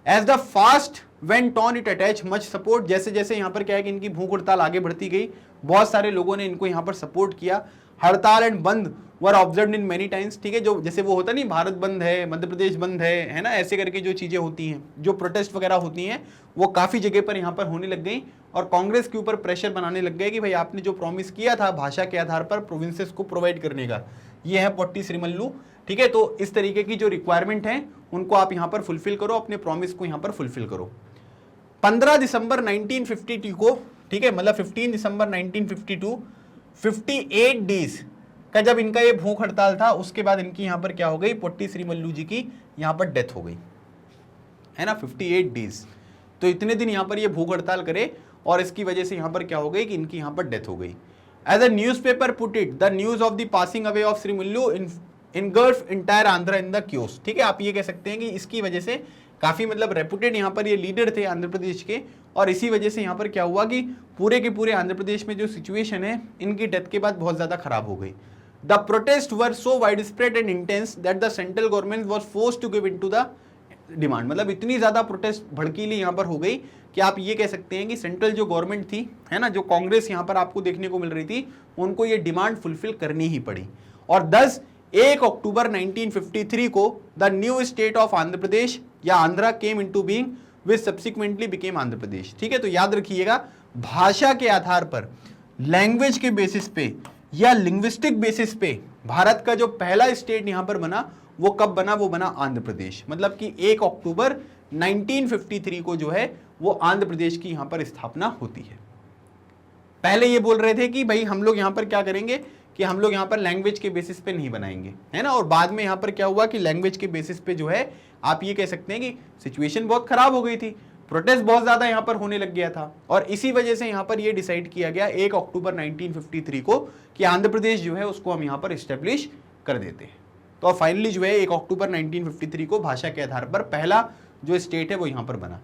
As the fast went on it attach much support. जैसे जैसे यहाँ पर क्या है कि इनकी भूख हड़ताल आगे बढ़ती गई, बहुत सारे लोगों ने इनको यहाँ पर सपोर्ट किया। हड़ताल एंड बंद वर ऑब्जर्व्ड इन मेनी टाइम्स, ठीक है, जो जैसे वो होता नहीं, भारत बंद है, मध्य प्रदेश बंद है ना, ऐसे करके जो चीजें होती हैं, जो प्रोटेस्ट वगैरह होती हैं, वो काफी जगह पर यहाँ पर होने लग गई और कांग्रेस के ऊपर प्रेशर बनाने लग गए कि भाई आपने जो प्रॉमिस किया था भाषा के आधार पर प्रोविंसेस को प्रोवाइड करने का, ये है पोट्टी श्रीरामुलु, ठीक है। तो इस तरीके की जो रिक्वायरमेंट है उनको आप यहाँ पर फुलफिल करो, अपने प्रॉमिस को यहाँ पर फुलफिल करो। 15 दिसंबर 1952 को, ठीक है, मतलब 15 दिसंबर 1952, 58 डेज का जब इनका ये भूख हड़ताल था, उसके बाद इनकी यहां पर क्या हो गई, पोट्टी श्रीमल्लू जी की यहां पर डेथ हो गई, है ना, 58 डेज। तो इतने दिन यहां पर ये भूख हड़ताल करे और इसकी वजह से यहां पर क्या हो गई कि इनकी यहां पर डेथ हो गई। As a newspaper put it, the news of the passing away of Sriramulu engulf entire Andhra in the chaos, ठीक है, आप ये कह सकते हैं कि इसकी वजह से काफी मतलब रेपुटेड यहाँ पर ये लीडर थे आंध्र प्रदेश के, और इसी वजह से यहाँ पर क्या हुआ कि पूरे के पूरे आंध्र प्रदेश में जो सिचुएशन है इनकी डेथ के बाद बहुत ज्यादा खराब हो गई। The protest were so wide spread and intense that the central government was force to give in to the demand, मतलब इतनी ज्यादा प्रोटेस्ट भड़कीली यहाँ पर हो गई कि आप ये कह सकते हैं कि सेंट्रल जो गवर्नमेंट थी, है ना, जो कांग्रेस यहाँ पर आपको देखने को मिल रही थी, उनको ये डिमांड फुलफिल करनी ही पड़ी। और 1 अक्टूबर 1953 को the new state of Andhra Pradesh या Andhra came into being which subsequently became Andhra Pradesh, ठीक है। तो याद रखिएगा, भाषा के आधार पर, लैंग्वेज के बेसिस पे या लिंग्विस्टिक बेसिस पे भारत का जो पहला स्टेट यहां पर बना, वो कब बना, वो बना आंध्र प्रदेश, मतलब कि 1 अक्टूबर 1953 को जो है वो आंध्र प्रदेश की यहां पर स्थापना होती है। पहले ये बोल रहे थे कि भाई हम लोग यहां पर क्या करेंगे कि हम लोग यहां पर लैंग्वेज के बेसिस पे नहीं बनाएंगे, है ना, और बाद में यहां पर क्या हुआ कि लैंग्वेज के बेसिस पे जो है आप ये कह सकते हैं कि सिचुएशन बहुत खराब हो गई थी, प्रोटेस्ट बहुत ज्यादा यहां पर होने लग गया था, और इसी वजह से यहां पर ये डिसाइड किया गया 1 अक्टूबर 1953 को कि आंध्र प्रदेश जो है उसको हम यहां पर एस्टेब्लिश कर देते हैं। तो फाइनली जो है 1 अक्टूबर 1953 को भाषा के आधार पर पहला जो स्टेट है वो यहां पर बना।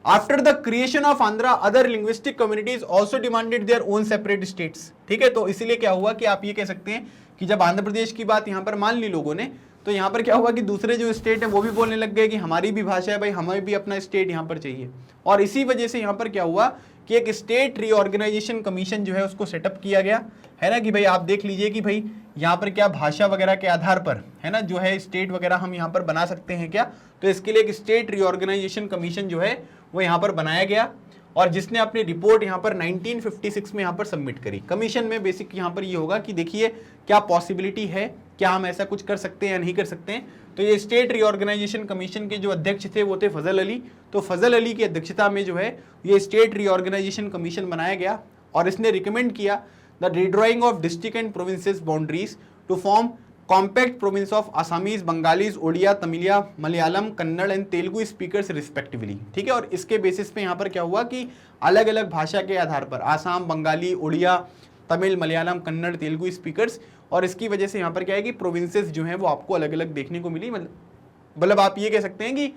After the creation of Andhra, other linguistic communities also demanded their own separate states, ठीक है। तो इसीलिए क्या हुआ कि आप ये कह सकते हैं कि जब आंध्र प्रदेश की बात यहां पर मान ली लोगों ने, तो यहां पर क्या हुआ कि दूसरे जो स्टेट है वो भी बोलने लग गए कि हमारी भी भाषा है भाई, हमें भी अपना स्टेट यहां पर चाहिए। और इसी वजह से यहां पर क्या हुआ कि एक स्टेट रीऑर्गेनाइजेशन कमीशन जो है उसको सेटअप किया गया, है ना, कि भाई आप देख लीजिए कि भाई यहाँ पर क्या भाषा वगैरह के आधार पर, है ना, जो है स्टेट वगैरह हम यहाँ पर बना सकते हैं क्या। तो इसके लिए एक स्टेट रीऑर्गेनाइजेशन कमीशन जो है वो यहाँ पर बनाया गया, और जिसने अपनी रिपोर्ट यहाँ पर 1956 में यहाँ पर सबमिट करी। कमीशन में बेसिक यहाँ पर ये होगा कि देखिए क्या पॉसिबिलिटी है, क्या हम ऐसा कुछ कर सकते हैं या नहीं कर सकते हैं। तो ये स्टेट रीऑर्गेनाइजेशन कमीशन के जो अध्यक्ष थे वो थे फजल अली। तो फजल अली की अध्यक्षता में जो है ये स्टेट रीऑर्गेनाइजेशन कमीशन बनाया गया, और इसने रिकमेंड किया the redrawing of district and provinces boundaries to form compact province of Assamese, Bengalis, Odia, Tamil, Malayalam, Kannada and Telugu speakers respectively, ठीक है। और इसके बेसिस पे यहाँ पर क्या हुआ कि अलग अलग भाषा के आधार पर आसाम, बंगाली, ओडिया, तमिल, मलयालम, कन्नड़, तेलुगु स्पीकर्स, और इसकी वजह से यहाँ पर क्या है कि प्रोविंसेस जो हैं वो आपको अलग अलग देखने को मिली। मतलब आप ये कह सकते हैं कि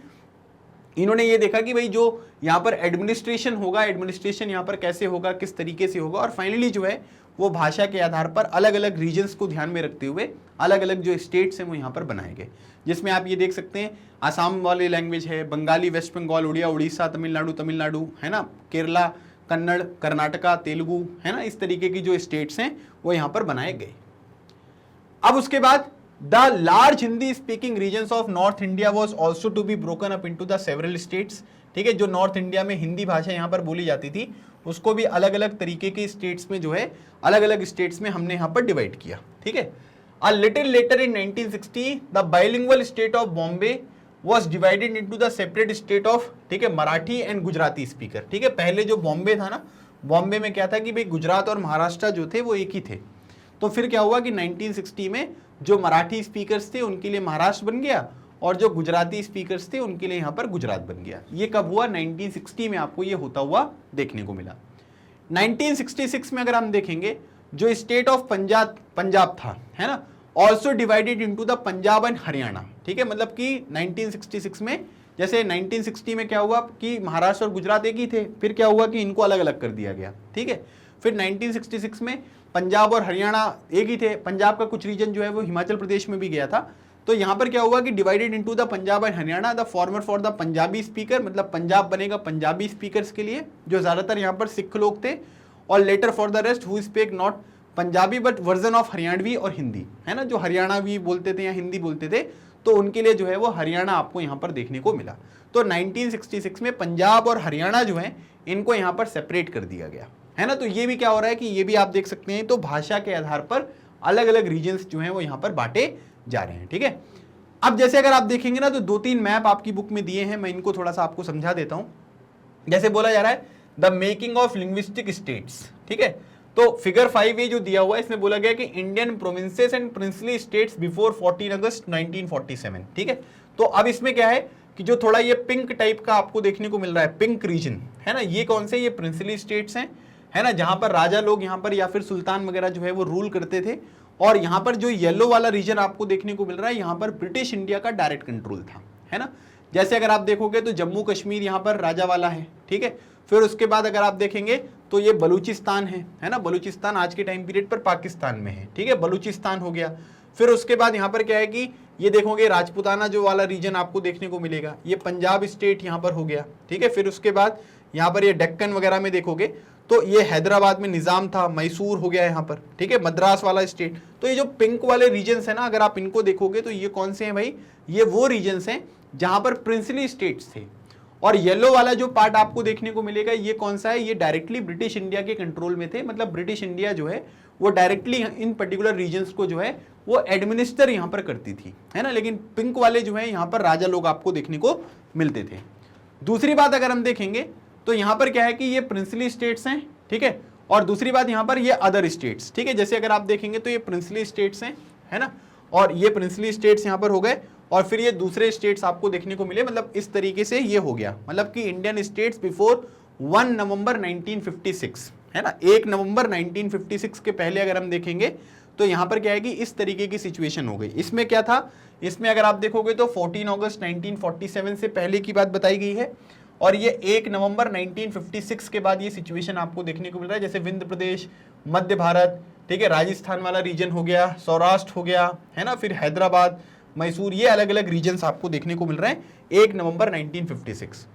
इन्होंने ये देखा कि भाई जो यहाँ पर एडमिनिस्ट्रेशन होगा, एडमिनिस्ट्रेशन यहाँ पर कैसे होगा, किस तरीके से होगा, और फाइनली जो है वो भाषा के आधार पर अलग अलग रीजन्स को ध्यान में रखते हुए अलग अलग जो स्टेट्स हैं वो यहाँ पर बनाए गए, जिसमें आप ये देख सकते हैं आसाम वाली लैंग्वेज है, बंगाली वेस्ट बंगाल, उड़िया उड़ीसा, तमिलनाडु, है ना, केरला, कन्नड़, कर्नाटका, तेलुगु, है ना, इस तरीके की जो स्टेट्स हैं वो यहाँ पर बनाए गए। अब उसके बाद the large Hindi speaking regions of north India was also to be broken up into the several states, ठीक है। जो नॉर्थ इंडिया में हिंदी भाषा यहाँ पर बोली जाती थी उसको भी अलग अलग तरीके के स्टेट्स में जो है अलग अलग स्टेट्स में हमने यहाँ पर डिवाइड किया, ठीक है। A little letter in 1960 the bilingual state of Bombay was divided into the separate state of, ठीक है, मराठी एंड गुजराती स्पीकर, ठीक है। पहले जो बॉम्बे था ना, बॉम्बे में क्या था कि भाई गुजरात और महाराष्ट्र जो थे वो एक ही थे। तो फिर क्या हुआ कि 1960 में जो मराठी स्पीकर्स थे उनके लिए महाराष्ट्र बन गया, और जो गुजराती स्पीकर्स थे उनके लिए यहाँ पर गुजरात बन गया। ये कब हुआ? 1960 में आपको ये होता हुआ देखने को मिला। 1966 में अगर हम देखेंगे जो स्टेट ऑफ पंजाब था, है ना, also divided into the Punjab and Haryana, ठीक है। मतलब कि 1966 में, जैसे 1960 में क्या हुआ कि महाराष्ट्र और गुजरात एक ही थे, फिर क्या हुआ कि इनको अलग अलग कर दिया गया, ठीक है। फिर 1966 में पंजाब और हरियाणा एक ही थे, पंजाब का कुछ रीजन जो है वो हिमाचल प्रदेश में भी गया था। तो यहाँ पर क्या हुआ कि divided into the Punjab and Haryana, the former for the Punjabi speaker, मतलब पंजाब बनेगा पंजाबी स्पीकर्स के लिए जो ज्यादातर यहाँ पर सिख लोग थे, और later for the rest who speak not Punjabi but version of Haryanvi और हिंदी, है ना, जो हरियाणावी बोलते थे या हिंदी बोलते थे, तो उनके लिए जो है वो हरियाणा आपको यहाँ पर देखने को मिला। तो 1966 में पंजाब और हरियाणा जो है इनको यहाँ पर सेपरेट कर दिया गया, है ना। तो ये भी क्या हो रहा है कि ये भी आप देख सकते हैं, तो भाषा के आधार पर अलग अलग रीजन्स जो हैं वो यहाँ पर बांटे जा रहे हैं, ठीक है। अब जैसे अगर आप देखेंगे ना तो 2-3 मैप आपकी बुक में दिए हैं, मैं इनको थोड़ा सा आपको समझा देता हूं। जैसे बोला जा रहा है the making of linguistic states, ठीक है। तो फिगर 5 ये जो दिया हुआ है इसमें बोला गया कि Indian provinces and princely states before 14 अगस्त 1947, ठीक है। तो अब इसमें क्या है कि जो थोड़ा ये पिंक टाइप का आपको देखने को मिल रहा है, पिंक रीजन है ना, ये कौन से, ये प्रिंसली स्टेट्स हैं, है ना, जहां पर राजा लोग यहाँ पर या फिर सुल्तान वगैरह जो है वो रूल करते थे। और यहाँ पर जो येलो वाला रीजन आपको देखने को मिल रहा है, यहाँ पर ब्रिटिश इंडिया का डायरेक्ट कंट्रोल था, है ना। जैसे अगर आप देखोगे तो जम्मू कश्मीर यहाँ पर राजा वाला है, ठीक है। फिर उसके बाद अगर आप देखेंगे तो ये बलूचिस्तान है ना, बलूचिस्तान आज के टाइम पीरियड पर पाकिस्तान में है, ठीक है, बलूचिस्तान हो गया। फिर उसके बाद यहाँ पर क्या है कि ये देखोगे राजपूताना जो वाला रीजन आपको देखने को मिलेगा, ये पंजाब स्टेट यहाँ पर हो गया, ठीक है। फिर उसके बाद यहाँ पर ये डेक्कन वगैरह में देखोगे तो ये हैदराबाद में निजाम था, मैसूर हो गया यहाँ पर, ठीक है, मद्रास वाला स्टेट। तो ये जो पिंक वाले रीजन्स है ना, अगर आप इनको देखोगे तो ये कौन से हैं भाई, ये वो रीजन्स हैं जहां पर प्रिंसली स्टेट्स थे। और येलो वाला जो पार्ट आपको देखने को मिलेगा ये कौन सा है, ये डायरेक्टली ब्रिटिश इंडिया के कंट्रोल में थे, मतलब ब्रिटिश इंडिया जो है वो डायरेक्टली इन पर्टिकुलर रीजन्स को जो है वो एडमिनिस्टर यहाँ पर करती थी, है ना। लेकिन पिंक वाले जो है यहाँ पर राजा लोग आपको देखने को मिलते थे। दूसरी बात अगर हम देखेंगे तो यहाँ पर क्या है कि ये प्रिंसली स्टेट्स हैं, ठीक है। और दूसरी बात यहाँ पर ये अदर स्टेट्स, ठीक है। जैसे अगर आप देखेंगे तो ये प्रिंसली स्टेट्स हैं, है ना, और ये प्रिंसली स्टेट्स यहाँ पर हो गए। और फिर ये दूसरे स्टेट्स आपको देखने को मिले, मतलब इस तरीके से ये हो गया, मतलब कि इंडियन स्टेट्स बिफोर 1 नवंबर 1956, है ना, 1 नवंबर 1956 के पहले अगर हम देखेंगे तो यहाँ पर क्या है कि इस तरीके की सिचुएशन हो गई। इसमें क्या था, इसमें अगर आप देखोगे तो 14 अगस्त 1947 से पहले की बात बताई गई है। और ये 1 नवंबर 1956 के बाद ये सिचुएशन आपको देखने को मिल रहा है, जैसे विंध्य प्रदेश, मध्य भारत, ठीक है, राजस्थान वाला रीजन हो गया, सौराष्ट्र हो गया, है ना, फिर हैदराबाद, मैसूर, ये अलग अलग रीजन्स आपको देखने को मिल रहे हैं 1 नवंबर 1956।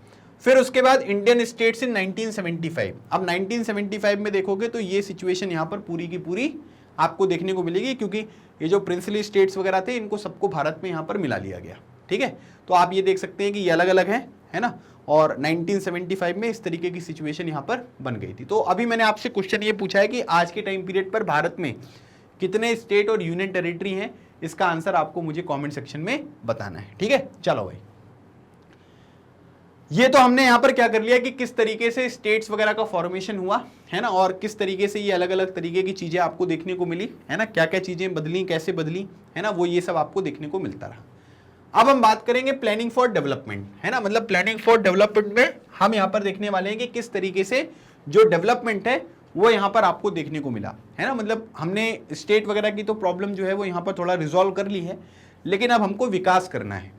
फिर उसके बाद इंडियन स्टेट्स इन 1975। अब 1975 में देखोगे तो ये सिचुएशन यहाँ पर पूरी की पूरी आपको देखने को मिलेगी, क्योंकि ये जो प्रिंसली स्टेट्स वगैरह थे इनको सबको भारत में यहाँ पर मिला लिया गया, ठीक है। तो आप ये देख सकते हैं कि ये अलग अलग है ना। और 1975 में इस तरीके की सिचुएशन यहाँ पर बन गई थी। तो अभी मैंने आपसे क्वेश्चन ये पूछा है कि आज के टाइम पीरियड पर भारत में कितने स्टेट और यूनियन टेरिटरी हैं, इसका आंसर आपको मुझे कमेंट सेक्शन में बताना है, ठीक है। चलो भाई, ये तो हमने यहां पर क्या कर लिया कि किस तरीके से स्टेट्स वगैरह का फॉर्मेशन हुआ, है ना, और किस तरीके से ये अलग अलग तरीके की चीजें आपको देखने को मिली, है ना, क्या क्या चीजें बदली, कैसे बदली, है ना, वो ये सब आपको देखने को मिलता रहा। अब हम बात करेंगे प्लानिंग फॉर डेवलपमेंट, है ना, मतलब प्लानिंग फॉर डेवलपमेंट में हम यहाँ पर देखने वाले हैं कि किस तरीके से जो डेवलपमेंट है वो यहाँ पर आपको देखने को मिला, है ना। मतलब हमने स्टेट वगैरह की तो प्रॉब्लम जो है वो यहाँ पर थोड़ा रिजॉल्व कर ली है, लेकिन अब हमको विकास करना है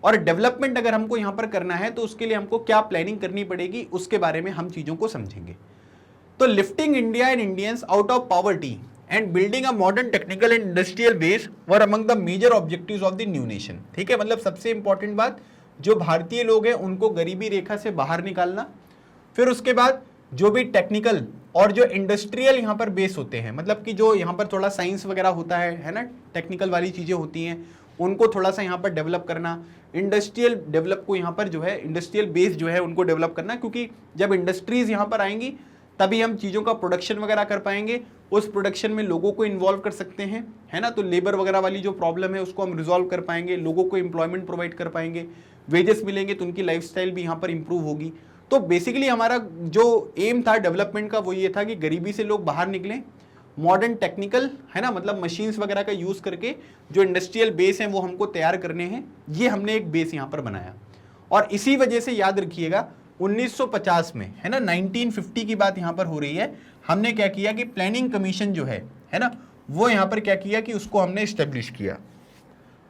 और डेवलपमेंट अगर हमको यहाँ पर करना है तो उसके लिए हमको क्या प्लानिंग करनी पड़ेगी, उसके बारे में हम चीज़ों को समझेंगे। तो lifting India and Indians out of poverty and building a modern technical and industrial base were among the major objectives of the new nation, ठीक है। मतलब सबसे इंपॉर्टेंट बात, जो भारतीय लोग हैं उनको गरीबी रेखा से बाहर निकालना। फिर उसके बाद जो भी टेक्निकल और जो इंडस्ट्रियल यहाँ पर बेस होते हैं, मतलब कि जो यहाँ पर थोड़ा साइंस वगैरह होता है ना, टेक्निकल वाली चीज़ें होती हैं, उनको थोड़ा सा यहाँ पर डेवलप करना। इंडस्ट्रियल डेवलप को यहाँ पर जो है इंडस्ट्रियल बेस जो है उनको डेवलप करना, क्योंकि जब इंडस्ट्रीज यहाँ पर आएंगी तभी हम चीज़ों का प्रोडक्शन वगैरह कर पाएंगे, उस प्रोडक्शन में लोगों को इन्वॉल्व कर सकते हैं, है ना। तो लेबर वगैरह वाली जो प्रॉब्लम है उसको हम रिजॉल्व कर पाएंगे, लोगों को एम्प्लॉयमेंट प्रोवाइड कर पाएंगे, वेजेस मिलेंगे तो उनकी लाइफस्टाइल भी यहाँ पर इंप्रूव होगी। तो बेसिकली हमारा जो एम था डेवलपमेंट का वो ये था कि गरीबी से लोग बाहर निकलें, मॉडर्न टेक्निकल, है ना, मतलब मशीन्स वगैरह का यूज़ करके जो इंडस्ट्रियल बेस हैं वो हमको तैयार करने हैं। ये हमने एक बेस यहाँ पर बनाया और इसी वजह से याद रखिएगा 1950 में, है ना, 1950 की बात यहाँ पर हो रही है, हमने क्या किया कि प्लानिंग कमीशन जो है ना, वो यहाँ पर क्या किया कि उसको हमने इस्टेब्लिश किया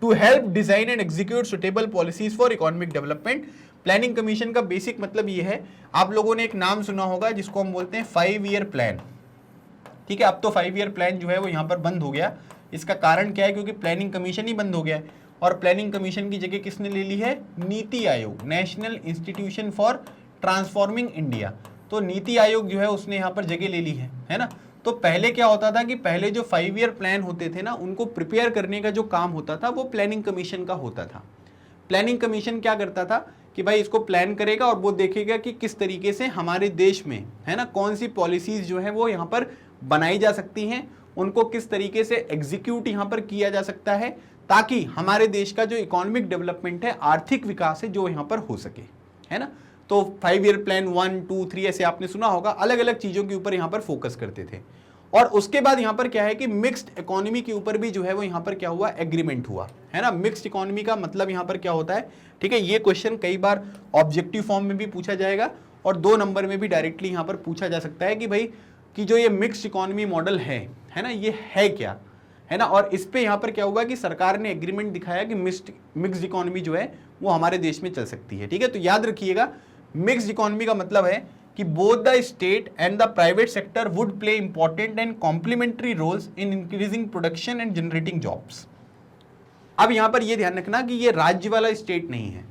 to help design and execute suitable policies for economic development. Planning commission का बेसिक मतलब ये है, आप लोगों ने एक नाम सुना होगा जिसको हम बोलते हैं 5 ईयर प्लान, ठीक है। अब तो 5 ईयर प्लान जो है वो यहाँ पर बंद हो गया। इसका कारण क्या है, क्योंकि प्लानिंग कमीशन ही बंद हो गया है और प्लानिंग कमीशन की जगह किसने ले ली है, NITI Aayog, national institution for transforming India. तो नीति आयोग जो है उसने यहाँ पर जगह ले ली है ना। तो पहले क्या होता था कि पहले जो 5 ईयर प्लान होते थे ना, उनको प्रिपेयर करने का जो काम होता था वो प्लानिंग कमीशन का होता था। प्लानिंग कमीशन क्या करता था कि भाई इसको प्लान करेगा और वो देखेगा कि किस तरीके से हमारे देश में, है ना, कौन सी पॉलिसीज जो है वो यहाँ पर बनाई जा सकती हैं, उनको किस तरीके से एग्जीक्यूट यहाँ पर किया जा सकता है, ताकि हमारे देश का जो इकोनॉमिक डेवलपमेंट है, आर्थिक विकास है, जो यहाँ पर हो सके, है ना। तो 5 ईयर प्लान 1, 2, 3 ऐसे आपने सुना होगा, अलग अलग चीजों के ऊपर यहाँ पर फोकस करते थे। और उसके बाद यहाँ पर क्या है कि मिक्स्ड इकोनॉमी के ऊपर भी जो है वो यहाँ पर क्या हुआ, एग्रीमेंट हुआ, है ना। मिक्स्ड इकोनॉमी का मतलब यहाँ पर क्या होता है, ठीक है, ये क्वेश्चन कई बार ऑब्जेक्टिव फॉर्म में भी पूछा जाएगा और 2 नंबर में भी डायरेक्टली यहाँ पर पूछा जा सकता है कि भाई कि जो ये मिक्स्ड इकोनॉमी मॉडल है ना, ये है क्या, है ना। और इस पे यहाँ पर क्या हुआ कि सरकार ने एग्रीमेंट दिखाया कि मिक्स्ड इकोनॉमी जो है वो हमारे देश में चल सकती है, ठीक है। तो याद रखिएगा, मिक्स्ड इकोनॉमी का मतलब है कि both the state and the private sector would play important and complementary roles in increasing production and generating jobs. अब यहां पर यह ध्यान रखना कि ये राज्य वाला स्टेट नहीं है।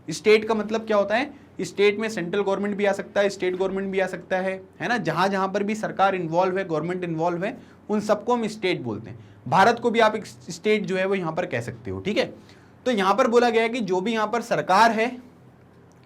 स्टेट का मतलब क्या होता है, स्टेट में सेंट्रल गवर्नमेंट भी आ सकता है, स्टेट गवर्नमेंट भी आ सकता है ना। जहां जहां पर भी सरकार इन्वॉल्व है, गवर्नमेंट इन्वॉल्व है, उन सबको हम स्टेट बोलते हैं। भारत को भी आप एक स्टेट जो है वो यहां पर कह सकते हो, ठीक है। तो यहां पर बोला गया है कि जो भी यहां पर सरकार है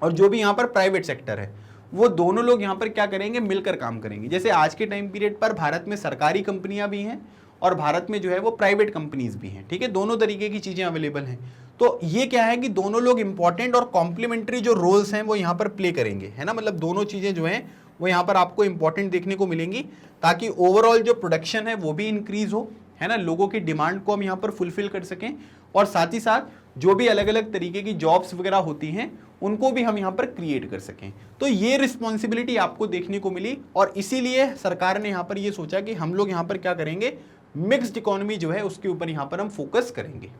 और जो भी यहां पर प्राइवेट सेक्टर है, वो दोनों लोग यहां पर क्या करेंगे, मिलकर काम करेंगे। जैसे आज के टाइम पीरियड पर भारत में सरकारी कंपनियां भी हैं और भारत में जो है वो प्राइवेट कंपनीज भी हैं, ठीक है। दोनों तरीके की चीजें अवेलेबल हैं। तो ये क्या है कि दोनों लोग इंपॉर्टेंट और कॉम्प्लीमेंट्री जो रोल्स हैं वो यहाँ पर प्ले करेंगे, है ना। मतलब दोनों चीजें जो हैं वो यहाँ पर आपको इंपॉर्टेंट देखने को मिलेंगी, ताकि ओवरऑल जो प्रोडक्शन है वो भी इंक्रीज हो, है ना। लोगों की डिमांड को हम यहाँ पर फुलफिल कर सकें और साथ ही साथ जो भी अलग अलग तरीके की जॉब्स वगैरह होती हैं उनको भी हम यहाँ पर क्रिएट कर सकें। तो ये रिस्पॉन्सिबिलिटी आपको देखने को मिली और इसीलिए सरकार ने यहाँ पर ये सोचा कि हम लोग यहाँ पर क्या करेंगे, मिक्स्ड इकोनॉमी जो है उसके ऊपर यहाँ पर हम फोकस करेंगे।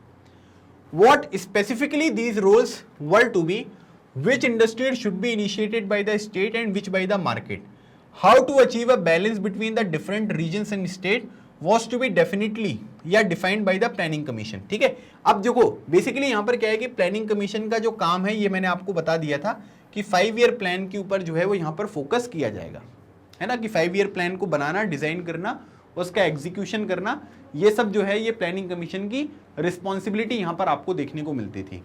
What specifically these roles were to be, which industries should be initiated by the state and which by the market, how to achieve a balance between the different regions and state was to be definitely या defined by the planning commission, ठीक है। अब देखो basically यहाँ पर क्या है कि प्लानिंग कमीशन का जो काम है ये मैंने आपको बता दिया था कि 5 ईयर प्लान के ऊपर जो है वो यहाँ पर फोकस किया जाएगा, है ना। कि 5 ईयर प्लान को बनाना, डिजाइन करना, उसका एग्जीक्यूशन करना, ये सब जो है ये प्लानिंग कमीशन की रिस्पॉन्सिबिलिटी यहां पर आपको देखने को मिलती थी।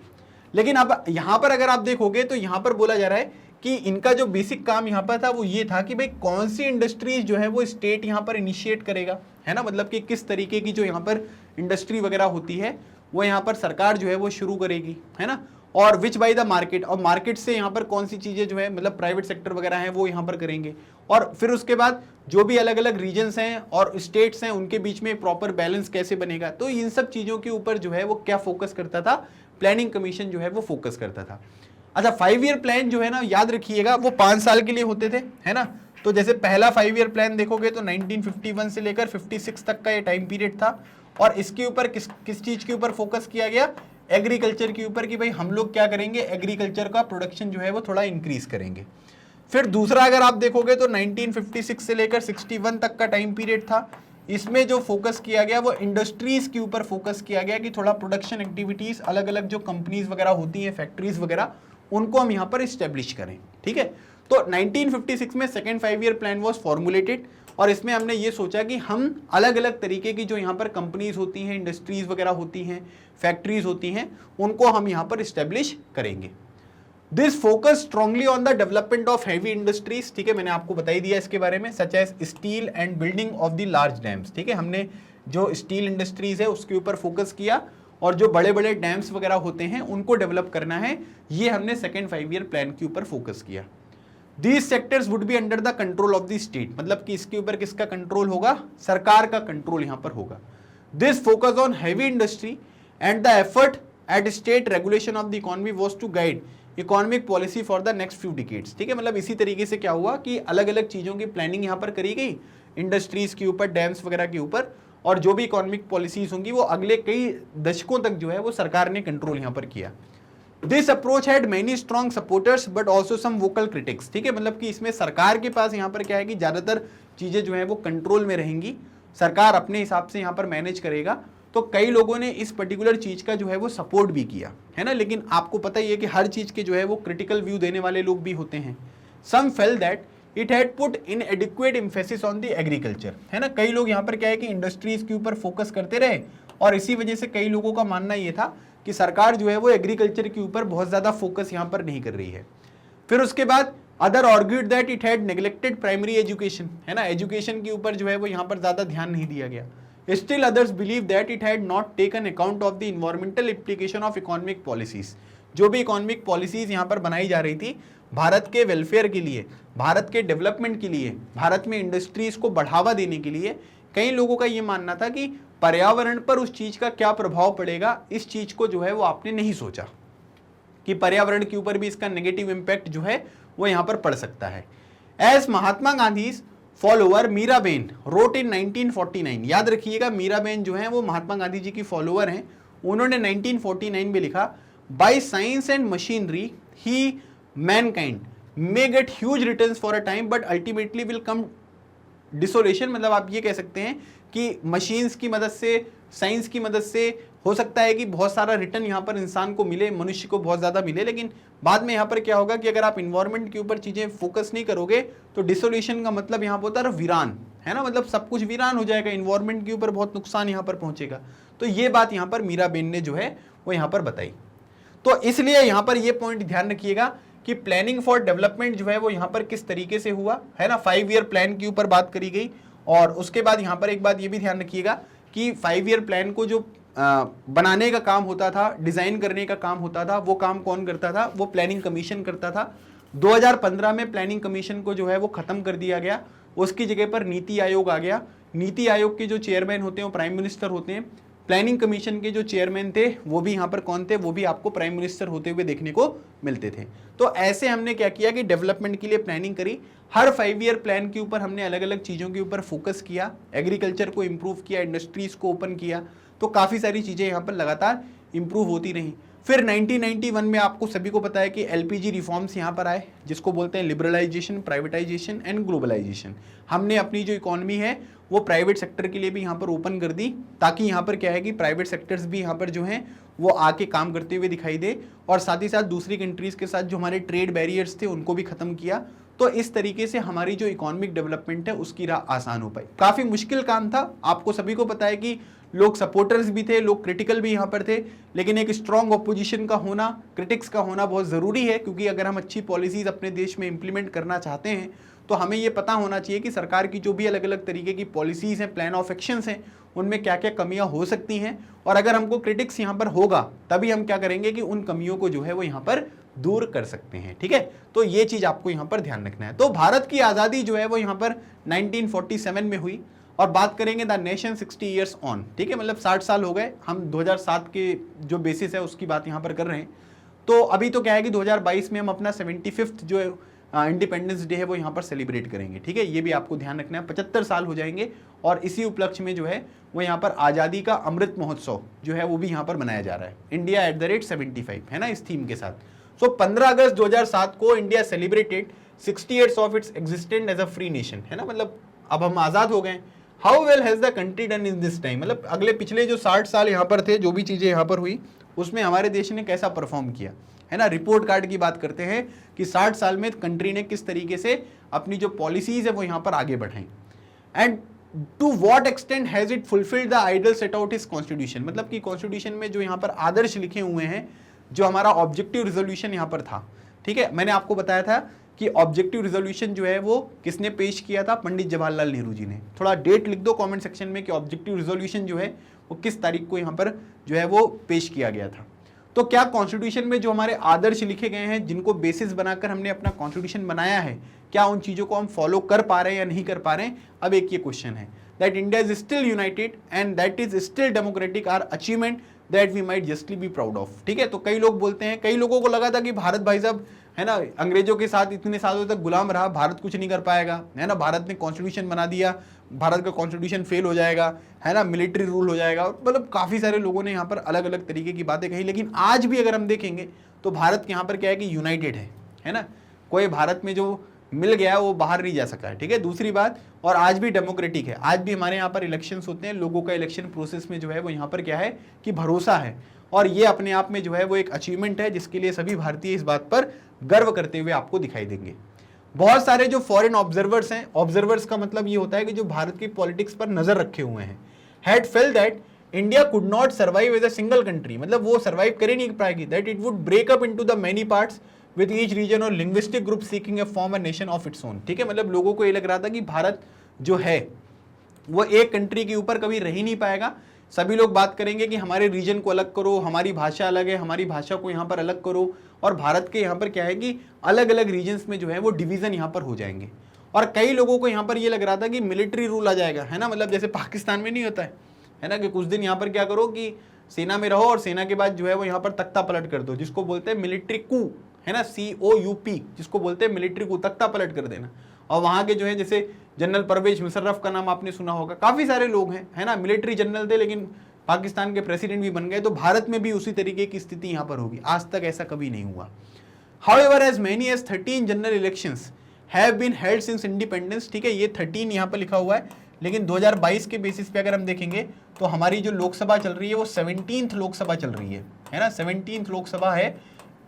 लेकिन अब यहां पर अगर आप देखोगे तो यहां पर बोला जा रहा है कि इनका जो बेसिक काम यहां पर था वो ये था कि भाई कौन सी इंडस्ट्रीज जो है वो स्टेट यहां पर इनिशिएट करेगा, है ना। मतलब कि किस तरीके की जो यहां पर इंडस्ट्री वगैरह होती है वो यहां पर सरकार जो है वो शुरू करेगी, है ना। और विच बाय द मार्केट, और मार्केट से यहाँ पर कौन सी चीज़ें जो है मतलब प्राइवेट सेक्टर वगैरह हैं वो यहाँ पर करेंगे। और फिर उसके बाद जो भी अलग अलग रीजन्स हैं और स्टेट्स हैं उनके बीच में प्रॉपर बैलेंस कैसे बनेगा। तो इन सब चीज़ों के ऊपर जो है वो क्या फोकस करता था, प्लानिंग कमीशन जो है वो फोकस करता था। अच्छा, 5 ईयर प्लान जो है ना, याद रखिएगा वो 5 साल के लिए होते थे, है ना। तो जैसे पहला 5 ईयर प्लान देखोगे तो 1951 से लेकर 56 तक का ये टाइम पीरियड था और इसके ऊपर किस चीज़ के ऊपर फोकस किया गया, एग्रीकल्चर के ऊपर, कि भाई हम लोग क्या करेंगे, एग्रीकल्चर का प्रोडक्शन जो है वो थोड़ा इंक्रीज करेंगे। फिर दूसरा अगर आप देखोगे तो 1956 से लेकर 61 तक का टाइम पीरियड था, इसमें जो फोकस किया गया वो इंडस्ट्रीज के ऊपर फोकस किया गया कि थोड़ा प्रोडक्शन एक्टिविटीज, अलग अलग जो कंपनीज वगैरह होती हैं, फैक्ट्रीज वगैरह, उनको हम यहाँ पर इस्टेब्लिश करें, ठीक है। तो 1956 में second 5 year plan was formulated और इसमें हमने ये सोचा कि हम अलग अलग तरीके की जो यहाँ पर कंपनीज होती हैं, इंडस्ट्रीज वगैरह होती हैं, फैक्ट्रीज होती हैं, उनको हम यहाँ पर इस्टेब्लिश करेंगे। This focus strongly on the development of heavy industries, ठीक है, मैंने आपको बता ही दिया इसके बारे में, such as steel and building of the large dams, ठीक है। हमने जो स्टील इंडस्ट्रीज है उसके ऊपर फोकस किया और जो बड़े बड़े डैम्स वगैरह होते हैं उनको डेवलप करना है, ये हमने सेकेंड 5 ईयर प्लान के ऊपर फोकस किया। These sectors would be under the control of the state, मतलब कि इसके ऊपर किसका कंट्रोल होगा, सरकार का कंट्रोल यहाँ पर होगा। This focus on heavy industry and the effort at state regulation of the economy was to guide economic policy for the next few decades, ठीक है। मतलब इसी तरीके से क्या हुआ कि अलग अलग चीज़ों की प्लानिंग यहाँ पर करी गई, इंडस्ट्रीज के ऊपर, डैम्स वगैरह के ऊपर, और जो भी इकोनॉमिक पॉलिसीज होंगी वो अगले कई दशकों तक जो है वो सरकार ने कंट्रोल यहाँ पर किया। This approach had many strong supporters but also some vocal critics, ठीक है। मतलब कि इसमें सरकार के पास यहाँ पर क्या है कि ज़्यादातर चीज़ें जो है वो कंट्रोल में रहेंगी, सरकार अपने हिसाब से यहाँ पर मैनेज करेगा। तो कई लोगों ने इस पर्टिकुलर चीज़ का जो है वो सपोर्ट भी किया, है ना। लेकिन आपको पता ही है कि हर चीज़ के जो है वो क्रिटिकल व्यू देने वाले लोग भी होते हैं। Some felt that it had put in adequate emphasis on the agriculture, है ना। कई लोग यहाँ पर क्या है कि इंडस्ट्रीज के ऊपर फोकस करते रहे और इसी वजह से कई लोगों का मानना ये था कि सरकार जो है वो एग्रीकल्चर के ऊपर बहुत ज़्यादा फोकस यहाँ पर नहीं कर रही है। फिर उसके बाद other argued that it had neglected primary education, है ना। एजुकेशन के ऊपर जो है वो यहाँ पर ज़्यादा ध्यान नहीं दिया गया। Still others believe that it had not taken account of the environmental implication of economic policies, जो भी इकोनॉमिक पॉलिसीज यहाँ पर बनाई जा रही थी भारत के वेलफेयर के लिए, भारत के डेवलपमेंट के लिए, भारत में इंडस्ट्रीज को बढ़ावा देने के लिए, कई लोगों का ये मानना था कि पर्यावरण पर उस चीज का क्या प्रभाव पड़ेगा, इस चीज को जो है वो आपने नहीं सोचा कि पर्यावरण के ऊपर भी इसका नेगेटिव इंपैक्ट जो है वो यहां पर पड़ सकता है। As Mahatma Gandhi follower Mirabehn wrote in 1949, याद रखिएगा मीराबेन जो है वो महात्मा गांधी जी की फॉलोअर हैं, उन्होंने 1949 में लिखा, by science and machinery he mankind may get huge returns for a time but ultimately will come desolation. मतलब आप ये कह सकते हैं कि मशीन्स की मदद से, साइंस की मदद से हो सकता है कि बहुत सारा रिटर्न यहाँ पर इंसान को मिले, मनुष्य को बहुत ज़्यादा मिले, लेकिन बाद में यहाँ पर क्या होगा कि अगर आप इन्वायरमेंट के ऊपर चीज़ें फोकस नहीं करोगे तो डिसोल्यूशन का मतलब यहाँ पर होता है वीरान, है ना, मतलब सब कुछ वीरान हो जाएगा, इन्वायरमेंट के ऊपर बहुत नुकसान यहाँ पर पहुँचेगा। तो ये बात यहाँ पर मीराबेन ने जो है वो यहाँ पर बताई। तो इसलिए यहाँ पर ये पॉइंट ध्यान रखिएगा कि प्लानिंग फॉर डेवलपमेंट जो है वो यहाँ पर किस तरीके से हुआ, है ना, 5 ईयर प्लान के ऊपर बात करी गई। और उसके बाद यहाँ पर एक बात ये भी ध्यान रखिएगा कि 5 ईयर प्लान को जो बनाने का काम होता था, डिजाइन करने का काम होता था, वो काम कौन करता था, वो प्लानिंग कमीशन करता था। 2015 में प्लानिंग कमीशन को जो है वो खत्म कर दिया गया, उसकी जगह पर नीति आयोग आ गया। नीति आयोग के जो चेयरमैन होते हैं वो प्राइम मिनिस्टर होते हैं। प्लानिंग कमीशन के जो चेयरमैन थे वो भी यहाँ पर कौन थे, वो भी आपको प्राइम मिनिस्टर होते हुए देखने को मिलते थे। तो ऐसे हमने क्या किया कि डेवलपमेंट के लिए प्लानिंग करी। हर 5 ईयर प्लान के ऊपर हमने अलग अलग चीज़ों के ऊपर फोकस किया, एग्रीकल्चर को इम्प्रूव किया, इंडस्ट्रीज को ओपन किया, तो काफ़ी सारी चीज़ें यहाँ पर लगातार इम्प्रूव होती रहीं। फिर 1991 में आपको सभी को पता है कि एलपीजी रिफॉर्म्स यहाँ पर आए, जिसको बोलते हैं लिबरलाइजेशन, प्राइवेटाइजेशन एंड ग्लोबलाइजेशन। हमने अपनी जो इकोनॉमी है वो प्राइवेट सेक्टर के लिए भी यहाँ पर ओपन कर दी, ताकि यहाँ पर क्या है कि प्राइवेट सेक्टर्स भी यहाँ पर जो हैं वो आके काम करते हुए दिखाई दे, और साथ ही साथ दूसरी कंट्रीज़ के साथ जो हमारे ट्रेड बैरियर्स थे उनको भी ख़त्म किया। तो इस तरीके से हमारी जो इकोनॉमिक डेवलपमेंट है उसकी राह आसान हो पाई। काफ़ी मुश्किल काम था, आपको सभी को पता है कि लोग सपोर्टर्स भी थे, लोग क्रिटिकल भी यहाँ पर थे, लेकिन एक स्ट्रॉन्ग ऑपोजिशन का होना, क्रिटिक्स का होना बहुत ज़रूरी है, क्योंकि अगर हम अच्छी पॉलिसीज़ अपने देश में इंप्लीमेंट करना चाहते हैं तो हमें ये पता होना चाहिए कि सरकार की जो भी अलग अलग तरीके की पॉलिसीज़ हैं, प्लान ऑफ एक्शंस हैं, उनमें क्या क्या कमियां हो सकती हैं, और अगर हमको क्रिटिक्स यहाँ पर होगा तभी हम क्या करेंगे कि उन कमियों को जो है वो यहाँ पर दूर कर सकते हैं। ठीक है, तो ये चीज़ आपको यहाँ पर ध्यान रखना है। तो भारत की आज़ादी जो है वो यहाँ पर 1947 में हुई, और बात करेंगे द नेशन 60 ईयर्स ऑन। ठीक है, मतलब 60 साल हो गए, हम 2007 के जो बेसिस है उसकी बात यहाँ पर कर रहे हैं। तो अभी तो क्या है कि 2022 में हम अपना 75th जो इंडिपेंडेंस डे है वो यहाँ पर सेलिब्रेट करेंगे। ठीक है, ये भी आपको ध्यान रखना है, 75 साल हो जाएंगे, और इसी उपलक्ष्य में जो है वो यहाँ पर आज़ादी का अमृत महोत्सव जो है वो भी यहाँ पर मनाया जा रहा है, इंडिया @75, है ना, इस थीम के साथ। सो 15 अगस्त 2007 को India celebrated 60 years of its existence as a free nation, है ना, मतलब अब हम आज़ाद हो गए। How well has the country done in this time, मतलब अगले पिछले जो 60 साल यहाँ पर थे, जो भी चीज़ें यहाँ पर हुई उसमें हमारे देश ने कैसा परफॉर्म किया, है ना। रिपोर्ट कार्ड की बात करते हैं कि 60 साल में कंट्री ने किस तरीके से अपनी जो पॉलिसीज है वो यहाँ पर आगे बढ़ाई, and to what extent has it fulfilled the ideal set out is constitution, मतलब कि कॉन्स्टिट्यूशन में जो यहाँ पर आदर्श लिखे हुए हैं, जो हमारा ऑब्जेक्टिव रिजोल्यूशन यहाँ पर था। ठीक है, मैंने आपको बताया था कि ऑब्जेक्टिव रिजोल्यूशन जो है वो किसने पेश किया था, पंडित जवाहरलाल नेहरू जी ने। थोड़ा डेट लिख दो कमेंट सेक्शन में कि ऑब्जेक्टिव रिजोल्यूशन जो है वो किस तारीख को यहाँ पर जो है वो पेश किया गया था। तो क्या कॉन्स्टिट्यूशन में जो हमारे आदर्श लिखे गए हैं, जिनको बेसिस बनाकर हमने अपना कॉन्स्टिट्यूशन बनाया है, क्या उन चीज़ों को हम फॉलो कर पा रहे हैं या नहीं कर पा रहे हैं। अब एक ये क्वेश्चन है that India is still united and that is still democratic are achievement that we might justly be proud of. ठीक है, तो कई लोग बोलते हैं, कई लोगों को लगा था कि भारत भाई साहब, है ना, अंग्रेजों के साथ इतने सालों तक गुलाम रहा, भारत कुछ नहीं कर पाएगा, है ना, भारत ने कॉन्स्टिट्यूशन बना दिया, भारत का कॉन्स्टिट्यूशन फेल हो जाएगा, है ना, मिलिट्री रूल हो जाएगा, मतलब काफ़ी सारे लोगों ने यहाँ पर अलग अलग तरीके की बातें कही। लेकिन आज भी अगर हम देखेंगे तो भारत यहाँ पर क्या है कि यूनाइटेड है ना, कोई भारत में जो मिल गया वो बाहर नहीं जा सका है। ठीक है, दूसरी बात, और आज भी डेमोक्रेटिक है, आज भी हमारे यहाँ पर इलेक्शंस होते हैं, लोगों का इलेक्शन प्रोसेस में जो है वो यहाँ पर क्या है कि भरोसा है, और ये अपने आप में जो है वो एक अचीवमेंट है, जिसके लिए सभी भारतीय इस बात पर गर्व करते हुए आपको दिखाई देंगे। बहुत सारे जो फॉरेन ऑब्जर्वर्स हैं, ऑब्जर्वर्स का मतलब ये होता है कि जो भारत की पॉलिटिक्स पर नजर रखे हुए हैं, had felt that India could not survive as a single country, मतलब वो सर्वाइव कर ही नहीं पाएगी, that it would break up into the many parts with each region or linguistic group seeking a form a nation of its own. ठीक है, मतलब लोगों को ये लग रहा था कि भारत जो है वो एक कंट्री के ऊपर कभी रह ही नहीं पाएगा, सभी लोग बात करेंगे कि हमारे रीजन को अलग करो, हमारी भाषा अलग है, हमारी भाषा को यहाँ पर अलग करो। और भारत के यहाँ पर क्या है कि अलग अलग रीजन्स में जो है वो डिवीजन यहाँ पर हो जाएंगे। और कई लोगों को यहाँ पर ये लग रहा था कि मिलिट्री रूल आ जाएगा, है ना, मतलब जैसे पाकिस्तान में नहीं होता है ना, कि कुछ दिन यहाँ पर क्या करो कि सेना में रहो और सेना के बाद जो है वो यहाँ पर तख्ता पलट कर दो, जिसको बोलते हैं मिलिट्री कू, है ना, COUP, जिसको बोलते हैं मिलिट्री कू, तख्ता पलट कर देना। और वहाँ के जो है जैसे जनरल परवेज मुशर्रफ का नाम आपने सुना होगा, काफ़ी सारे लोग हैं, है ना, मिलिट्री जनरल थे लेकिन पाकिस्तान के प्रेसिडेंट भी बन गए। तो भारत में भी उसी तरीके की स्थिति यहाँ पर होगी, आज तक ऐसा कभी नहीं हुआ। However, as many as 13 general elections have been held since independence, ठीक है, ये 13 यहाँ पर लिखा हुआ है, लेकिन 2022 के बेसिस पे अगर हम देखेंगे तो हमारी जो लोकसभा चल रही है वो 17th लोकसभा चल रही है ना, 17th लोकसभा है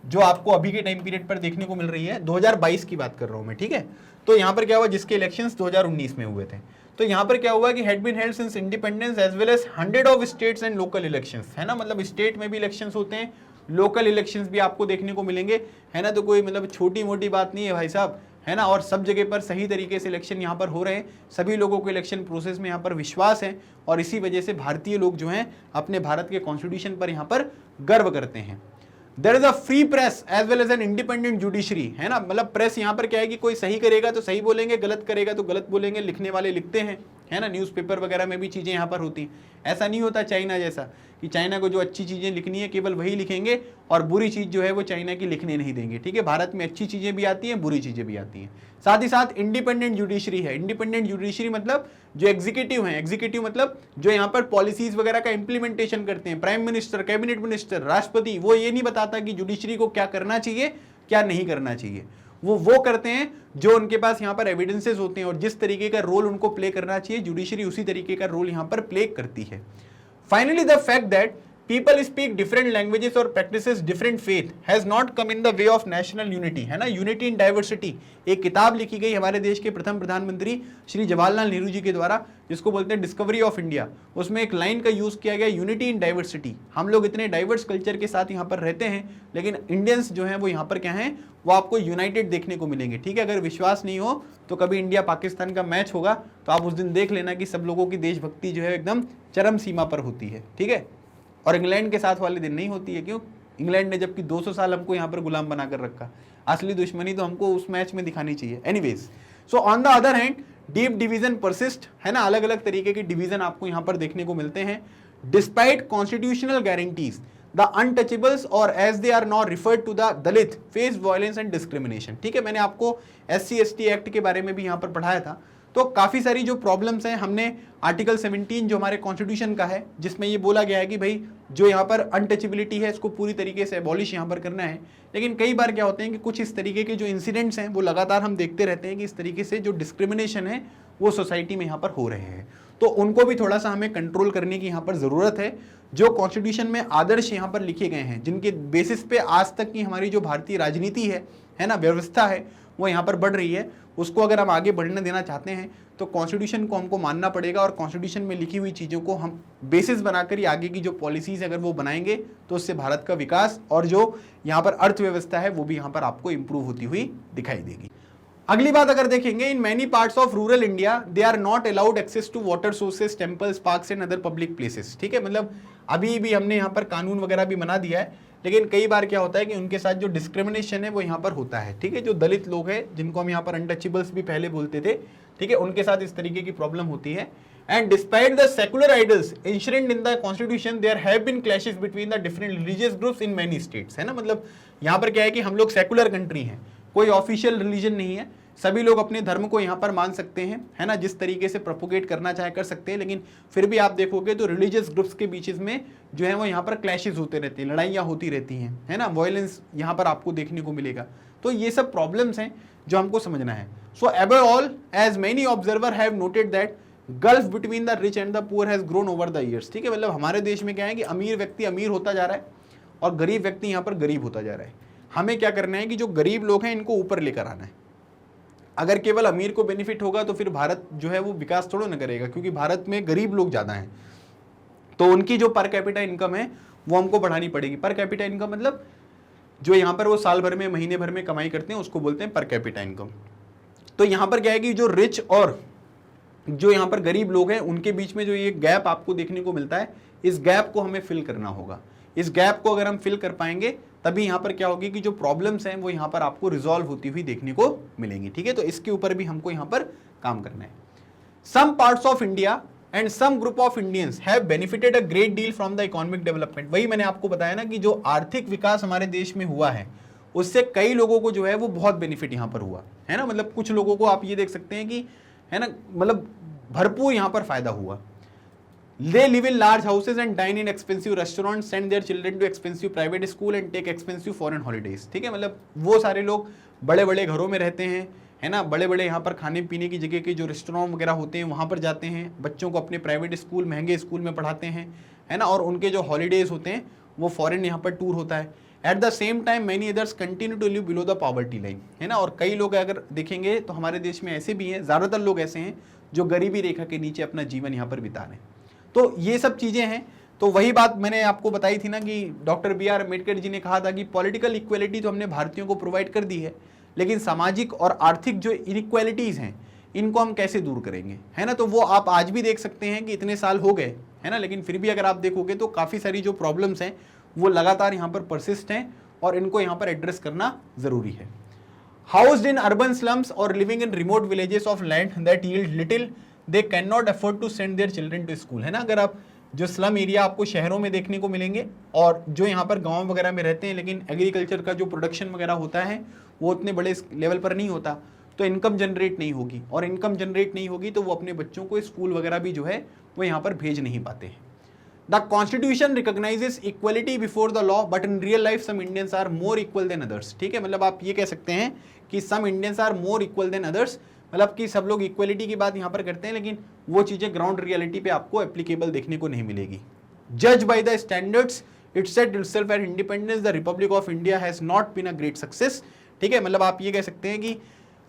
जो आपको अभी के टाइम पीरियड पर देखने को मिल रही है। 2022 की बात कर रहा हूं मैं, ठीक है। तो यहाँ पर क्या हुआ, जिसके इलेक्शंस 2019 में हुए थे, तो यहाँ पर क्या हुआ कि had been held since independence as well as 100 of states and local elections, है ना, मतलब स्टेट में भी इलेक्शंस होते हैं, लोकल इलेक्शंस भी आपको देखने को मिलेंगे, है ना। तो कोई मतलब छोटी मोटी बात नहीं है भाई साहब, है ना। और सब जगह पर सही तरीके से इलेक्शन यहाँ पर हो रहे हैं, सभी लोगों को इलेक्शन प्रोसेस में यहाँ पर विश्वास है, और इसी वजह से भारतीय लोग जो हैं अपने भारत के कॉन्स्टिट्यूशन पर यहाँ पर गर्व करते हैं। There is a free press as well as an independent judiciary, है ना, मतलब प्रेस यहाँ पर क्या है कि कोई सही करेगा तो सही बोलेंगे, गलत करेगा तो गलत बोलेंगे, लिखने वाले लिखते हैं, है ना, न्यूज़पेपर वगैरह में भी चीज़ें यहाँ पर होती हैं। ऐसा नहीं होता चाइना जैसा कि चाइना को जो अच्छी चीज़ें लिखनी है केवल वही लिखेंगे और बुरी चीज़ जो है वो चाइना की लिखने नहीं देंगे, ठीक है। भारत में अच्छी चीज़ें भी आती हैं, बुरी चीज़ें भी आती हैं। साथ ही साथ इंडिपेंडेंट जुडिशरी है। इंडिपेंडेंट जुडिशरी मतलब जो एग्जीक्यूटिव है, एग्जीक्यूटिव मतलब जो यहाँ पर पॉलिसीज वगैरह का इंप्लीमेंटेशन करते हैं, प्राइम मिनिस्टर, कैबिनेट मिनिस्टर, राष्ट्रपति, वो ये नहीं बताता कि जुडिशरी को क्या करना चाहिए क्या नहीं करना चाहिए, वो करते हैं जो उनके पास यहाँ पर एविडेंसेस होते हैं, और जिस तरीके का रोल उनको प्ले करना चाहिए जुडिशरी उसी तरीके का रोल यहाँ पर प्ले करती है। Finally the fact that people speak different languages or practices different faith has not come in the way of national unity, है ना, यूनिटी इन डाइवर्सिटी। एक किताब लिखी गई हमारे देश के प्रथम प्रधानमंत्री श्री जवाहरलाल नेहरू जी के द्वारा, जिसको बोलते हैं डिस्कवरी ऑफ इंडिया। उसमें एक लाइन का यूज किया गया, यूनिटी इन डाइवर्सिटी। हम लोग इतने डाइवर्स कल्चर के साथ यहाँ पर रहते हैं, लेकिन इंडियंस जो हैं वो यहाँ पर क्या हैं, वो आपको यूनाइटेड देखने को मिलेंगे, ठीक है। अगर विश्वास नहीं हो तो कभी इंडिया पाकिस्तान का मैच होगा तो आप उस दिन देख लेना कि सब लोगों की देशभक्ति जो है एकदम चरम सीमा पर होती है, ठीक है। और इंग्लैंड के साथ वाले दिन नहीं होती है, क्यों? इंग्लैंड ने जबकि 200 साल हमको यहाँ पर गुलाम बनाकर रखा, असली दुश्मनी तो हमको उस मैच में दिखानी चाहिए। Anyways, so on the other hand deep division persist, है ना, अलग अलग तरीके के डिवीजन आपको यहाँ पर देखने को मिलते हैं। Despite constitutional guarantees the untouchables or as they are not referred to the Dalit face violence and discrimination, ठीक है। मैंने आपको SC/ST एक्ट के बारे में भी यहाँ पर पढ़ाया था। तो काफ़ी सारी जो प्रॉब्लम्स हैं, हमने आर्टिकल 17 जो हमारे कॉन्स्टिट्यूशन का है, जिसमें ये बोला गया है कि भाई जो यहाँ पर अनटचेबिलिटी है इसको पूरी तरीके से एबॉलिश यहाँ पर करना है। लेकिन कई बार क्या होते हैं कि कुछ इस तरीके के जो इंसिडेंट्स हैं वो लगातार हम देखते रहते हैं कि इस तरीके से जो डिस्क्रिमिनेशन है वो सोसाइटी में यहाँ पर हो रहे हैं, तो उनको भी थोड़ा सा हमें कंट्रोल करने की यहाँ पर ज़रूरत है। जो कॉन्स्टिट्यूशन में आदर्श यहाँ पर लिखे गए हैं, जिनके बेसिस पे आज तक की हमारी जो भारतीय राजनीति है ना, व्यवस्था है, वो यहाँ पर बढ़ रही है, उसको अगर हम आगे बढ़ने देना चाहते हैं तो कॉन्स्टिट्यूशन को हमको मानना पड़ेगा, और कॉन्स्टिट्यूशन में लिखी हुई चीज़ों को हम बेसिस बनाकर ही आगे की जो पॉलिसीज अगर वो बनाएंगे तो उससे भारत का विकास और जो यहाँ पर अर्थव्यवस्था है वो भी यहाँ पर आपको इंप्रूव होती हुई दिखाई देगी। अगली बात अगर देखेंगे, in many parts of rural India they are not allowed access to water sources, temples, parks and other public places, ठीक है। मतलब अभी भी हमने यहाँ पर कानून वगैरह भी बना दिया है, लेकिन कई बार क्या होता है कि उनके साथ जो डिस्क्रिमिनेशन है वो यहाँ पर होता है, ठीक है। जो दलित लोग हैं, जिनको हम यहाँ पर अनटचेबल्स भी पहले बोलते थे, ठीक है, उनके साथ इस तरीके की प्रॉब्लम होती है। And despite the secular ideals enshrined in the constitution there have been clashes between the different religious groups in many states, है ना। मतलब यहाँ पर क्या है कि हम लोग सेकुलर कंट्री हैं, कोई ऑफिशियल रिलीजन नहीं है, सभी लोग अपने धर्म को यहाँ पर मान सकते हैं, है ना, जिस तरीके से प्रोपोगेट करना चाहे कर सकते हैं। लेकिन फिर भी आप देखोगे तो रिलीजियस ग्रुप्स के बीच में जो है वो यहाँ पर क्लैशेस होते रहते हैं, लड़ाइयाँ होती रहती हैं, है ना, वायलेंस यहाँ पर आपको देखने को मिलेगा। तो ये सब प्रॉब्लम्स हैं जो हमको समझना है। So above all, as many observer have noted that gulf between the rich and the poor has grown over the years, ठीक है। मतलब हमारे देश में क्या है कि अमीर व्यक्ति अमीर होता जा रहा है और गरीब व्यक्ति यहाँ पर गरीब होता जा रहा है। हमें क्या करना है कि जो गरीब लोग हैं इनको ऊपर लेकर आना है। अगर केवल अमीर को बेनिफिट होगा तो फिर भारत जो है वो विकास थोड़ा ना करेगा, क्योंकि भारत में गरीब लोग ज़्यादा हैं, तो उनकी जो पर कैपिटा इनकम है वो हमको बढ़ानी पड़ेगी। पर कैपिटा इनकम मतलब जो यहाँ पर वो साल भर में, महीने भर में कमाई करते हैं उसको बोलते हैं पर कैपिटा इनकम। तो यहाँ पर क्या है कि जो रिच और जो यहाँ पर गरीब लोग हैं उनके बीच में जो ये गैप आपको देखने को मिलता है, इस गैप को हमें फिल करना होगा। इस गैप को अगर हम फिल कर पाएंगे तभी यहाँ पर क्या होगी कि जो प्रॉब्लम्स हैं वो यहाँ पर आपको रिजॉल्व होती हुई देखने को मिलेंगी। ठीक है, तो इसके ऊपर भी हमको यहाँ पर काम करना है। Some parts of India and some group of Indians have benefited a great deal from the economic development. वही मैंने आपको बताया ना कि जो आर्थिक विकास हमारे देश में हुआ है उससे कई लोगों को जो है वो बहुत बेनिफिट यहाँ पर हुआ है ना। मतलब कुछ लोगों को आप ये देख सकते हैं कि है ना, मतलब भरपूर यहाँ पर फायदा हुआ। They live in large houses and dine in expensive restaurants, send their children to expensive private school and take expensive foreign holidays। ठीक है, मतलब वो सारे लोग बड़े बड़े घरों में रहते हैं, है ना, बड़े बड़े यहाँ पर खाने पीने की जगह के जो रेस्टोरेंट वगैरह होते हैं वहाँ पर जाते हैं, बच्चों को अपने प्राइवेट स्कूल, महंगे स्कूल में पढ़ाते हैं, है ना, और उनके जो हॉलीडेज होते हैं वो फॉरेन यहाँ पर टूर होता है। At the same time many others continue to live below the poverty line, है ना, और कई लोग अगर देखेंगे तो हमारे देश में ऐसे भी हैं, ज़्यादातर लोग ऐसे हैं जो गरीबी रेखा के नीचे अपना जीवन यहाँ पर बिता रहे हैं। तो ये सब चीज़ें हैं। तो वही बात मैंने आपको बताई थी ना कि डॉक्टर बी.आर. अम्बेडकर जी ने कहा था कि पॉलिटिकल इक्वलिटी तो हमने भारतीयों को प्रोवाइड कर दी है, लेकिन सामाजिक और आर्थिक जो इनइक्वालिटीज़ हैं इनको हम कैसे दूर करेंगे, है ना। तो वो आप आज भी देख सकते हैं कि इतने साल हो गए, है ना, लेकिन फिर भी अगर आप देखोगे तो काफ़ी सारी जो प्रॉब्लम्स हैं वो लगातार यहाँ पर परसिस्ट हैं और इनको यहाँ पर एड्रेस करना ज़रूरी है। हाउस्ड इन अर्बन स्लम्स और living in remote villages of land that yield little they can not afford to send their children to school, है ना। अगर आप जो स्लम एरिया आपको शहरों में देखने को मिलेंगे और जो यहाँ पर गांव वगैरह में रहते हैं, लेकिन एग्रीकल्चर का जो प्रोडक्शन वगैरह होता है वो उतने बड़े लेवल पर नहीं होता, तो इनकम जनरेट नहीं होगी, और इनकम जनरेट नहीं होगी तो वो अपने बच्चों को स्कूल वगैरह भी जो है वो यहाँ पर भेज नहीं पाते हैं। The constitution recognises equality before the law but in real life some Indians are more equal than others. ठीक है, मतलब आप ये कह सकते हैं कि some Indians are more equal than others, मतलब कि सब लोग इक्वलिटी की बात यहाँ पर करते हैं लेकिन वो चीज़ें ग्राउंड रियलिटी पे आपको एप्लीकेबल देखने को नहीं मिलेगी। जज by the standards it set itself at independence the republic of India has not been a great success. ठीक है, मतलब आप ये कह सकते हैं कि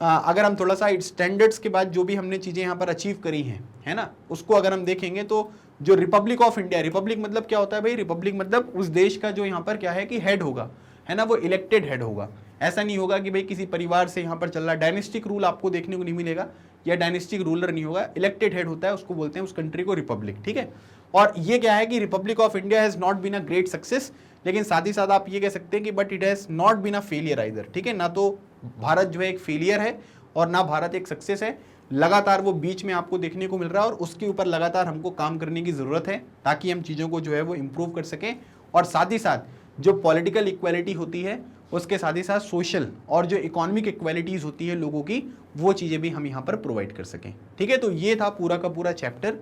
अगर हम थोड़ा सा स्टैंडर्ड्स के बाद जो भी हमने चीज़ें यहाँ पर अचीव करी हैं, है ना, उसको अगर हम देखेंगे तो जो रिपब्लिक ऑफ इंडिया, रिपब्लिक मतलब क्या होता है भाई, रिपब्लिक मतलब उस देश का जो यहाँ पर क्या है कि हेड होगा, है ना, वो इलेक्टेड हेड होगा। ऐसा नहीं होगा कि भाई किसी परिवार से यहाँ पर चल रहा, डायनेस्टिक रूल आपको देखने को नहीं मिलेगा या डायनेस्टिक रूलर नहीं होगा, इलेक्टेड हेड होता है, उसको बोलते हैं उस कंट्री को रिपब्लिक। ठीक है, और ये क्या है कि republic of India has not been a great success, लेकिन साथ ही साथ आप ये कह सकते हैं कि but it has not been a failure either. ठीक है, ना तो भारत जो है एक फेलियर है और ना भारत एक सक्सेस है, लगातार वो बीच में आपको देखने को मिल रहा है, और उसके ऊपर लगातार हमको काम करने की ज़रूरत है ताकि हम चीज़ों को जो है वो इम्प्रूव कर सकें, और साथ ही साथ जो पॉलिटिकल इक्वालिटी होती है उसके साथ ही साथ सोशल और जो इकोनॉमिक इक्वालिटीज़ होती है लोगों की, वो चीज़ें भी हम यहाँ पर प्रोवाइड कर सकें। ठीक है, तो ये था पूरा का पूरा चैप्टर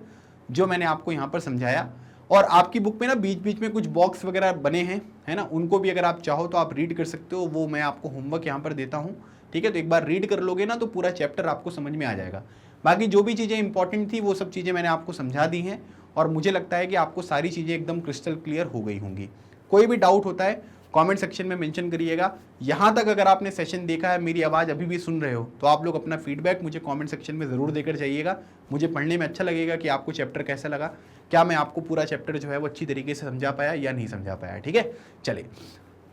जो मैंने आपको यहाँ पर समझाया, और आपकी बुक में ना बीच बीच में कुछ बॉक्स वगैरह बने हैं, है ना, उनको भी अगर आप चाहो तो आप रीड कर सकते हो, वो मैं आपको होमवर्क यहाँ पर देता हूँ। ठीक है, तो एक बार रीड कर लोगे ना तो पूरा चैप्टर आपको समझ में आ जाएगा। बाकी जो भी चीज़ें इंपॉर्टेंट थी वो सब चीज़ें मैंने आपको समझा दी हैं, और मुझे लगता है कि आपको सारी चीज़ें एकदम क्रिस्टल क्लियर हो गई होंगी। कोई भी डाउट होता है कमेंट सेक्शन में मेंशन करिएगा। यहाँ तक अगर आपने सेशन देखा है, मेरी आवाज़ अभी भी सुन रहे हो, तो आप लोग अपना फीडबैक मुझे कमेंट सेक्शन में ज़रूर देकर जाइएगा। मुझे पढ़ने में अच्छा लगेगा कि आपको चैप्टर कैसा लगा, क्या मैं आपको पूरा चैप्टर जो है वो अच्छी तरीके से समझा पाया या नहीं समझा पाया। ठीक है, चलिए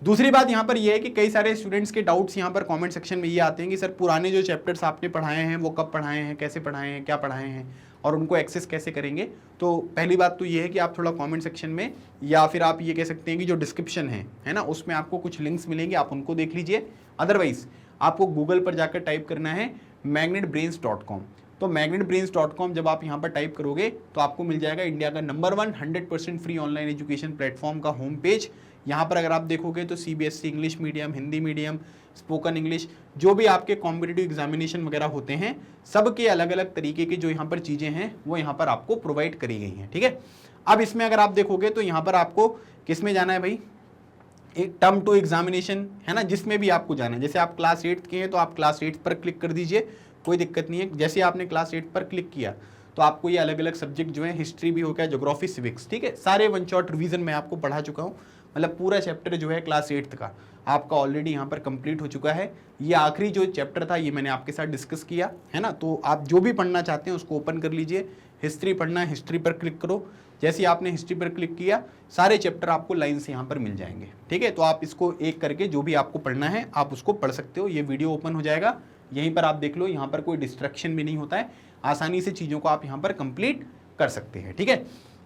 दूसरी बात यहाँ पर ये है कि कई सारे स्टूडेंट्स के डाउट्स यहाँ पर कमेंट सेक्शन में ये आते हैं कि सर पुराने जो चैप्टर्स आपने पढ़ाए हैं वो कब पढ़ाए हैं, कैसे पढ़ाए हैं, क्या पढ़ाए हैं, और उनको एक्सेस कैसे करेंगे। तो पहली बात तो ये है कि आप थोड़ा कमेंट सेक्शन में या फिर आप ये कह सकते हैं कि जो डिस्क्रिप्शन है ना, उसमें आपको कुछ लिंक्स मिलेंगे, आप उनको देख लीजिए। अदरवाइज आपको गूगल पर जाकर टाइप करना है magnetbrains.com। तो magnetbrains.com जब आप यहाँ पर टाइप करोगे तो आपको मिल जाएगा इंडिया का number 1 100% free online education platform का होम पेज। यहाँ पर अगर आप देखोगे तो CBSE English medium, Hindi medium, spoken English, जो भी आपके कॉम्पिटिटिव एग्जामिनेशन वगैरह होते हैं, सबके अलग अलग तरीके की जो यहाँ पर चीज़ें हैं वो यहाँ पर आपको प्रोवाइड करी गई हैं। ठीक है, अब इसमें अगर आप देखोगे तो यहाँ पर आपको किस में जाना है भाई, एक टर्म टू एग्जामिनेशन, है ना, जिसमें भी आपको जाना है। जैसे आप क्लास 8 के हैं तो आप क्लास 8 पर क्लिक कर दीजिए, कोई दिक्कत नहीं है। जैसे आपने क्लास 8 पर क्लिक किया तो आपको ये अलग अलग सब्जेक्ट जो है, हिस्ट्री भी हो गया, ज्योग्राफी, सिविक्स, ठीक है, सारे वन शॉट रिवीजन मैं आपको पढ़ा चुका हूँ। मतलब पूरा चैप्टर जो है क्लास 8 का आपका ऑलरेडी यहाँ पर कंप्लीट हो चुका है। ये आखिरी जो चैप्टर था ये मैंने आपके साथ डिस्कस किया, है ना। तो आप जो भी पढ़ना चाहते हैं उसको ओपन कर लीजिए। हिस्ट्री पढ़ना है, हिस्ट्री पर क्लिक करो। जैसे आपने हिस्ट्री पर क्लिक किया सारे चैप्टर आपको लाइन से यहाँ पर मिल जाएंगे। ठीक है, तो आप इसको एक करके जो भी आपको पढ़ना है आप उसको पढ़ सकते हो। ये वीडियो ओपन हो जाएगा, यहीं पर आप देख लो, यहाँ पर कोई डिस्ट्रैक्शन भी नहीं होता है। आसानी से चीज़ों को आप यहाँ पर कंप्लीट कर सकते हैं। ठीक है,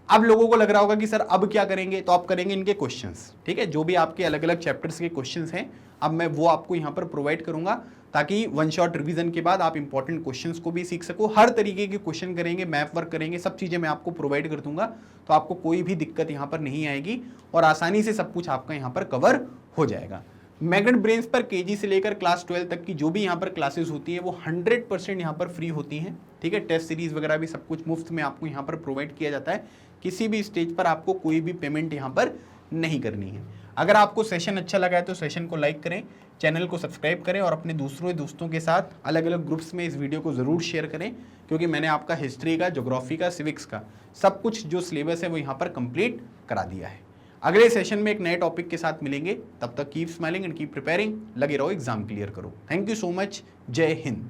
अब लोगों को लग रहा होगा कि सर अब क्या करेंगे, तो आप करेंगे इनके क्वेश्चंस। ठीक है, जो भी आपके अलग अलग चैप्टर्स के क्वेश्चंस हैं अब मैं वो आपको यहाँ पर प्रोवाइड करूंगा, ताकि वन शॉट रिवीजन के बाद आप इंपॉर्टेंट क्वेश्चंस को भी सीख सको। हर तरीके के क्वेश्चन करेंगे, मैप वर्क करेंगे, सब चीज़ें मैं आपको प्रोवाइड कर दूंगा, तो आपको कोई भी दिक्कत यहाँ पर नहीं आएगी और आसानी से सब कुछ आपका यहाँ पर कवर हो जाएगा। मैग्नेट ब्रेन्स पर केजी से लेकर क्लास 12 तक की जो भी यहाँ पर क्लासेस होती है वो 100% यहाँ पर फ्री होती हैं। ठीक है, टेस्ट सीरीज वगैरह भी सब कुछ मुफ्त में आपको यहाँ पर प्रोवाइड किया जाता है। किसी भी स्टेज पर आपको कोई भी पेमेंट यहाँ पर नहीं करनी है। अगर आपको सेशन अच्छा लगा है तो सेशन को लाइक करें, चैनल को सब्सक्राइब करें और अपने दोस्तों के साथ अलग अलग ग्रुप्स में इस वीडियो को ज़रूर शेयर करें, क्योंकि मैंने आपका हिस्ट्री का, ज्योग्राफी का, सिविक्स का सब कुछ जो सिलेबस है वो यहाँ पर कंप्लीट करा दिया है। अगले सेशन में एक नए टॉपिक के साथ मिलेंगे, तब तक keep smiling and keep preparing. लगे रहो, एग्जाम क्लियर करो। थैंक यू सो मच, जय हिंद।